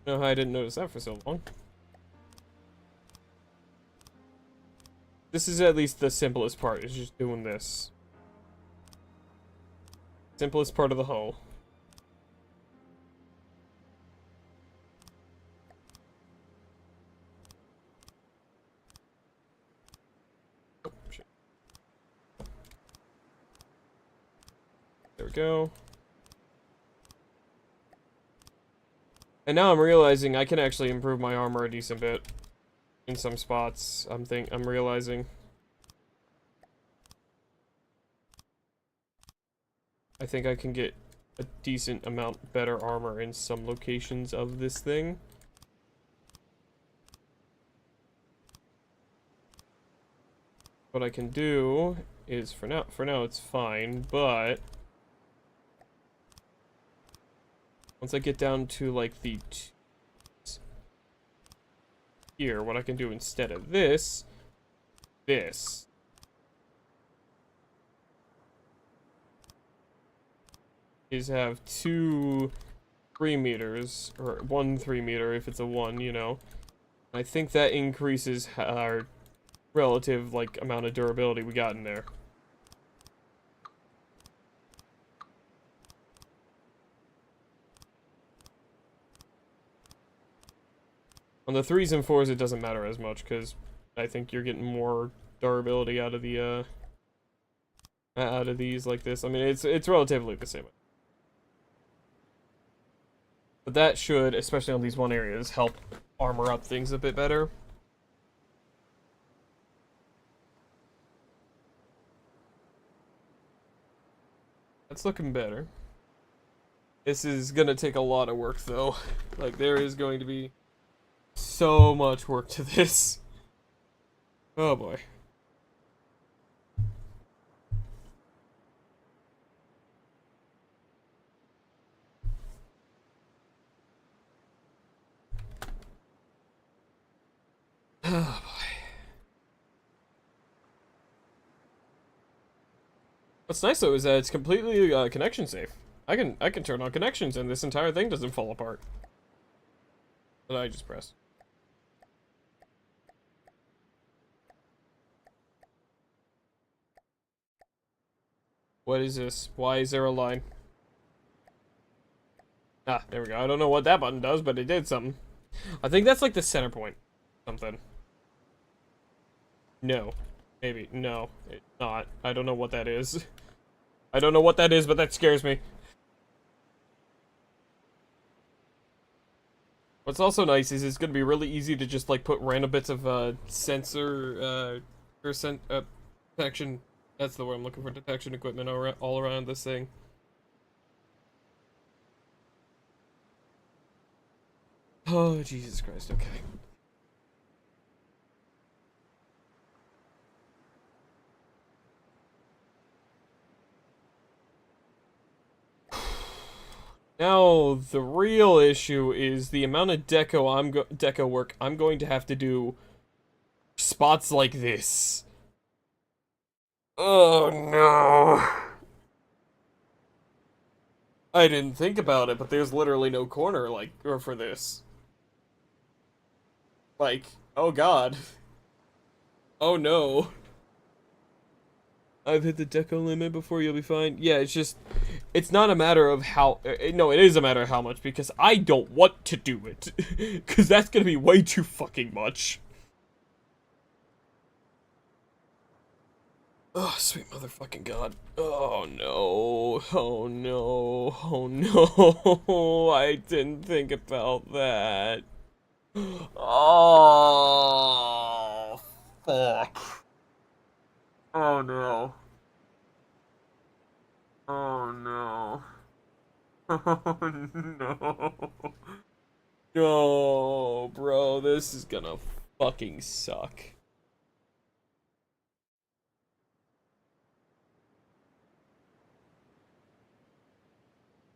No, I didn't notice that for so long. This is at least the simplest part, is just doing this. Simplest part of the hull. Oh, shit. There we go. And now I'm realizing I can actually improve my armor a decent bit. In some spots, I'm realizing. I think I can get a decent amount better armor in some locations of this thing. What I can do is, for now it's fine, but once I get down to like the here, what I can do instead of this, is have 2 3 meters, or 1 3 meter if it's a 1, you know. I think that increases our relative, like, amount of durability we got in there. On the 3s and 4s, it doesn't matter as much, because I think you're getting more durability out of the, out of these like this. I mean, it's relatively the same. But that should, especially on these 1 areas, help armor up things a bit better. That's looking better. This is gonna take a lot of work, though. Like, there is going to be so much work to this. Oh, boy. Oh, boy. What's nice, though, is that it's completely connection safe. I can turn on connections, and this entire thing doesn't fall apart. That I just pressed. What is this? Why is there a line? Ah, there we go. I don't know what that button does, but it did something. I think that's like the center point. Something. No. Maybe. No. It's not. I don't know what that is. I don't know what that is, but that scares me. What's also nice is it's gonna be really easy to just like put random bits of sensor detection. That's the word I'm looking for. Detection equipment all around this thing. Oh, Jesus Christ. Okay. Now, the real issue is the amount of deco work I'm going to have to do spots like this. Oh no. I didn't think about it, but there's literally no corner like or for this. Like, oh god. Oh no. I've hit the deco limit before, you'll be fine. Yeah, it's just, it's not a matter of how, no, it is a matter of how much, because I don't want to do it. Because that's gonna be way too fucking much. Oh, sweet motherfucking god. Oh no. Oh no. Oh no. I didn't think about that. Oh, fuck. Oh no. Oh no. Oh no. No, bro, this is gonna fucking suck.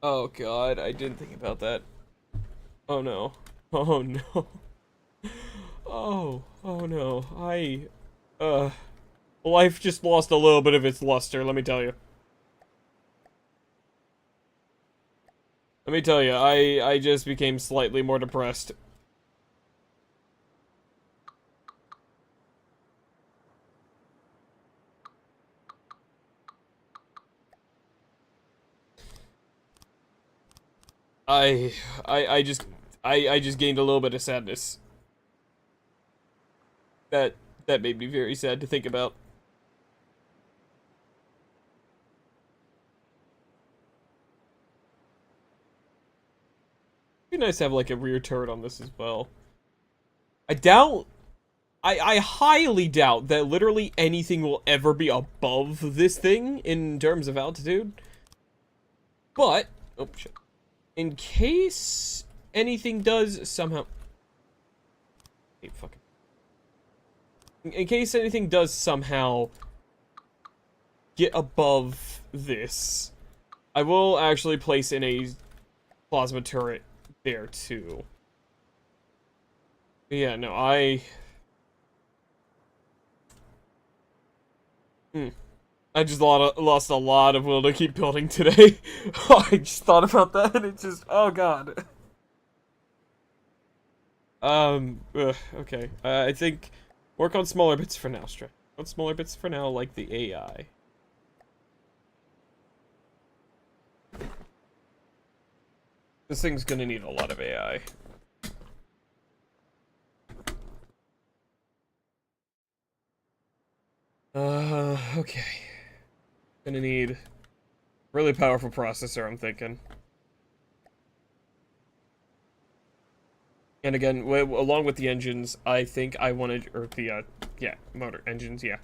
Oh god, I didn't think about that. Oh no. Oh no. Oh no. Life just lost a little bit of its luster, let me tell you. Let me tell you, I just became slightly more depressed. I I just I just gained a little bit of sadness. That made me very sad to think about. It'd be nice to have like a rear turret on this as well. I doubt I highly doubt that literally anything will ever be above this thing in terms of altitude. But oh shit. In case anything does somehow hey, fucking in case anything does somehow get above this, I will actually place in a plasma turret there too. But yeah, no, I just lost a lot of will to keep building today. I just thought about that and it just, oh god. Okay. I think work on smaller bits for now, Stray. On smaller bits for now, like the AI. This thing's gonna need a lot of AI. Okay. Gonna need really powerful processor, I'm thinking. And again, along with the engines, I think I wanted, or the, yeah, motor engines, yeah.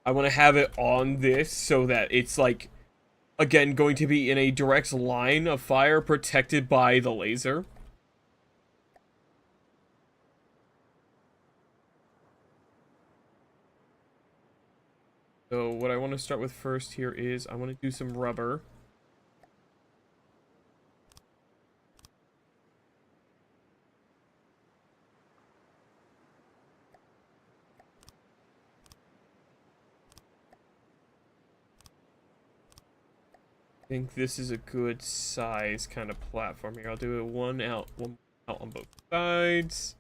I want to have it on this so that it's, like, again, going to be in a direct line of fire protected by the laser. So what I want to start with first here is I want to do some rubber. I think this is a good size kind of platform here. I'll do it one out on both sides.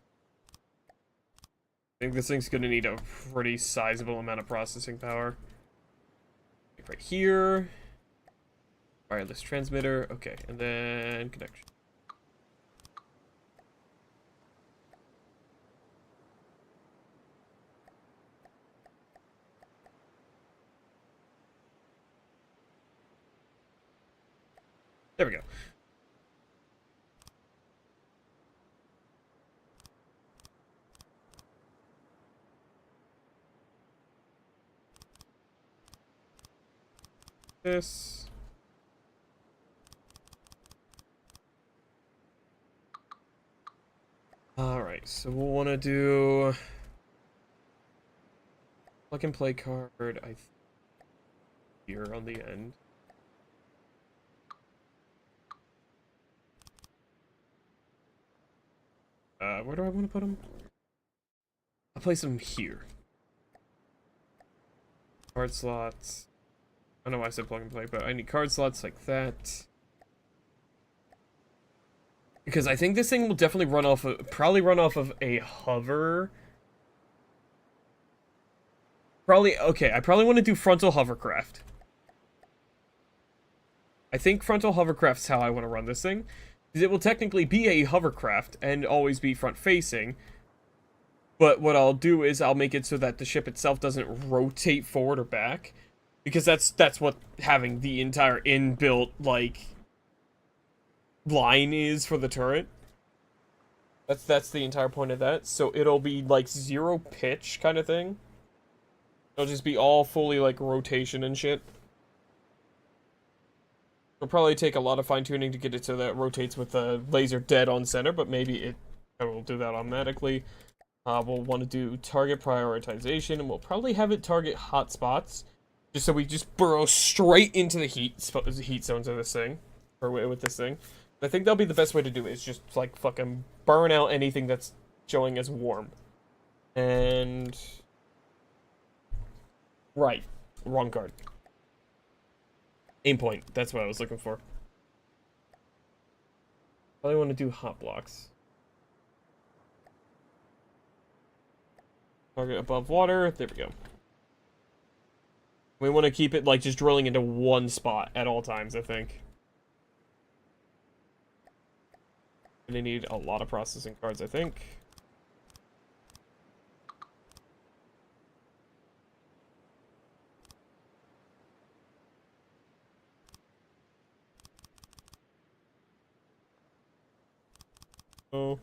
I think this thing's gonna need a pretty sizable amount of processing power. Like right here. Wireless transmitter. Okay, and then connection. There we go. This. Alright, so we'll want to do plug and play card, I think, here on the end. Where do I want to put them? I'll place them here. Card slots. I don't know why I said plug and play, but I need card slots like that. Because I think this thing will definitely probably run off of a hover. Okay, I probably want to do frontal hovercraft. I think frontal hovercraft's how I want to run this thing. Because it will technically be a hovercraft and always be front-facing. But what I'll do is I'll make it so that the ship itself doesn't rotate forward or back. Because that's what having the entire inbuilt, like, line is for the turret. That's the entire point of that. So it'll be like zero pitch kind of thing. It'll just be all fully like rotation and shit. It'll probably take a lot of fine tuning to get it so that it rotates with the laser dead on center, but maybe it will do that automatically. We'll want to do target prioritization, and we'll probably have it target hot spots, just so we just burrow straight into the heat zones of this thing, or with this thing. I think that'll be the best way to do it, is just, like, fucking burn out anything that's showing as warm. And... right. Wrong card. Aim point. That's what I was looking for. Probably want to do hot blocks. Target above water. There we go. We want to keep it, like, just drilling into one spot at all times, I think. Gonna need a lot of processing cards, I think. Oh.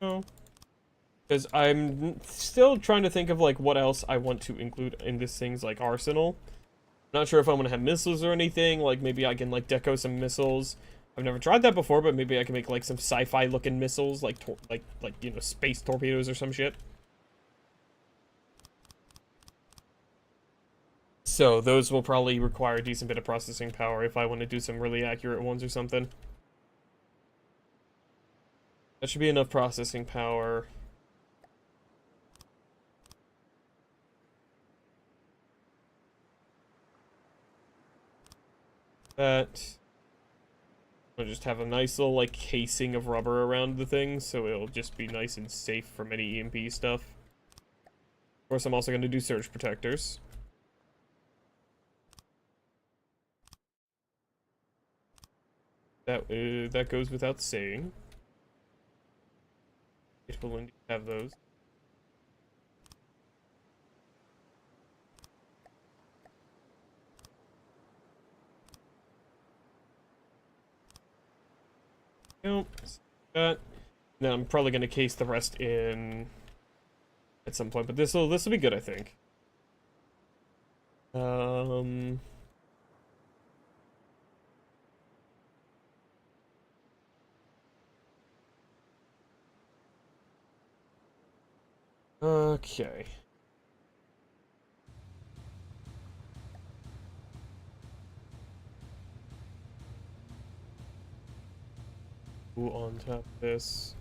No. Because I'm still trying to think of, like, what else I want to include in this thing's, like, arsenal. I'm not sure if I'm gonna have missiles or anything. Like, maybe I can, like, deco some missiles. I've never tried that before, but maybe I can make, like, some sci-fi looking missiles, like, you know, space torpedoes or some shit. So, those will probably require a decent bit of processing power if I want to do some really accurate ones or something. That should be enough processing power. that. I'll just have a nice little, like, casing of rubber around the thing, so it'll just be nice and safe from any EMP stuff. Of course, I'm also going to do surge protectors. That goes without saying. It will indeed have those. Nope. That. Now I'm probably gonna case the rest in at some point, but this will be good, I think. Okay. Ooh, on top of this.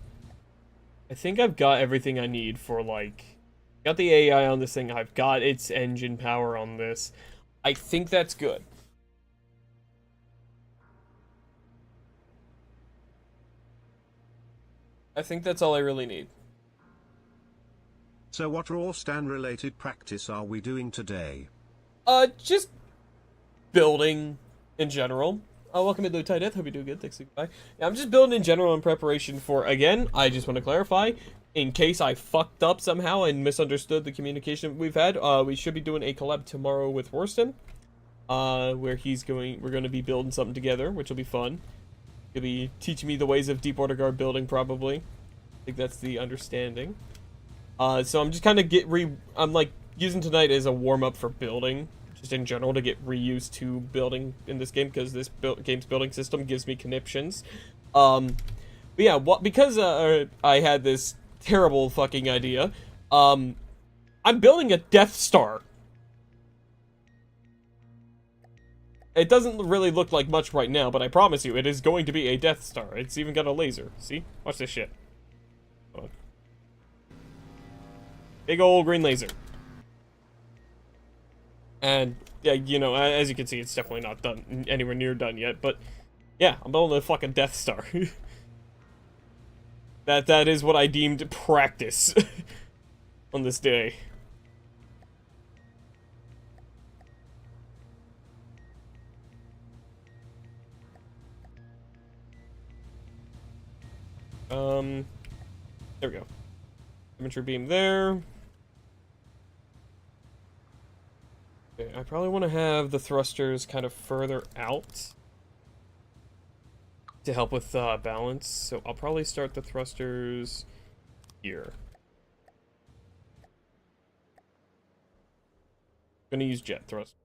I think I've got everything I need for, like... Got the AI on this thing, I've got its engine power on this. I think that's good. I think that's all I really need. So what Rorstren related practice are we doing today? Just building in general. Welcome to the Tight Death. Hope you do good. Thanks. Bye. Yeah, I'm just building in general in preparation for, again, I just want to clarify, in case I fucked up somehow and misunderstood the communication we've had, we should be doing a collab tomorrow with Rorstren, where we're going to be building something together, which will be fun. He'll be teaching me the ways of Deep Water Guard building, probably. I think that's the understanding. So I'm just kind of I'm like using tonight as a warm-up for building, just in general, to get reused to building in this game, because this game's building system gives me conniptions. But yeah, because I had this terrible fucking idea, I'm building a Death Star. It doesn't really look like much right now, but I promise you, it is going to be a Death Star. It's even got a laser. See? Watch this shit. Hold on. Big old green laser. And, yeah, you know, as you can see, it's definitely not done, anywhere near done yet, but, yeah, I'm building a fucking Death Star. That is what I deemed practice on this day. There we go. Imagery beam there. Okay, I probably want to have the thrusters kind of further out to help with balance, so I'll probably start the thrusters here. I'm gonna use jet thrust.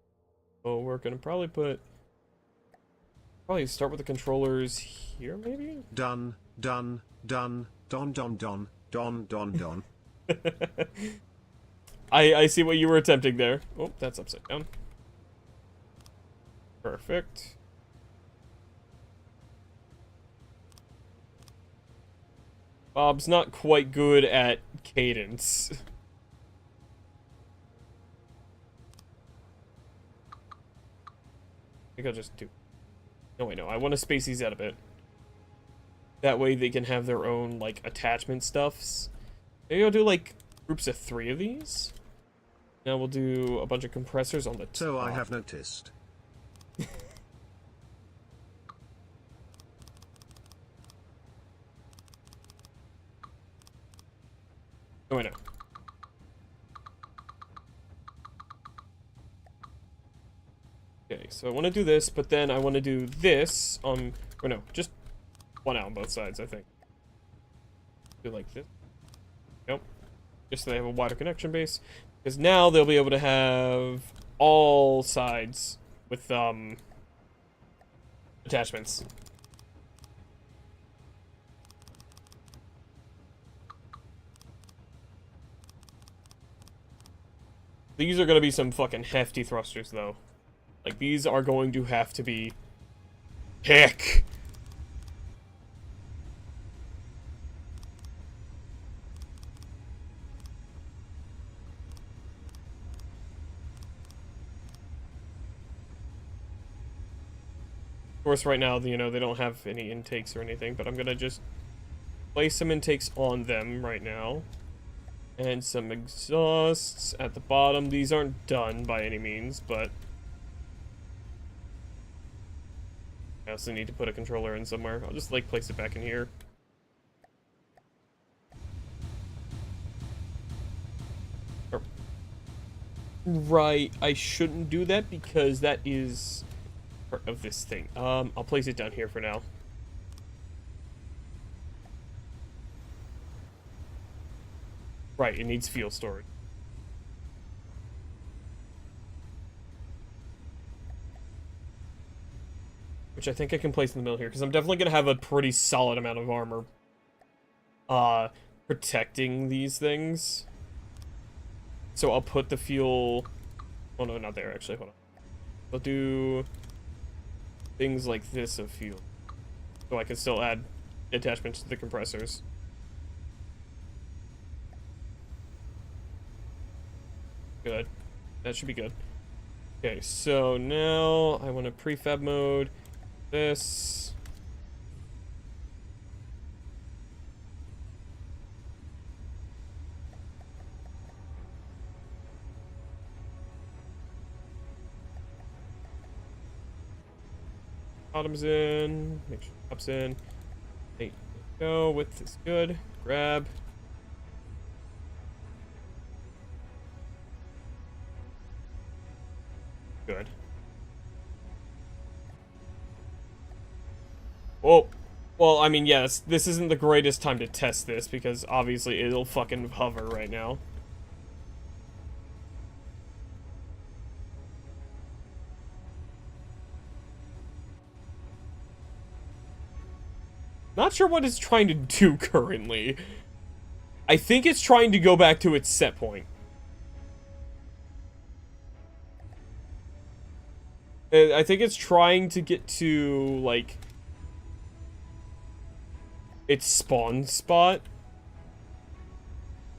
So we're gonna probably start with the controllers here, maybe? Done, don, don, don, don. I see what you were attempting there. Oh, that's upside down. Perfect. Bob's not quite good at cadence. I think I'll just do... No, wait, no. I want to space these out a bit. That way they can have their own, like, attachment stuffs. Maybe I'll do, like, groups of 3 of these. Now we'll do a bunch of compressors on the top. So I have noticed. Oh, wait, no. Okay, so I want to do this, but then I want to do this on... Or no, just one out on both sides, I think. Do like this. Nope. Just so they have a wider connection base. Because now they'll be able to have all sides with, attachments. These are going to be some fucking hefty thrusters, though. Like, these are going to have to be... Heck! Of course, right now, you know, they don't have any intakes or anything, but I'm gonna just place some intakes on them right now. And some exhausts at the bottom. These aren't done by any means, but I also need to put a controller in somewhere. I'll just, like, place it back in here. Right, I shouldn't do that because that is part of this thing. I'll place it down here for now. Right, it needs fuel storage. Which I think I can place in the middle here, because I'm definitely going to have a pretty solid amount of armor protecting these things. So I'll put the fuel... Oh no, not there, actually, hold on. I'll do things like this of fuel. So I can still add attachments to the compressors. Good. That should be good. Okay, so now I want to prefab mode this. Bottoms in, make sure top's in. There you go, width is good. Grab. Good. Oh, well, I mean, yes, this isn't the greatest time to test this because obviously it'll fucking hover right now. Not sure what it's trying to do currently. I think it's trying to go back to its set point. I think it's trying to get to, like, its spawn spot.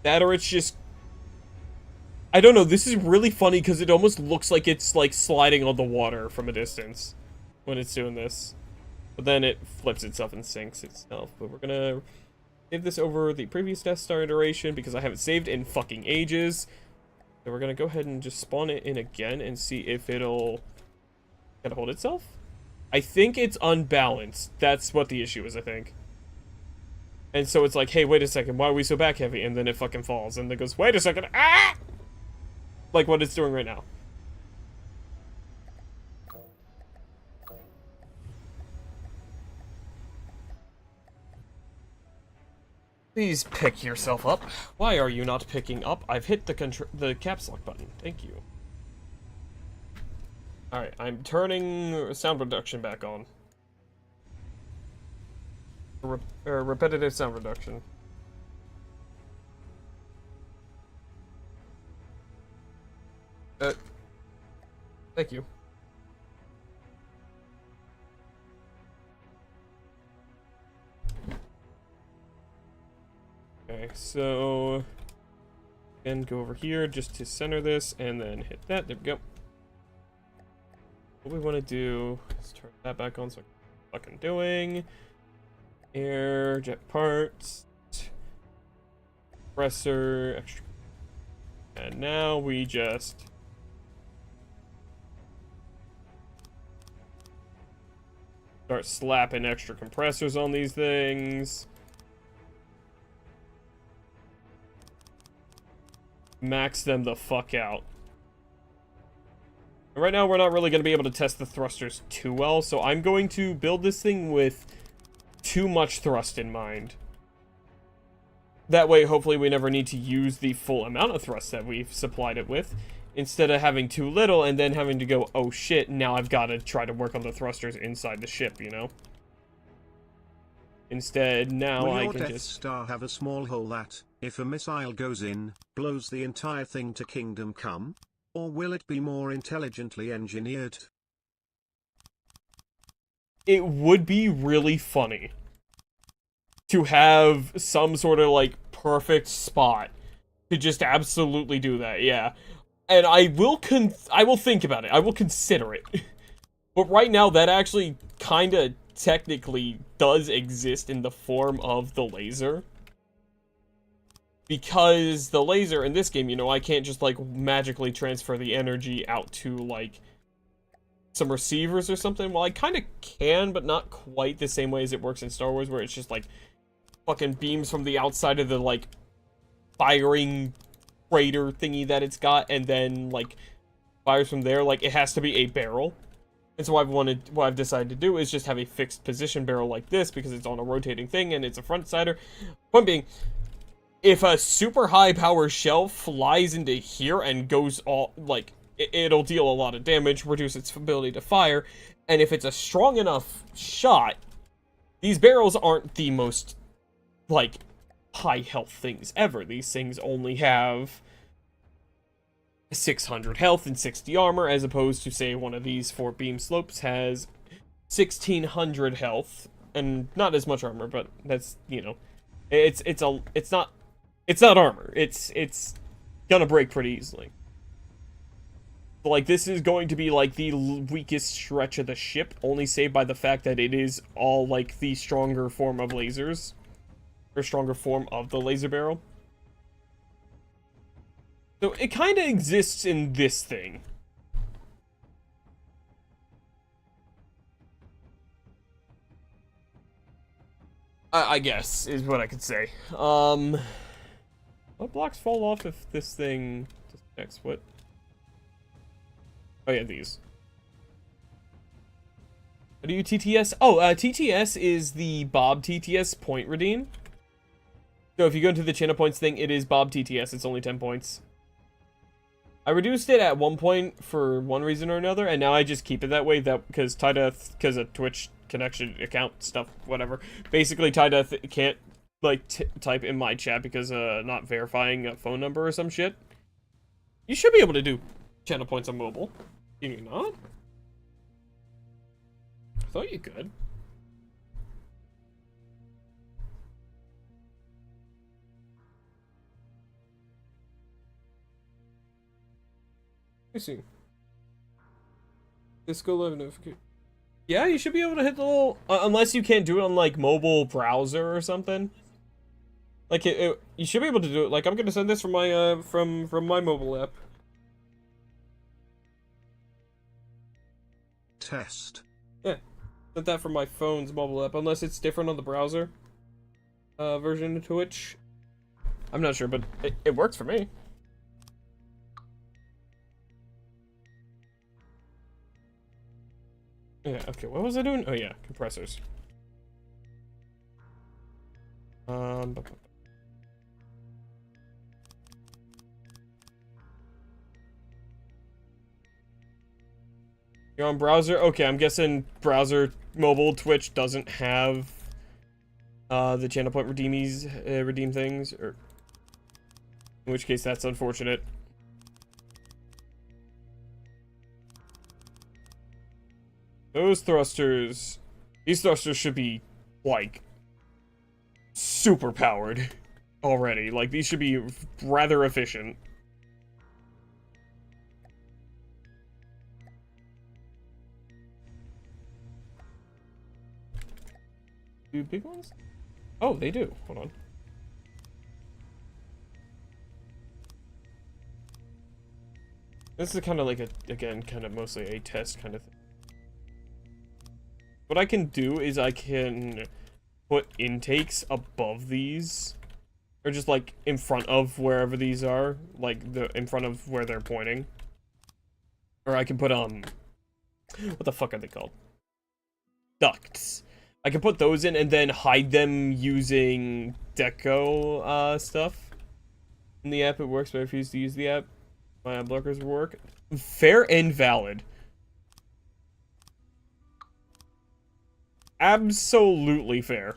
That or it's just... I don't know, this is really funny because it almost looks like it's, like, sliding on the water from a distance when it's doing this. But then it flips itself and sinks itself. But we're gonna save this over the previous Death Star iteration because I haven't saved in fucking ages. So we're gonna go ahead and just spawn it in again and see if it'll... Can it hold itself? I think it's unbalanced. That's what the issue is, I think. And so it's like, hey, wait a second, why are we so back heavy? And then it fucking falls. And then it goes, wait a second, ah! Like what it's doing right now. Please pick yourself up. Why are you not picking up? I've hit the caps lock button. Thank you. Alright, I'm turning sound reduction back on. Repetitive sound reduction. Thank you. Okay, so... Again, go over here just to center this, and then hit that. There we go. What we want to do is turn that back on so I can know what I'm fucking doing. Air, jet parts, compressor, extra. And now we just start slapping extra compressors on these things. Max them the fuck out. Right now, we're not really going to be able to test the thrusters too well, so I'm going to build this thing with too much thrust in mind. That way, hopefully, we never need to use the full amount of thrust that we've supplied it with, instead of having too little and then having to go, oh shit, now I've got to try to work on the thrusters inside the ship, you know? Instead, now I can just... Will your Death Star have a small hole that, if a missile goes in, blows the entire thing to Kingdom Come? Or will it be more intelligently engineered? It would be really funny to have some sort of, like, perfect spot to just absolutely do that, yeah. And I will think about it. I will consider it. But right now, that actually kind of technically does exist in the form of the laser. Because the laser in this game, you know, I can't just, like, magically transfer the energy out to, like, some receivers or something. Well, I kind of can, but not quite the same way as it works in Star Wars, where it's just, like, fucking beams from the outside of the, like, firing crater thingy that it's got, and then, like, fires from there. Like, it has to be a barrel. And so what I've decided to do is just have a fixed position barrel like this, because it's on a rotating thing, and it's a front-sider. Point being, if a super high power shell flies into here and goes all, like, it'll deal a lot of damage, reduce its ability to fire, and if it's a strong enough shot, these barrels aren't the most, like, high health things ever. These things only have 600 health and 60 armor, as opposed to, say, one of these 4 beam slopes has 1600 health and not as much armor, but that's, you know, it's not armor. It's gonna break pretty easily. But, like, this is going to be, like, the weakest stretch of the ship, only saved by the fact that it is all, like, the stronger form of lasers, or stronger form of the laser barrel. So it kind of exists in this thing. I guess, is what I could say. What blocks fall off if this thing disconnects? What? Oh yeah, these. What do you TTS? Oh, TTS is the Bob TTS point redeem. So if you go into the channel points thing, it is Bob TTS. It's only 10 points. I reduced it at one point for one reason or another, and now I just keep it that way. That because Tideth, because of Twitch connection account stuff, whatever. Basically, Tideth can't like type in my chat because not verifying a phone number or some shit. You should be able to do channel points on mobile. Can you not? I thought you could. Let me see. Disco Live notification. Yeah, you should be able to hit the little... unless you can't do it on, like, mobile browser or something. Like, you should be able to do it. Like, I'm gonna send this from my, from my mobile app. Test. Yeah. Sent that from my phone's mobile app, unless it's different on the browser version of Twitch. I'm not sure, but it works for me. Yeah, okay, what was I doing? Oh yeah, compressors. You're on browser? Okay, I'm guessing browser mobile Twitch doesn't have the channel point redeem things, or in which case that's unfortunate. Those thrusters, these thrusters should be like super powered already. Like these should be rather efficient. Do big ones? Oh, they do. Hold on. This is kind of like again, kind of mostly a test kind of thing. What I can do is I can put intakes above these, or just like in front of wherever these are, like in front of where they're pointing. Or I can put what the fuck are they called? Ducts. I can put those in and then hide them using deco stuff. In the app it works, but I refuse to use the app. My ad blockers work. Fair and valid. Absolutely fair.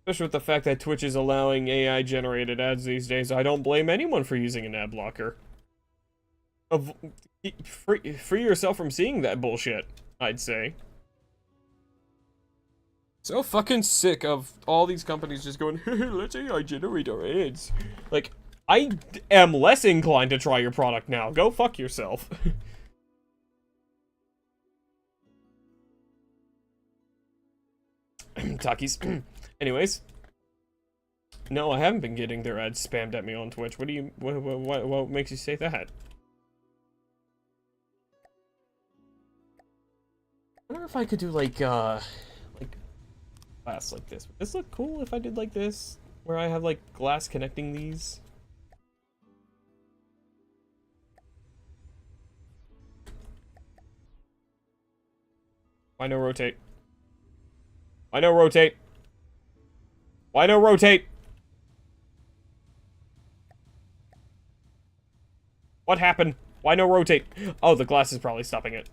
Especially with the fact that Twitch is allowing AI generated ads these days, I don't blame anyone for using an ad blocker. Free yourself from seeing that bullshit, I'd say. So fucking sick of all these companies just going, let's AI generate our ads. Like, I am less inclined to try your product now. Go fuck yourself. Takis. Anyways. No, I haven't been getting their ads spammed at me on Twitch. What makes you say that? I wonder if I could do like glass like this. Would this look cool if I did like this? Where I have like glass connecting these? Why no rotate? Why no rotate? Why no rotate? What happened? Why no rotate? Oh, the glass is probably stopping it.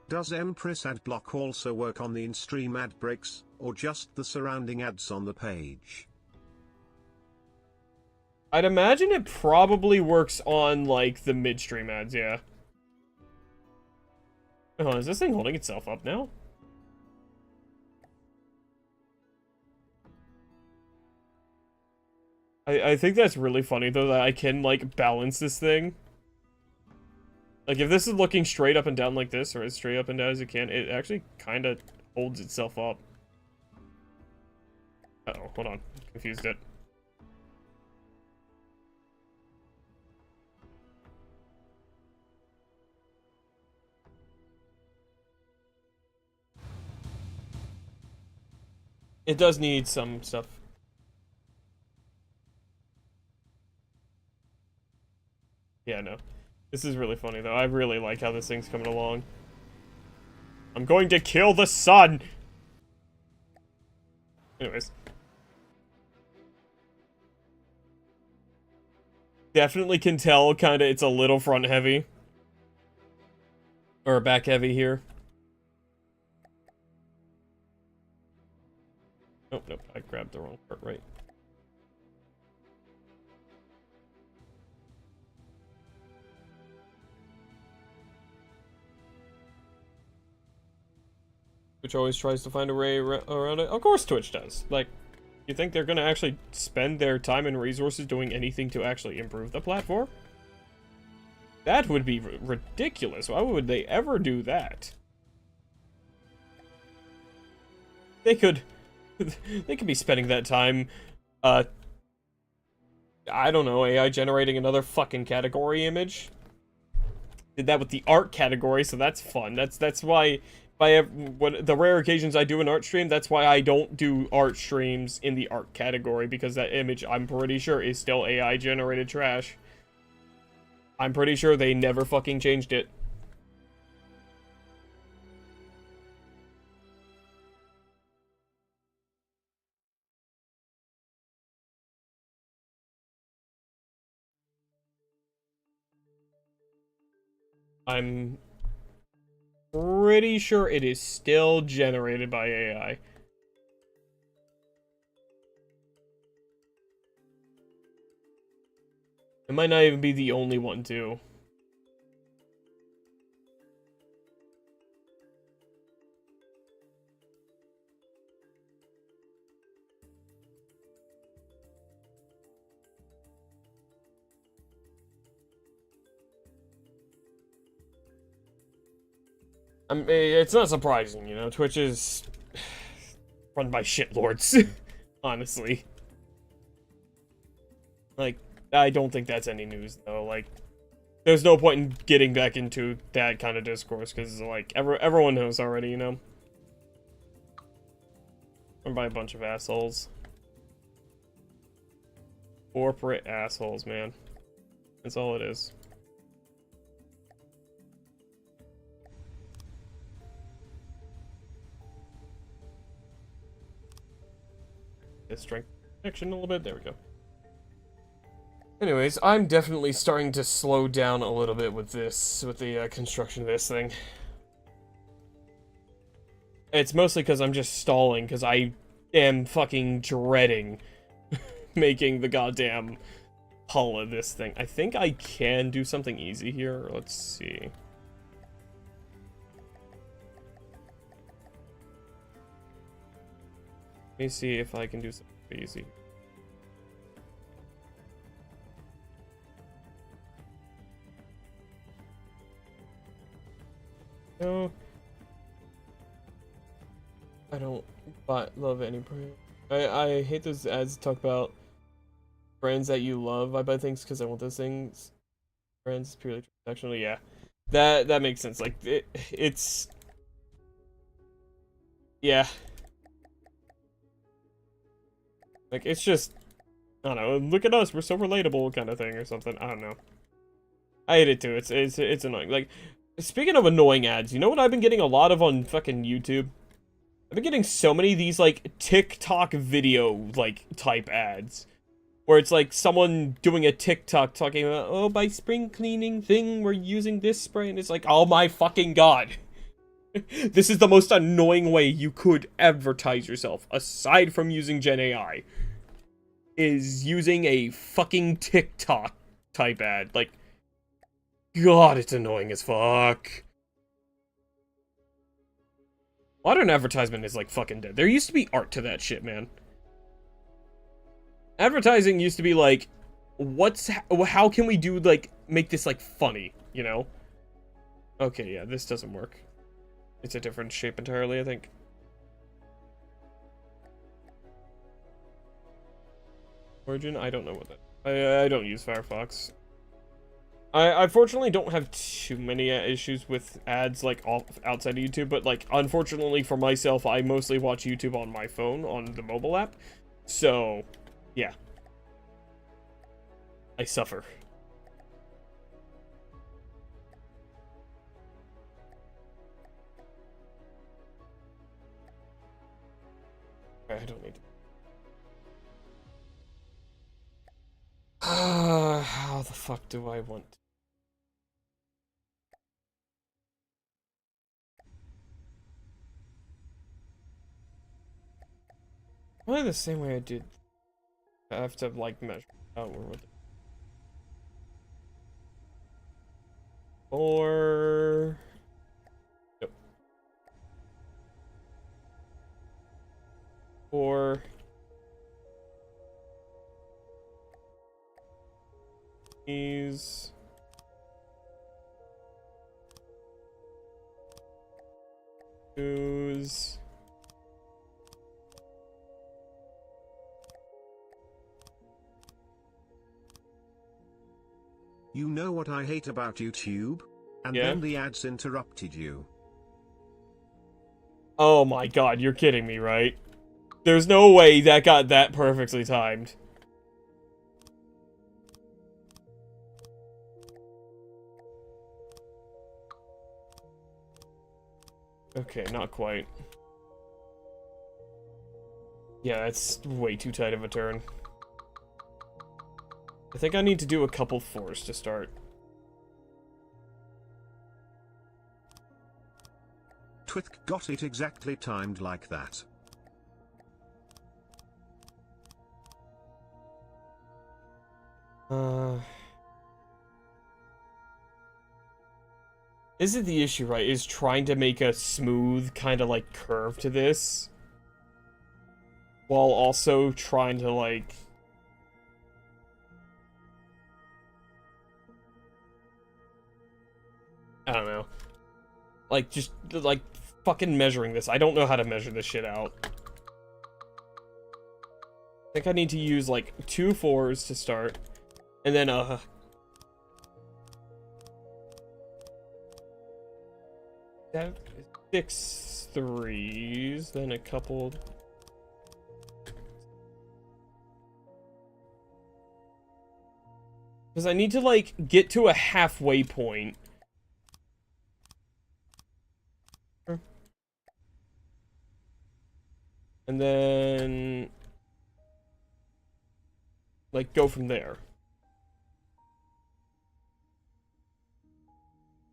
Does Empress ad block also work on the in-stream ad breaks, or just the surrounding ads on the page? I'd imagine it probably works on, like, the midstream ads, yeah. Oh, is this thing holding itself up now? I think that's really funny, though, that I can, like, balance this thing. Like, if this is looking straight up and down like this, or as straight up and down as it can, it actually kind of holds itself up. Uh-oh, hold on. Confused it. It does need some stuff. Yeah, no. This is really funny, though. I really like how this thing's coming along. I'm going to kill the sun! Anyways. Definitely can tell, kinda, it's a little front heavy. Or back heavy here. Nope, nope, I grabbed the wrong part, right. Twitch always tries to find a way around it. Of course Twitch does. Like, you think they're gonna actually spend their time and resources doing anything to actually improve the platform? That would be ridiculous. Why would they ever do that? They could... they could be spending that time, I don't know, AI generating another fucking category image. Did that with the art category, so that's fun. That's why... when the rare occasions I do an art stream, that's why I don't do art streams in the art category, because that image, I'm pretty sure, is still AI generated trash. I'm pretty sure they never fucking changed it. I'm pretty sure it is still generated by AI. It might not even be the only one, too. I mean, it's not surprising, you know, Twitch is run by shitlords, honestly. Like, I don't think that's any news, though. Like, there's no point in getting back into that kind of discourse, because, like, everyone knows already, you know? Run by a bunch of assholes. Corporate assholes, man. That's all it is. Strength protection a little bit. There we go. Anyways, I'm definitely starting to slow down a little bit with this, with the construction of this thing. It's mostly because I'm just stalling, because I am fucking dreading making the goddamn hull of this thing. I think I can do something easy here. Let's see. Let me see if I can do something easy. No. I don't love any brand. I hate those ads that talk about brands that you love. I buy things because I want those things. Brands purely transactional. Yeah, that makes sense. Like it's yeah. Like it's just I don't know. Look at us, we're so relatable, kind of thing or something. I don't know. I hate it too. It's annoying. Like speaking of annoying ads, you know what I've been getting a lot of on fucking YouTube? I've been getting so many of these, like, TikTok video, like, type ads. Where it's, like, someone doing a TikTok talking about, oh, by spring cleaning thing, we're using this spray. And it's like, oh my fucking god. This is the most annoying way you could advertise yourself, aside from using Gen AI. Is using a fucking TikTok type ad. Like, god, it's annoying as fuck. Modern advertisement is like fucking dead. There used to be art to that shit, man. Advertising used to be like, how can we do, like, make this, like, funny, you know? Okay, yeah, this doesn't work. It's a different shape entirely, I think. Origin? I don't know what that... I don't use Firefox. I fortunately don't have too many issues with ads, like, outside of YouTube, but, like, unfortunately for myself, I mostly watch YouTube on my phone, on the mobile app. So, yeah. I suffer. I don't need to. How the fuck do I want to? Probably the same way I did. I have to, like, measure out where with it. Or... Yep. Or... These... Use... You know what I hate about YouTube? And Yeah? then the ads interrupted you. Oh my god, you're kidding me, right? There's no way that got that perfectly timed. Okay, not quite. Yeah, that's way too tight of a turn. I think I need to do a couple fours to start. Twith got it exactly timed like that. Is it the issue, right? Is trying to make a smooth kind of like curve to this while also trying to like I don't know. Like just like fucking measuring this. I don't know how to measure this shit out. I think I need to use like 2 4s to start and then 6 3s, then a couple. Because I need to, like, get to a halfway point. And then... like, go from there.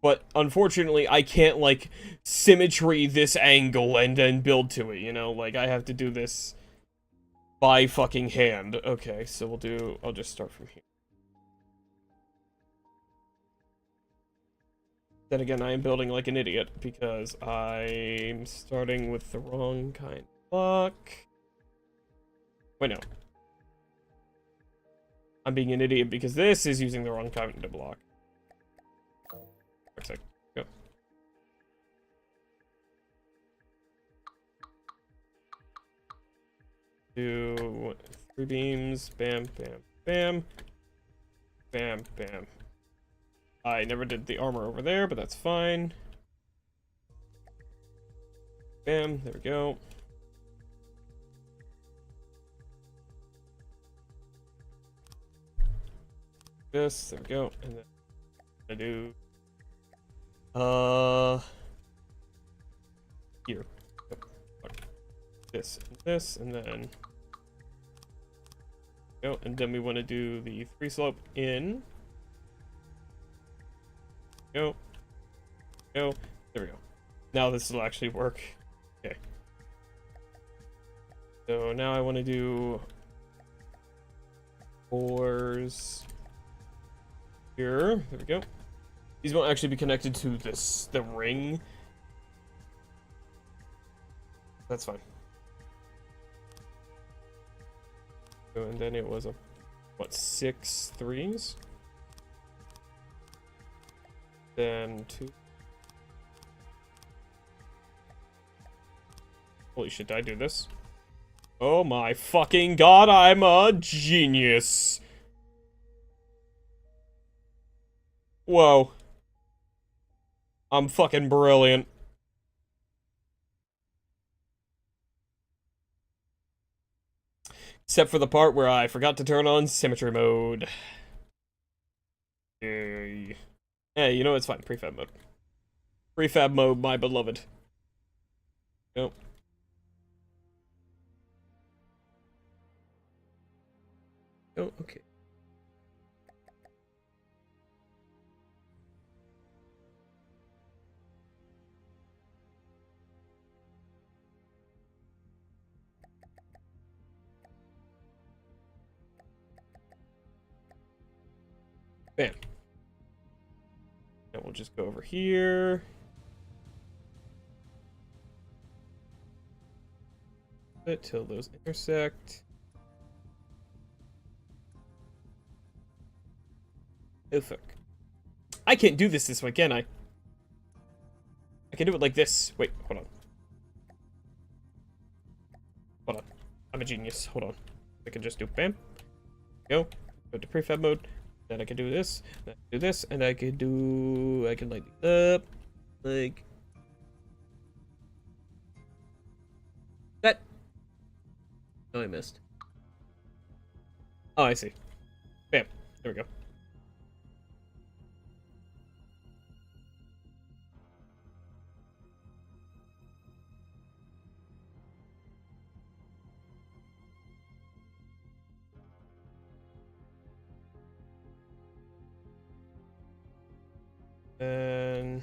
But, unfortunately, I can't, like, symmetry this angle and then build to it, you know? Like, I have to do this by fucking hand. Okay, so I'll just start from here. Then again, I am building like an idiot because I'm starting with the wrong kind of block. Wait, no. I'm being an idiot because this is using the wrong kind of block. Go. do 3 beams. Bam, bam, bam. Bam, bam. I never did the armor over there, but that's fine. Bam, there we go. This, there we go. And then I do here. Yep. This, and then go, and then we want to do the 3 slope in. Go. There we go. Now this will actually work. Okay. So now I want to do 4s here. There we go. These won't actually be connected to the ring. That's fine. So, and then it was a, what, 6 3s? Then 2. Holy shit, did I do this? Oh my fucking god, I'm a genius! Whoa. I'm fucking brilliant. Except for the part where I forgot to turn on symmetry mode. Yay. Hey, you know, it's fine. Prefab mode. Prefab mode, my beloved. Nope. Oh, okay. Bam. And we'll just go over here. Till those intersect. Oh fuck. I can't do this way, can I? I can do it like this. Wait, hold on. Hold on. I'm a genius. Hold on. I can just do bam. Go to prefab mode. Then I can do this. Then I can do this. And I can light these up. Like that. Oh, I missed. Oh, I see. Bam. There we go. And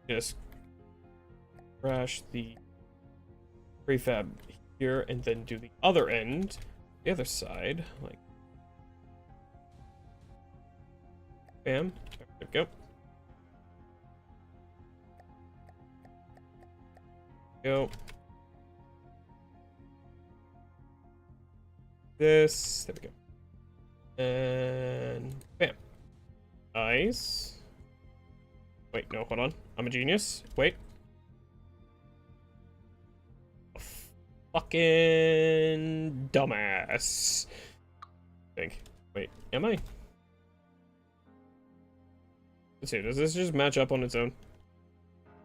just crash the prefab here and then do the other end, the other side, like bam. There we go. This, there we go. And bam. Nice. Wait, no, hold on. I'm a genius. Wait. Fucking dumbass. I think. Wait, am I? Let's see, does this just match up on its own?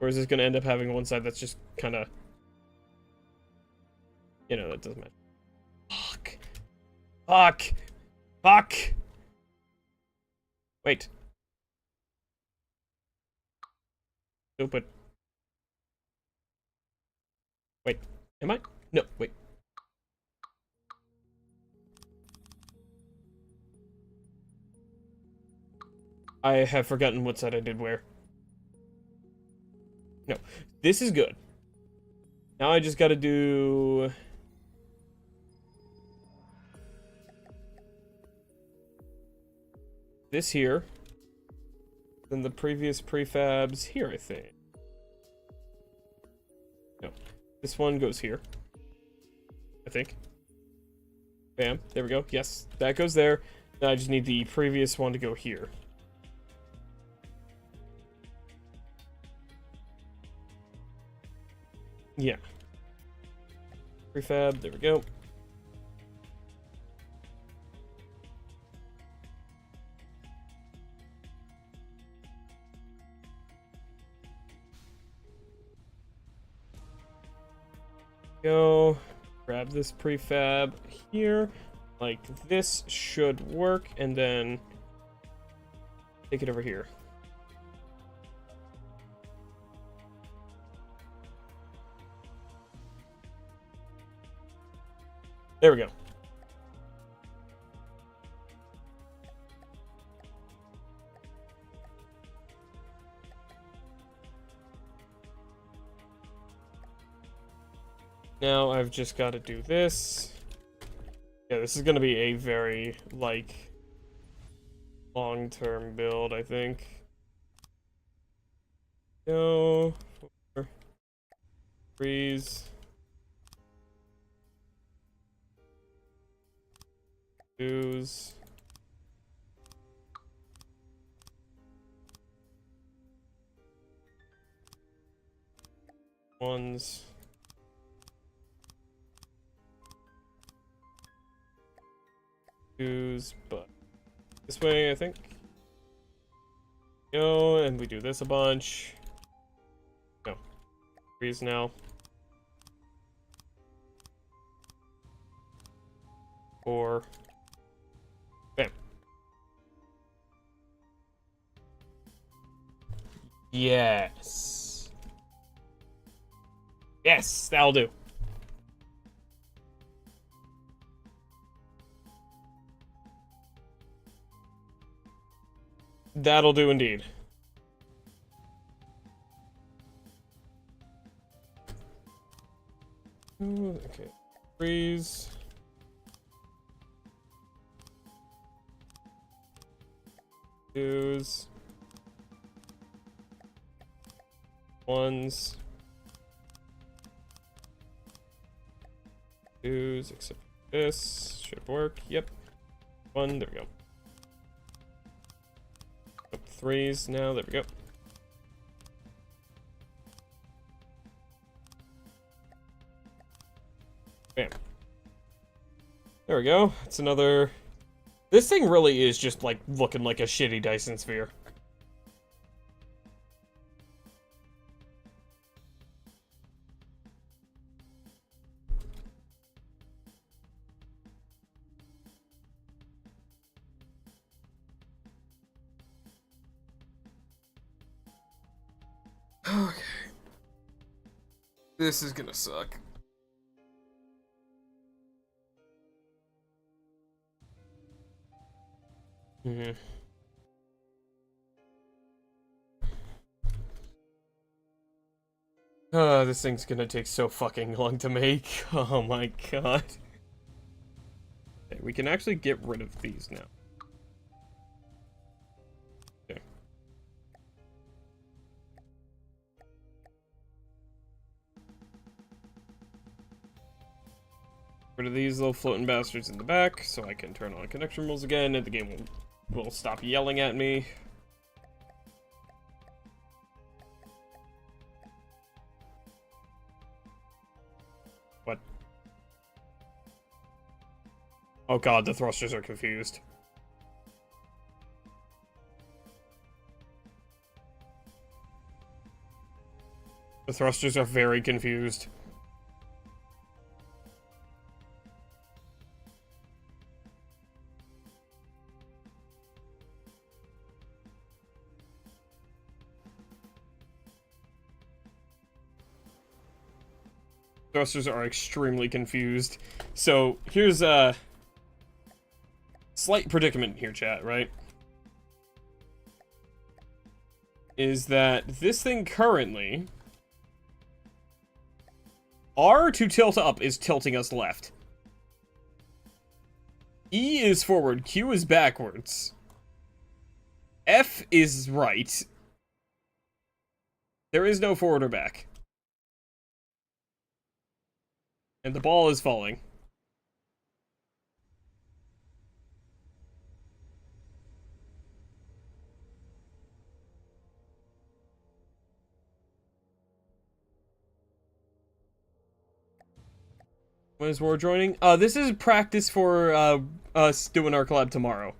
Or is this gonna end up having one side that's just kinda... You know, that doesn't matter. Fuck. Fuck! Fuck! Wait. Stupid. Wait. Am I? No, wait. I have forgotten what side I did where. No. This is good. Now I just gotta do... this here. Then the previous prefabs here, I think. No. This one goes here. I think. Bam. There we go. Yes. That goes there. Now I just need the previous one to go here. Yeah. Prefab, there we go. Go. Grab this prefab here. Like this should work, and then take it over here. There we go. Now I've just got to do this. Yeah, this is going to be a very, like, long-term build, I think. Go. 4. Freeze. Twos. Ones. Twos, but this way, I think. Go, and we do this a bunch. No. Freeze now. 4. Bam. Yes. Yes, that'll do. That'll do indeed. Ooh, okay. Freeze. Twos. Ones. Twos, except this. Should work. Yep. 1, there we go. Up 3s now, there we go. Bam. There we go. It's another... This thing really is just, like, looking like a shitty Dyson sphere. Okay. This is gonna suck. Mm-hmm. This thing's gonna take so fucking long to make. Oh my god. Okay, we can actually get rid of these now. Okay. Rid of these little floating bastards in the back, so I can turn on connection rules again, and the game will stop yelling at me. What? Oh god, the thrusters are confused. The thrusters are very confused. Thrusters are extremely confused. So, here's a slight predicament here, chat, right? Is that this thing currently... R to tilt up is tilting us left. E is forward, Q is backwards. F is right. There is no forward or back. And the ball is falling. When is War joining? This is practice for us doing our collab tomorrow.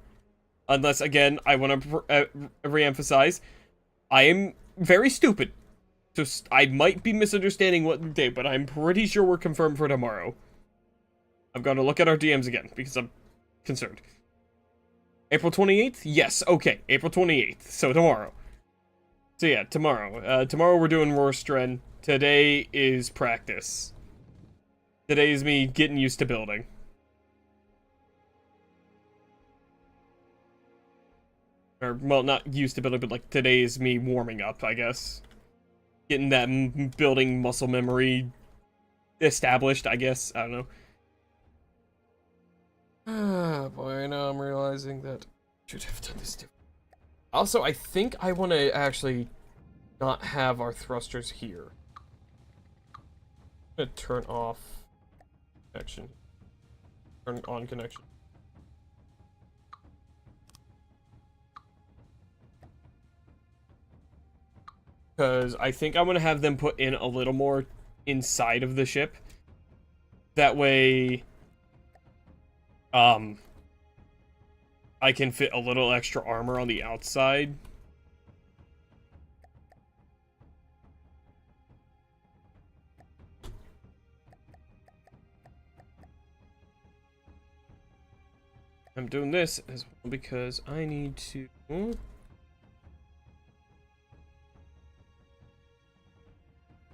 Unless, again, I want to re-emphasize, I am very stupid. So I might be misunderstanding what day, but I'm pretty sure we're confirmed for tomorrow. I'm going to look at our DMs again, because I'm concerned. April 28th? Yes, okay, April 28th. So tomorrow. So yeah, tomorrow. Tomorrow we're doing Rorstren. Today is practice. Today is me getting used to building. Or, well, not used to building, but like today is me warming up, I guess. Getting that building muscle memory established, I guess. I don't know. Ah, boy, now I'm realizing that I should have done this different. Also, I think I want to actually not have our thrusters here. I'm gonna turn off connection. Turn on connection. Because I think I want to have them put in a little more inside of the ship. That way, I can fit a little extra armor on the outside. I'm doing this as well because I need to...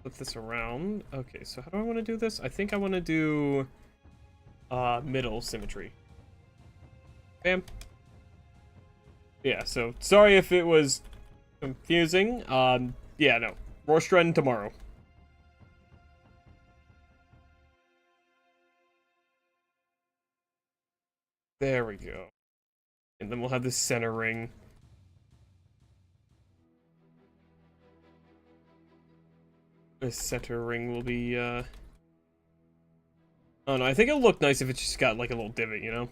flip this around. Okay, so how do I want to do this? I think I want to do middle symmetry. Bam. Yeah, so sorry if it was confusing. Yeah, no. Rorstren tomorrow. There we go. And then we'll have this center ring. This center ring will be, oh no, I think it'll look nice if it's just got like a little divot, you know?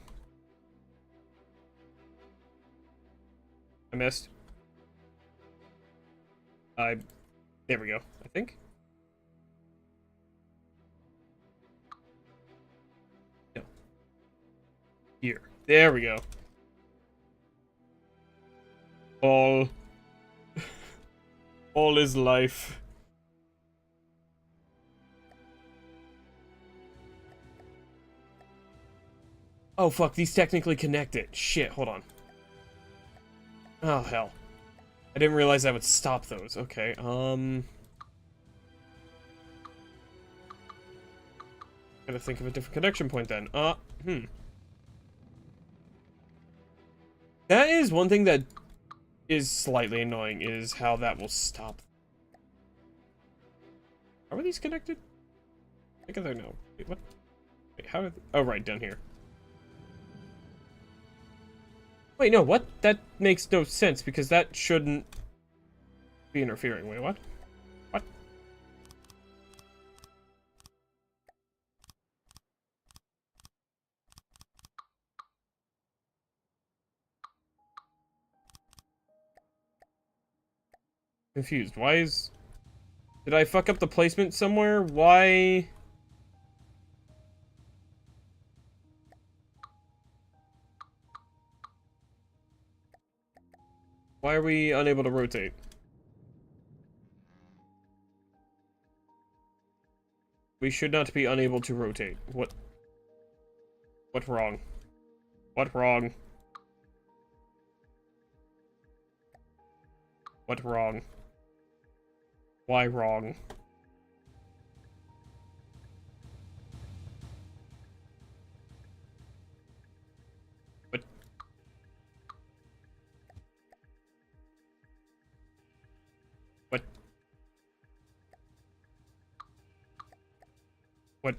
I missed. There we go, I think. No. Here. There we go. All is life. Oh fuck, these technically connected. Shit, hold on. Oh hell. I didn't realize I would stop those. Okay, gotta think of a different connection point then. That is one thing that is slightly annoying, is how that will stop. How are these connected? I think I know. Wait, what? Wait, how did... Oh, right, down here. Wait, no, what? That makes no sense, because that shouldn't be interfering. Wait, what? What? Confused. Why is... Did I fuck up the placement somewhere? Why... Why are we unable to rotate? We should not be unable to rotate. What? What wrong? What wrong? What wrong? Why wrong? What? What? What?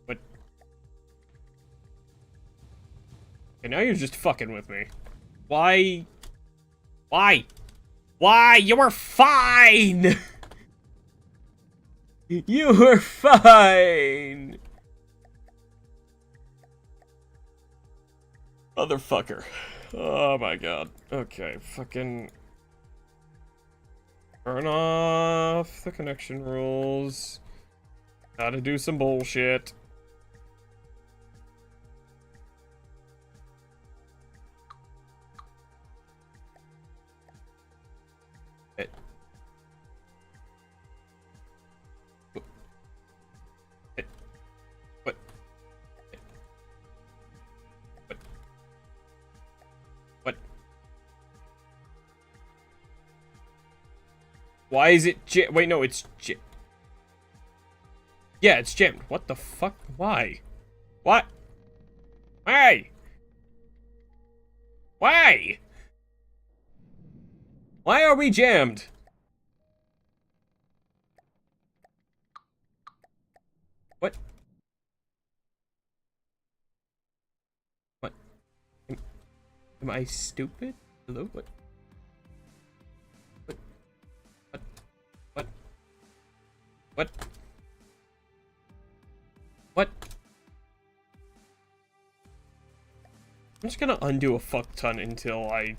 What? Okay, now you're just fucking with me. Why? Why? Why? You were fine! You were fine! Motherfucker. Oh my god. Okay, fucking... Turn off the connection rules. Gotta do some bullshit. It. It. What? It. What? What? Why is it wait, no, it's yeah, it's jammed. What the fuck? Why? What? Why? Why? Why are we jammed? What? What? Am I stupid? Hello? What? What? What? What? What? What? I'm just gonna undo a fuck ton until I...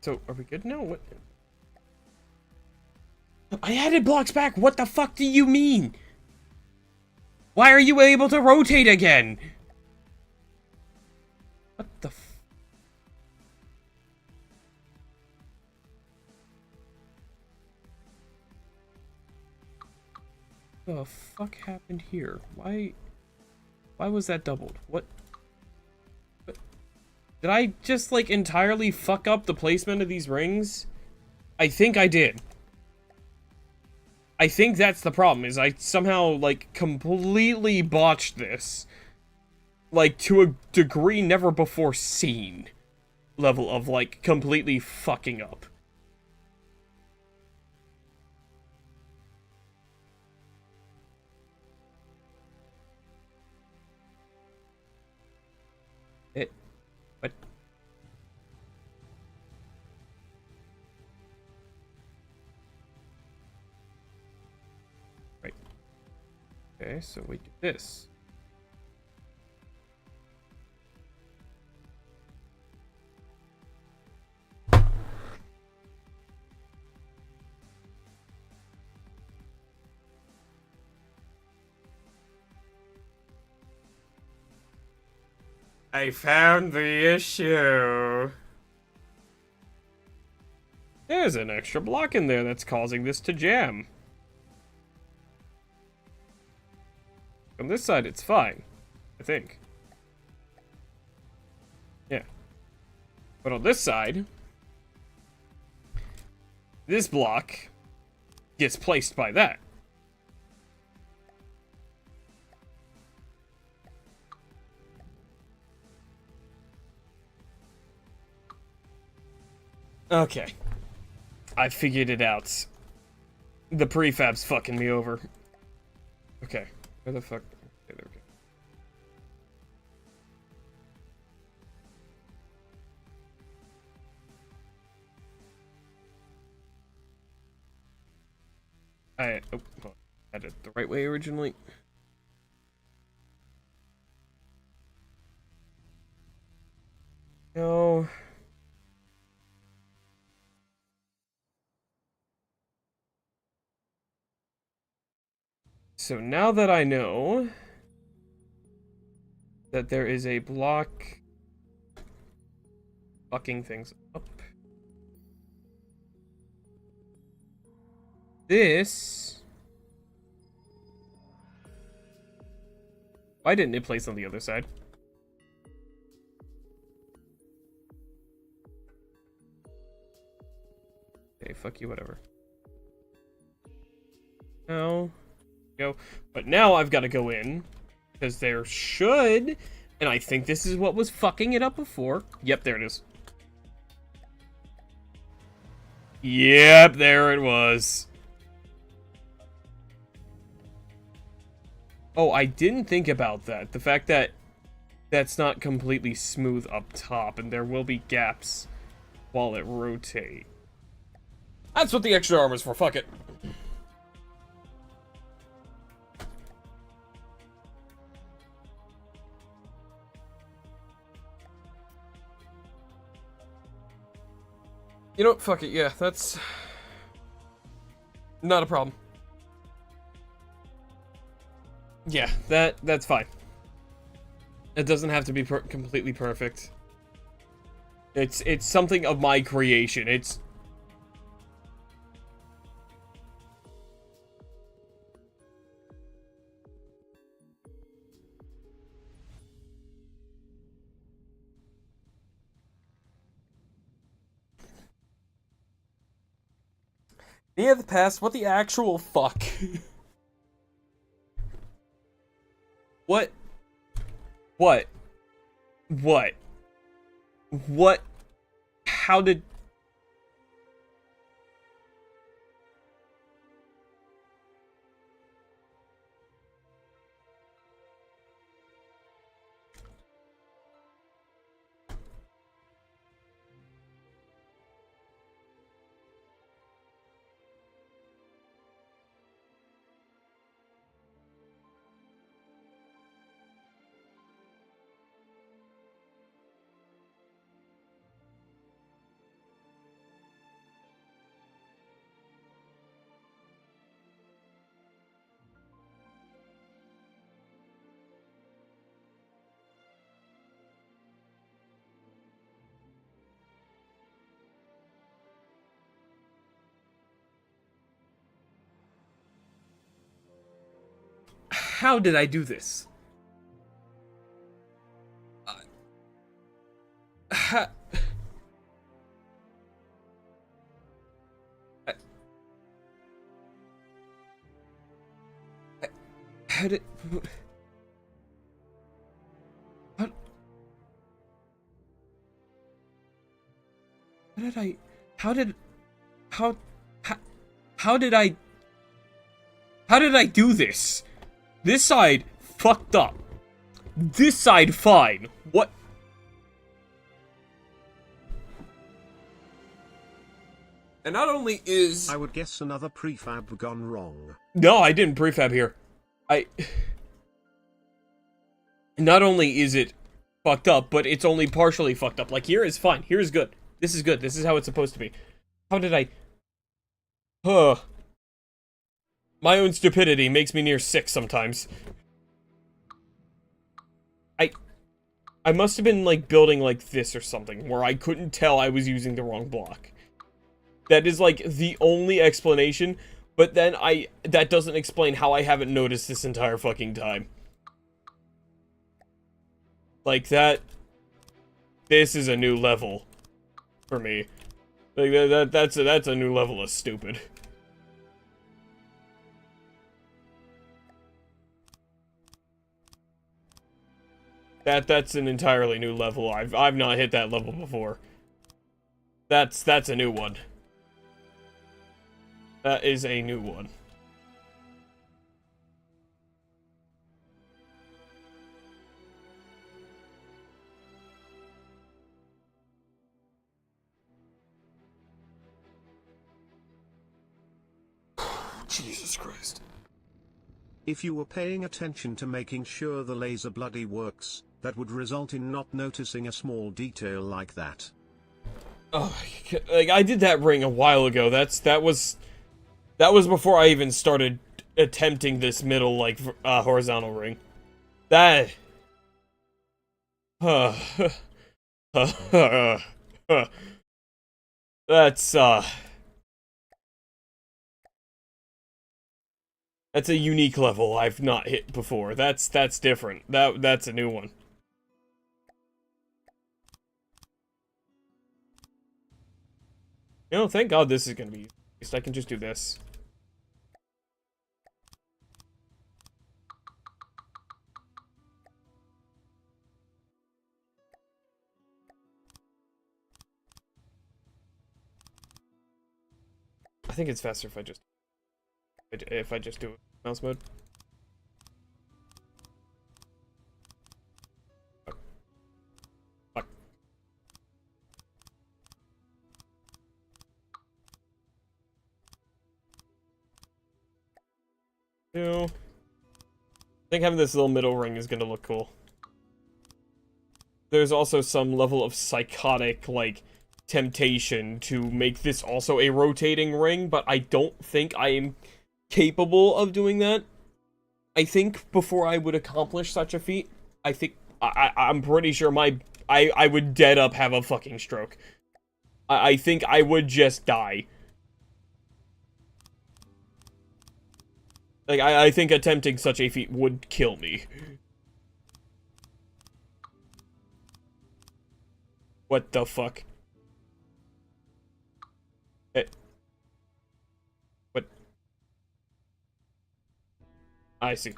So, are we good now? What? I added blocks back! What the fuck do you mean? Why are you able to rotate again? What the The fuck happened here? Why was that doubled? What? Did I just, like, entirely fuck up the placement of these rings? I think I did. I think that's the problem, is I somehow, like, completely botched this. Like, to a degree never before seen. Level of, like, completely fucking up. What? Right. Okay, so we do this. I found the issue. There's an extra block in there that's causing this to jam. On this side, it's fine. I think. Yeah. But on this side, this block gets placed by that. Okay. I figured it out. The prefab's fucking me over. Okay. Where the fuck? Okay, there we go. Oh, I had it the right way originally. No. So now that I know that there is a block fucking things up. This... Why didn't it place on the other side? Okay, fuck you, whatever. No. Go. But now I've got to go in, because there should And I think this is what was fucking it up before. Yep, there it is. Yep, there it was. Oh, I didn't think about that. The fact that that's not completely smooth up top, and there will be gaps while it rotates. That's what the extra armor's for, fuck it. You know what, fuck it, yeah, that's not a problem. Yeah, that's fine. It doesn't have to be completely perfect. It's something of my creation. It's... Yeah, the past, what the actual fuck? What? What? What? What? How did... How did I do this? How... How did... How did I... How did... How... How did I... How did I do this? This side fucked up. This side fine. What? And not only is... I would guess another prefab gone wrong. No, I didn't prefab here. Not only is it fucked up, but it's only partially fucked up. Like, here is fine. Here is good. This is good. This is how it's supposed to be. How did I... My own stupidity makes me near sick sometimes. I must have been, like, building like this or something, where I couldn't tell I was using the wrong block. That is, like, the only explanation, but then that doesn't explain how I haven't noticed this entire fucking time. Like, this is a new level for me. Like, that's a new level of stupid. That's an entirely new level. I've not hit that level before. That's a new one. That is a new one. Jesus Christ. If you were paying attention to making sure the laser bloody works, that would result in not noticing a small detail like that. Oh, like, I did that ring a while ago. That was before I even started attempting this middle, like, horizontal ring. That... That's a unique level I've not hit before. That's different. That's a new one. You know, thank God this is gonna be... At least I can just do this. think it's faster if I just do mouse mode. Fuck. I think having this little middle ring is gonna look cool. There's also some level of psychotic, like, temptation to make this also a rotating ring, but I don't think I am capable of doing that. I think before I would accomplish such a feat, I'm pretty sure I would dead up have a fucking stroke. I think I would just die. Like, I think attempting such a feat would kill me. What the fuck? What? I see.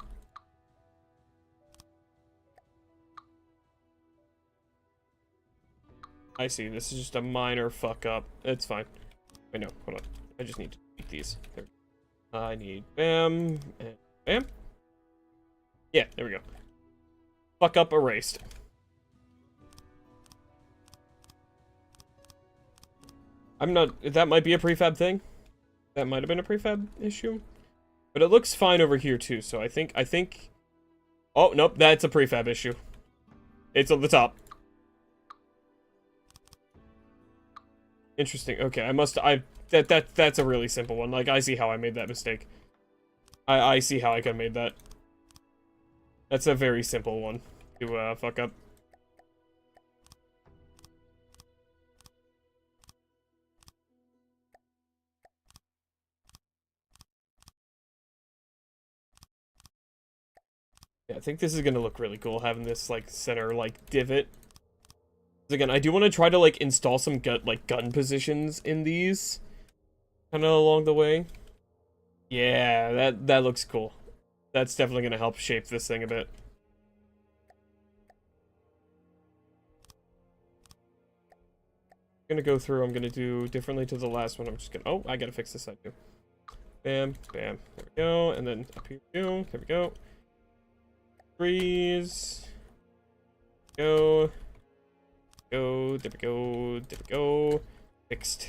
I see. This is just a minor fuck up. It's fine. Wait, no. Hold on. I just need to eat these. There. I need bam and bam. Yeah, there we go. Fuck up erased. I'm not. That might be a prefab thing. That might have been a prefab issue. But it looks fine over here too, so I think. Oh, nope, that's a prefab issue. It's on the top. Interesting. Okay, that's a really simple one. Like, I see how I made that mistake. I see how I could have made that. That's a very simple one to fuck up. Yeah, I think this is gonna look really cool, having this, like, center, like, divot. Again, I do want to try to, like, install some gun positions in these. Kind of along the way. Yeah, that looks cool. That's definitely gonna help shape this thing a bit. I'm gonna go through, I'm gonna do differently to the last one. I'm just gonna, oh, I gotta fix this side too. Bam, bam, there we go, and then up here we go, there we go. Freeze. Go. Go, there we go, there we go. Fixed.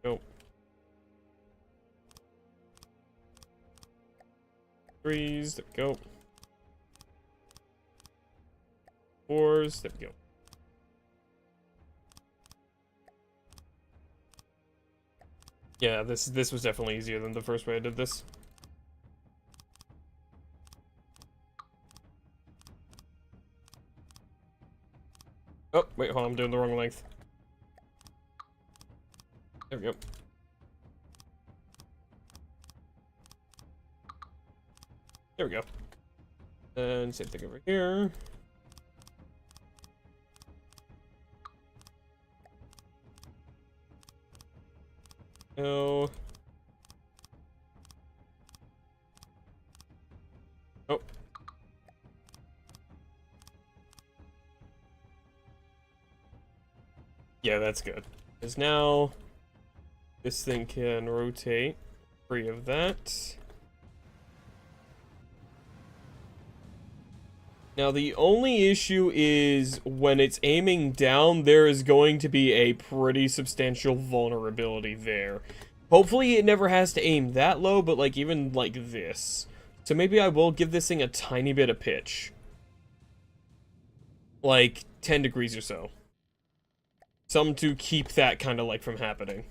Go. Freeze, there we go. Fours, there we go. Yeah, this was definitely easier than the first way I did this. Oh, wait, hold on, I'm doing the wrong length. There we go. There we go. And same thing over here. No. Oh. Yeah, that's good. Because now this thing can rotate free of that. Now the only issue is when it's aiming down, there is going to be a pretty substantial vulnerability there. Hopefully it never has to aim that low, but like even like this. So maybe I will give this thing a tiny bit of pitch. Like 10 degrees or so. Some to keep that kind of like from happening.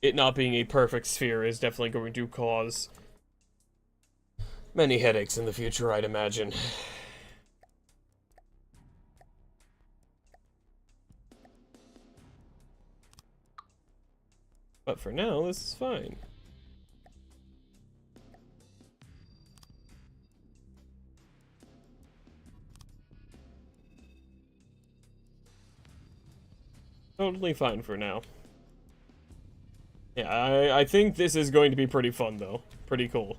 It not being a perfect sphere is definitely going to cause many headaches in the future, I'd imagine. But for now, this is fine. Totally fine for now. Yeah, I think this is going to be pretty fun, though. Pretty cool.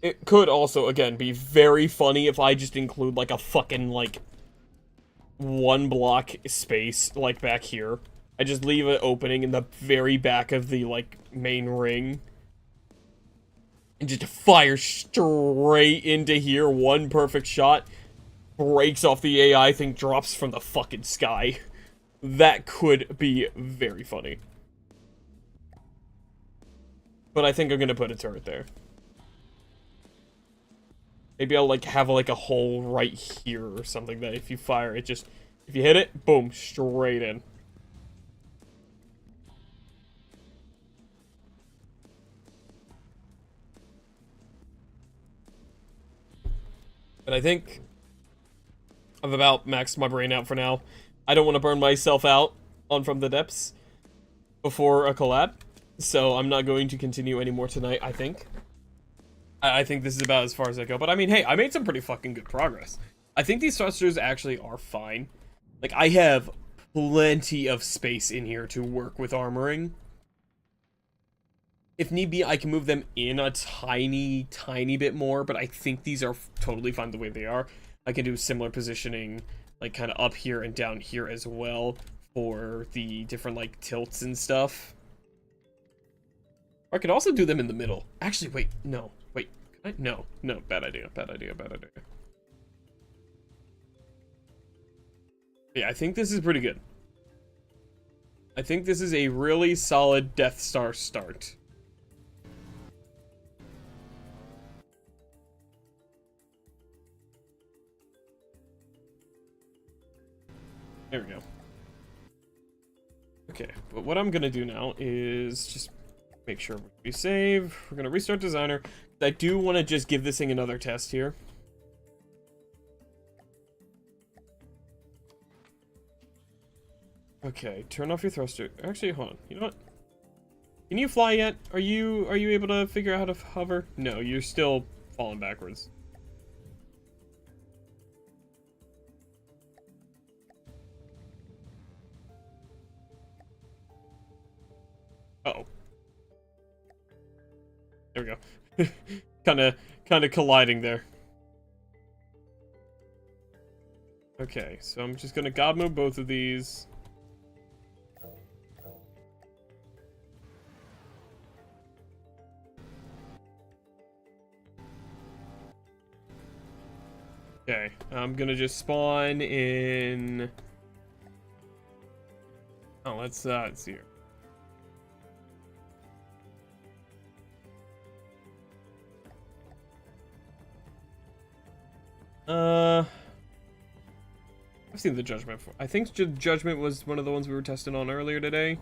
It could also, again, be very funny if I just include, like, a fucking, like, one block space, like, back here. I just leave an opening in the very back of the, like, main ring. And just fire straight into here, one perfect shot. Breaks off the AI thing, drops from the fucking sky. That could be very funny. But I think I'm gonna put a turret there. Maybe I'll, like, have, like, a hole right here or something that if you fire, it just... If you hit it, boom, straight in. But I think I've about maxed my brain out for now. I don't want to burn myself out on From the Depths before a collab, so I'm not going to continue anymore tonight, I think. I think this is about as far as I go, but I mean, hey, I made some pretty fucking good progress. I think these thrusters actually are fine. Like, I have plenty of space in here to work with armoring. If need be, I can move them in a tiny, tiny bit more, but I think these are totally fine the way they are. I can do similar positioning, like, kind of up here and down here as well for the different, like, tilts and stuff. Or I could also do them in the middle. Actually, wait, no. Wait, no, bad idea. Yeah, I think this is pretty good. I think this is a really solid Death Star start. There we go. Okay, but what I'm gonna do now is just make sure we save. We're gonna restart Designer. I do want to just give this thing another test here. Okay, turn off your thruster. Actually, hold on. You know what? Can you fly yet? Are you able to figure out how to hover? No, you're still falling backwards. Uh-oh. There we go. kind of colliding there. Okay, so I'm just gonna god mode both of these. Okay, I'm gonna just spawn in... Oh, let's see here. I've seen the Judgment before. I think Judgment was one of the ones we were testing on earlier today.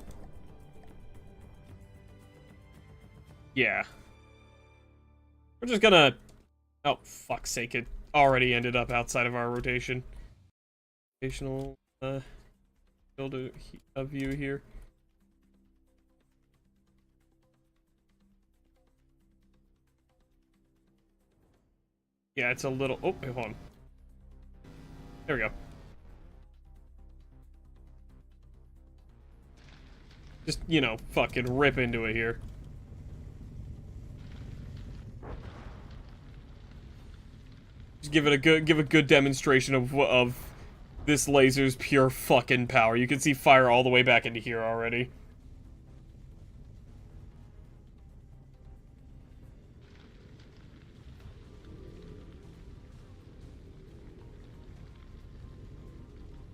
Yeah. We're just gonna... Oh, fuck's sake, it already ended up outside of our rotation. Rotational, build a view here. Yeah, it's a little... Oh, wait, hold on. There we go. Just, you know, fucking rip into it here. Just give a good demonstration of this laser's pure fucking power. You can see fire all the way back into here already.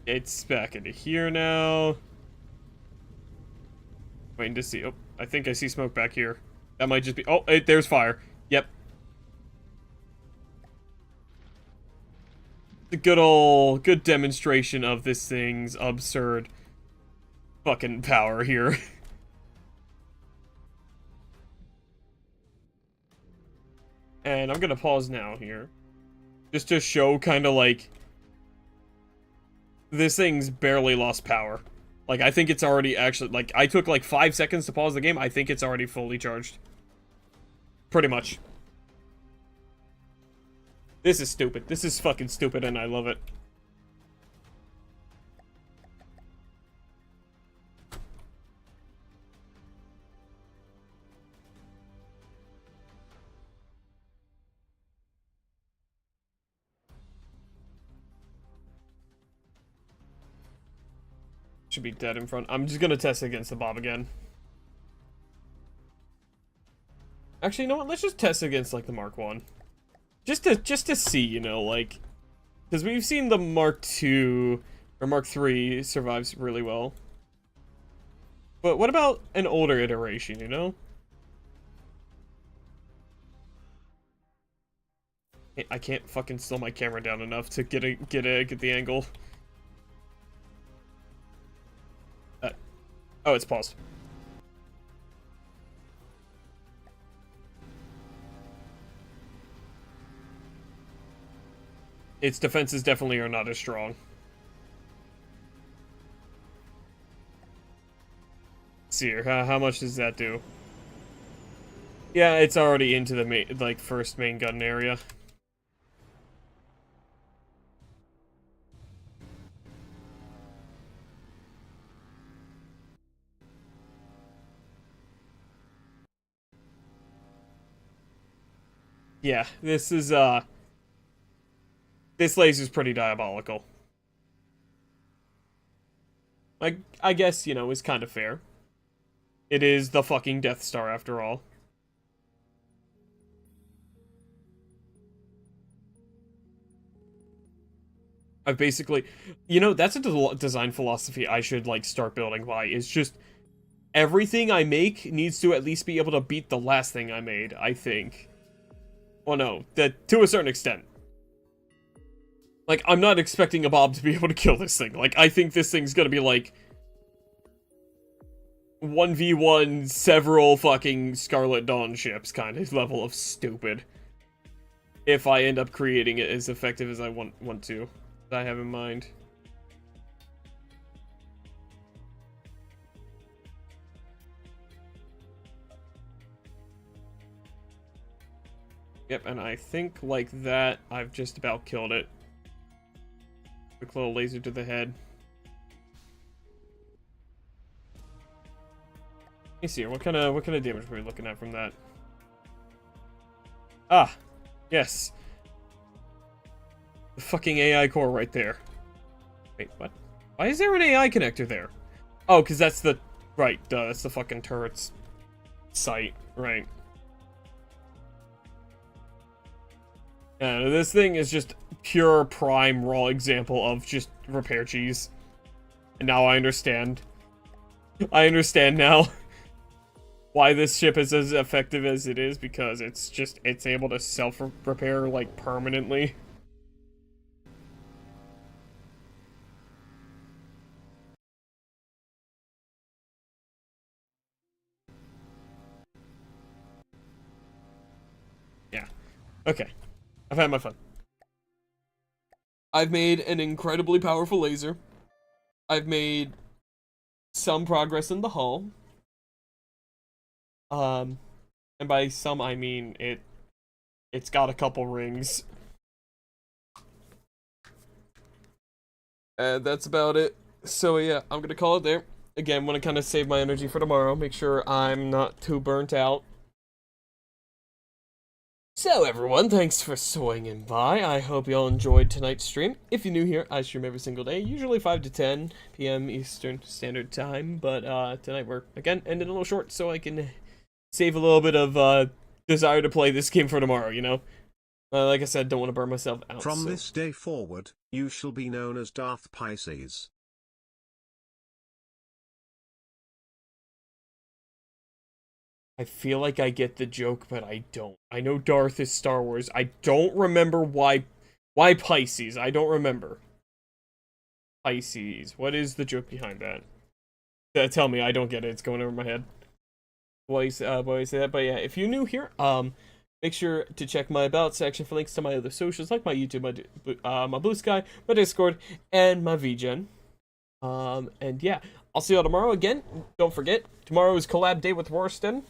It's back into here now. Waiting to see. Oh, I think I see smoke back here. That might just be... Oh, there's fire. Yep. The good demonstration of this thing's absurd fucking power here. And I'm gonna pause now here. Just to show kind of like... This thing's barely lost power. Like, I think it's already actually... Like, I took like 5 seconds to pause the game. I think it's already fully charged. Pretty much. This is stupid. This is fucking stupid and I love it. Should be dead in front. I'm just gonna test it against the Bob again. Actually, you know what? Let's just test it against, like, the Mark 1. Just to see, you know, like... Because we've seen the Mark 2 or Mark 3 survives really well. But what about an older iteration, you know? I can't fucking slow my camera down enough to get the angle. Oh, it's paused. Its defenses definitely are not as strong. Let's see here, how much does that do? Yeah, it's already into the main, like, first main gun area. Yeah, this is, this laser's pretty diabolical. I guess, you know, is kind of fair. It is the fucking Death Star, after all. I've basically... You know, that's a design philosophy I should, like, start building by. It's just... Everything I make needs to at least be able to beat the last thing I made, I think. Well, no, that to a certain extent. Like, I'm not expecting a Bob to be able to kill this thing. Like, I think this thing's gonna be, like... 1v1 several fucking Scarlet Dawn ships kind of level of stupid. If I end up creating it as effective as I want to. That I have in mind. Yep, and I think like that, I've just about killed it. Quick little laser to the head. Let me see here. What kind of damage were we looking at from that? Ah, yes. The fucking AI core right there. Wait, what? Why is there an AI connector there? Oh, because that's the... Right, duh, that's the fucking turret's site, right. This thing is just pure prime raw example of just repair cheese. And now I understand. I understand now why this ship is as effective as it is, because it's able to self-repair, like, permanently. Yeah. Okay. I've had my fun. I've made an incredibly powerful laser. I've made some progress in the hull. And by some I mean it's got a couple rings. And that's about it. So yeah, I'm gonna call it there. Again, want to kind of save my energy for tomorrow, make sure I'm not too burnt out. So everyone, thanks for swinging by. I hope y'all enjoyed tonight's stream. If you're new here, I stream every single day, usually 5 to 10 p.m. Eastern Standard Time. But tonight we're, again, ending a little short so I can save a little bit of desire to play this game for tomorrow, you know? Like I said, don't want to burn myself out. From this day forward, you shall be known as Darth Pisces. I feel like I get the joke, but I don't. I know Darth is Star Wars. I don't remember why Pisces. I don't remember. Pisces. What is the joke behind that? Tell me, I don't get it. It's going over my head. Why you say that? But yeah, if you're new here, make sure to check my About section for links to my other socials, like my YouTube, my Blue Sky, my Discord, and my VGen. And yeah, I'll see y'all tomorrow again. Don't forget, tomorrow is collab day with Rorstren.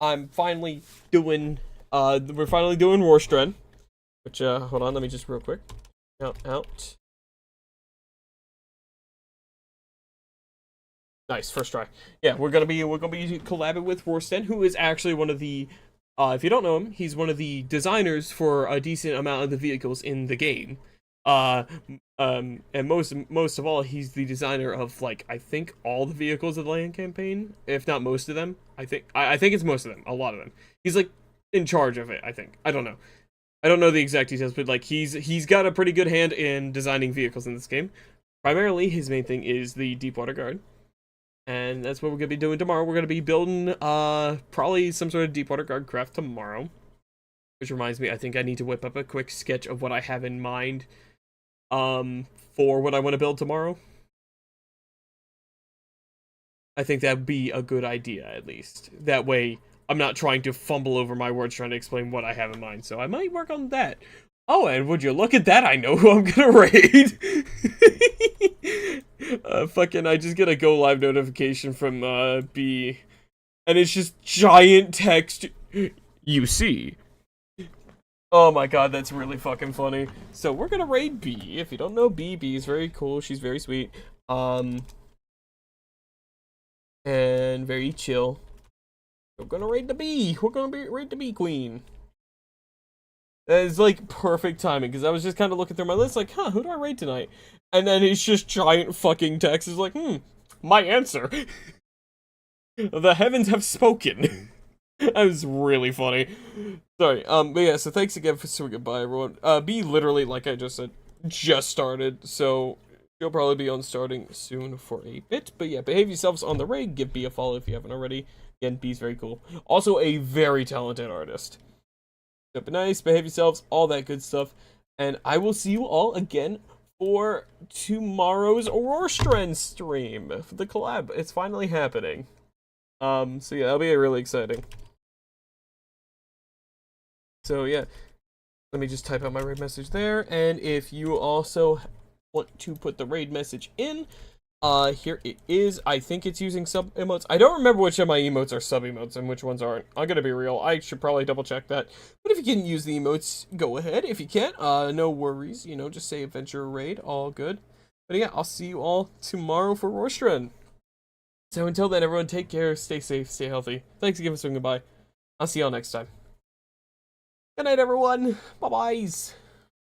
I'm finally doing, we're finally doing Rorstren. Which, hold on, let me just real quick. Out. Nice, first try. Yeah, we're gonna be collabing with Rorstren, who is actually one of the, if you don't know him, he's one of the designers for a decent amount of the vehicles in the game. And most of all, he's the designer of, like, I think all the vehicles of the land campaign, if not most of them. I think it's most of them, a lot of them. He's like in charge of it, I think. I don't know. I don't know the exact details, but like he's got a pretty good hand in designing vehicles in this game. Primarily, his main thing is the Deepwater Guard. And that's what we're gonna be doing tomorrow. We're gonna be building probably some sort of Deepwater Guard craft tomorrow. Which reminds me, I think I need to whip up a quick sketch of what I have in mind for what I want to build tomorrow. I think that'd be a good idea, at least. That way, I'm not trying to fumble over my words trying to explain what I have in mind. So I might work on that. Oh, and would you look at that? I know who I'm gonna raid. I just get a go live notification from B, and it's just giant text. You see. Oh my god, that's really fucking funny. So we're gonna raid B. If you don't know B, B is very cool. She's very sweet. And very chill. We're gonna raid the bee. We're gonna raid the bee queen. That is like perfect timing because I was just kind of looking through my list, like, huh, who do I raid tonight? And then it's just giant fucking text is like, my answer. The heavens have spoken. That was really funny. Sorry. But yeah. So thanks again for swinging by, everyone. B literally, like I just said, just started, so you'll probably be on starting soon for a bit. But yeah, behave yourselves on the raid. Give B a follow if you haven't already. Again, B's very cool. Also a very talented artist. So be nice, behave yourselves, all that good stuff. And I will see you all again for tomorrow's Rorstren stream. For the collab. It's finally happening. So yeah, that'll be really exciting. So yeah. Let me just type out my raid message there. And if you also want to put the raid message in, here it is. I think it's using sub emotes. I don't remember which of my emotes are sub emotes and which ones aren't. I'm gonna be real. I should probably double check that. But if you can use the emotes, go ahead. If you can't, no worries. You know, just say adventure raid. All good. But yeah, I'll see you all tomorrow for Rorstren. So until then, everyone, take care, stay safe, stay healthy. Thanks again for swinging by. I'll see y'all next time. Good night, everyone. Bye-byes.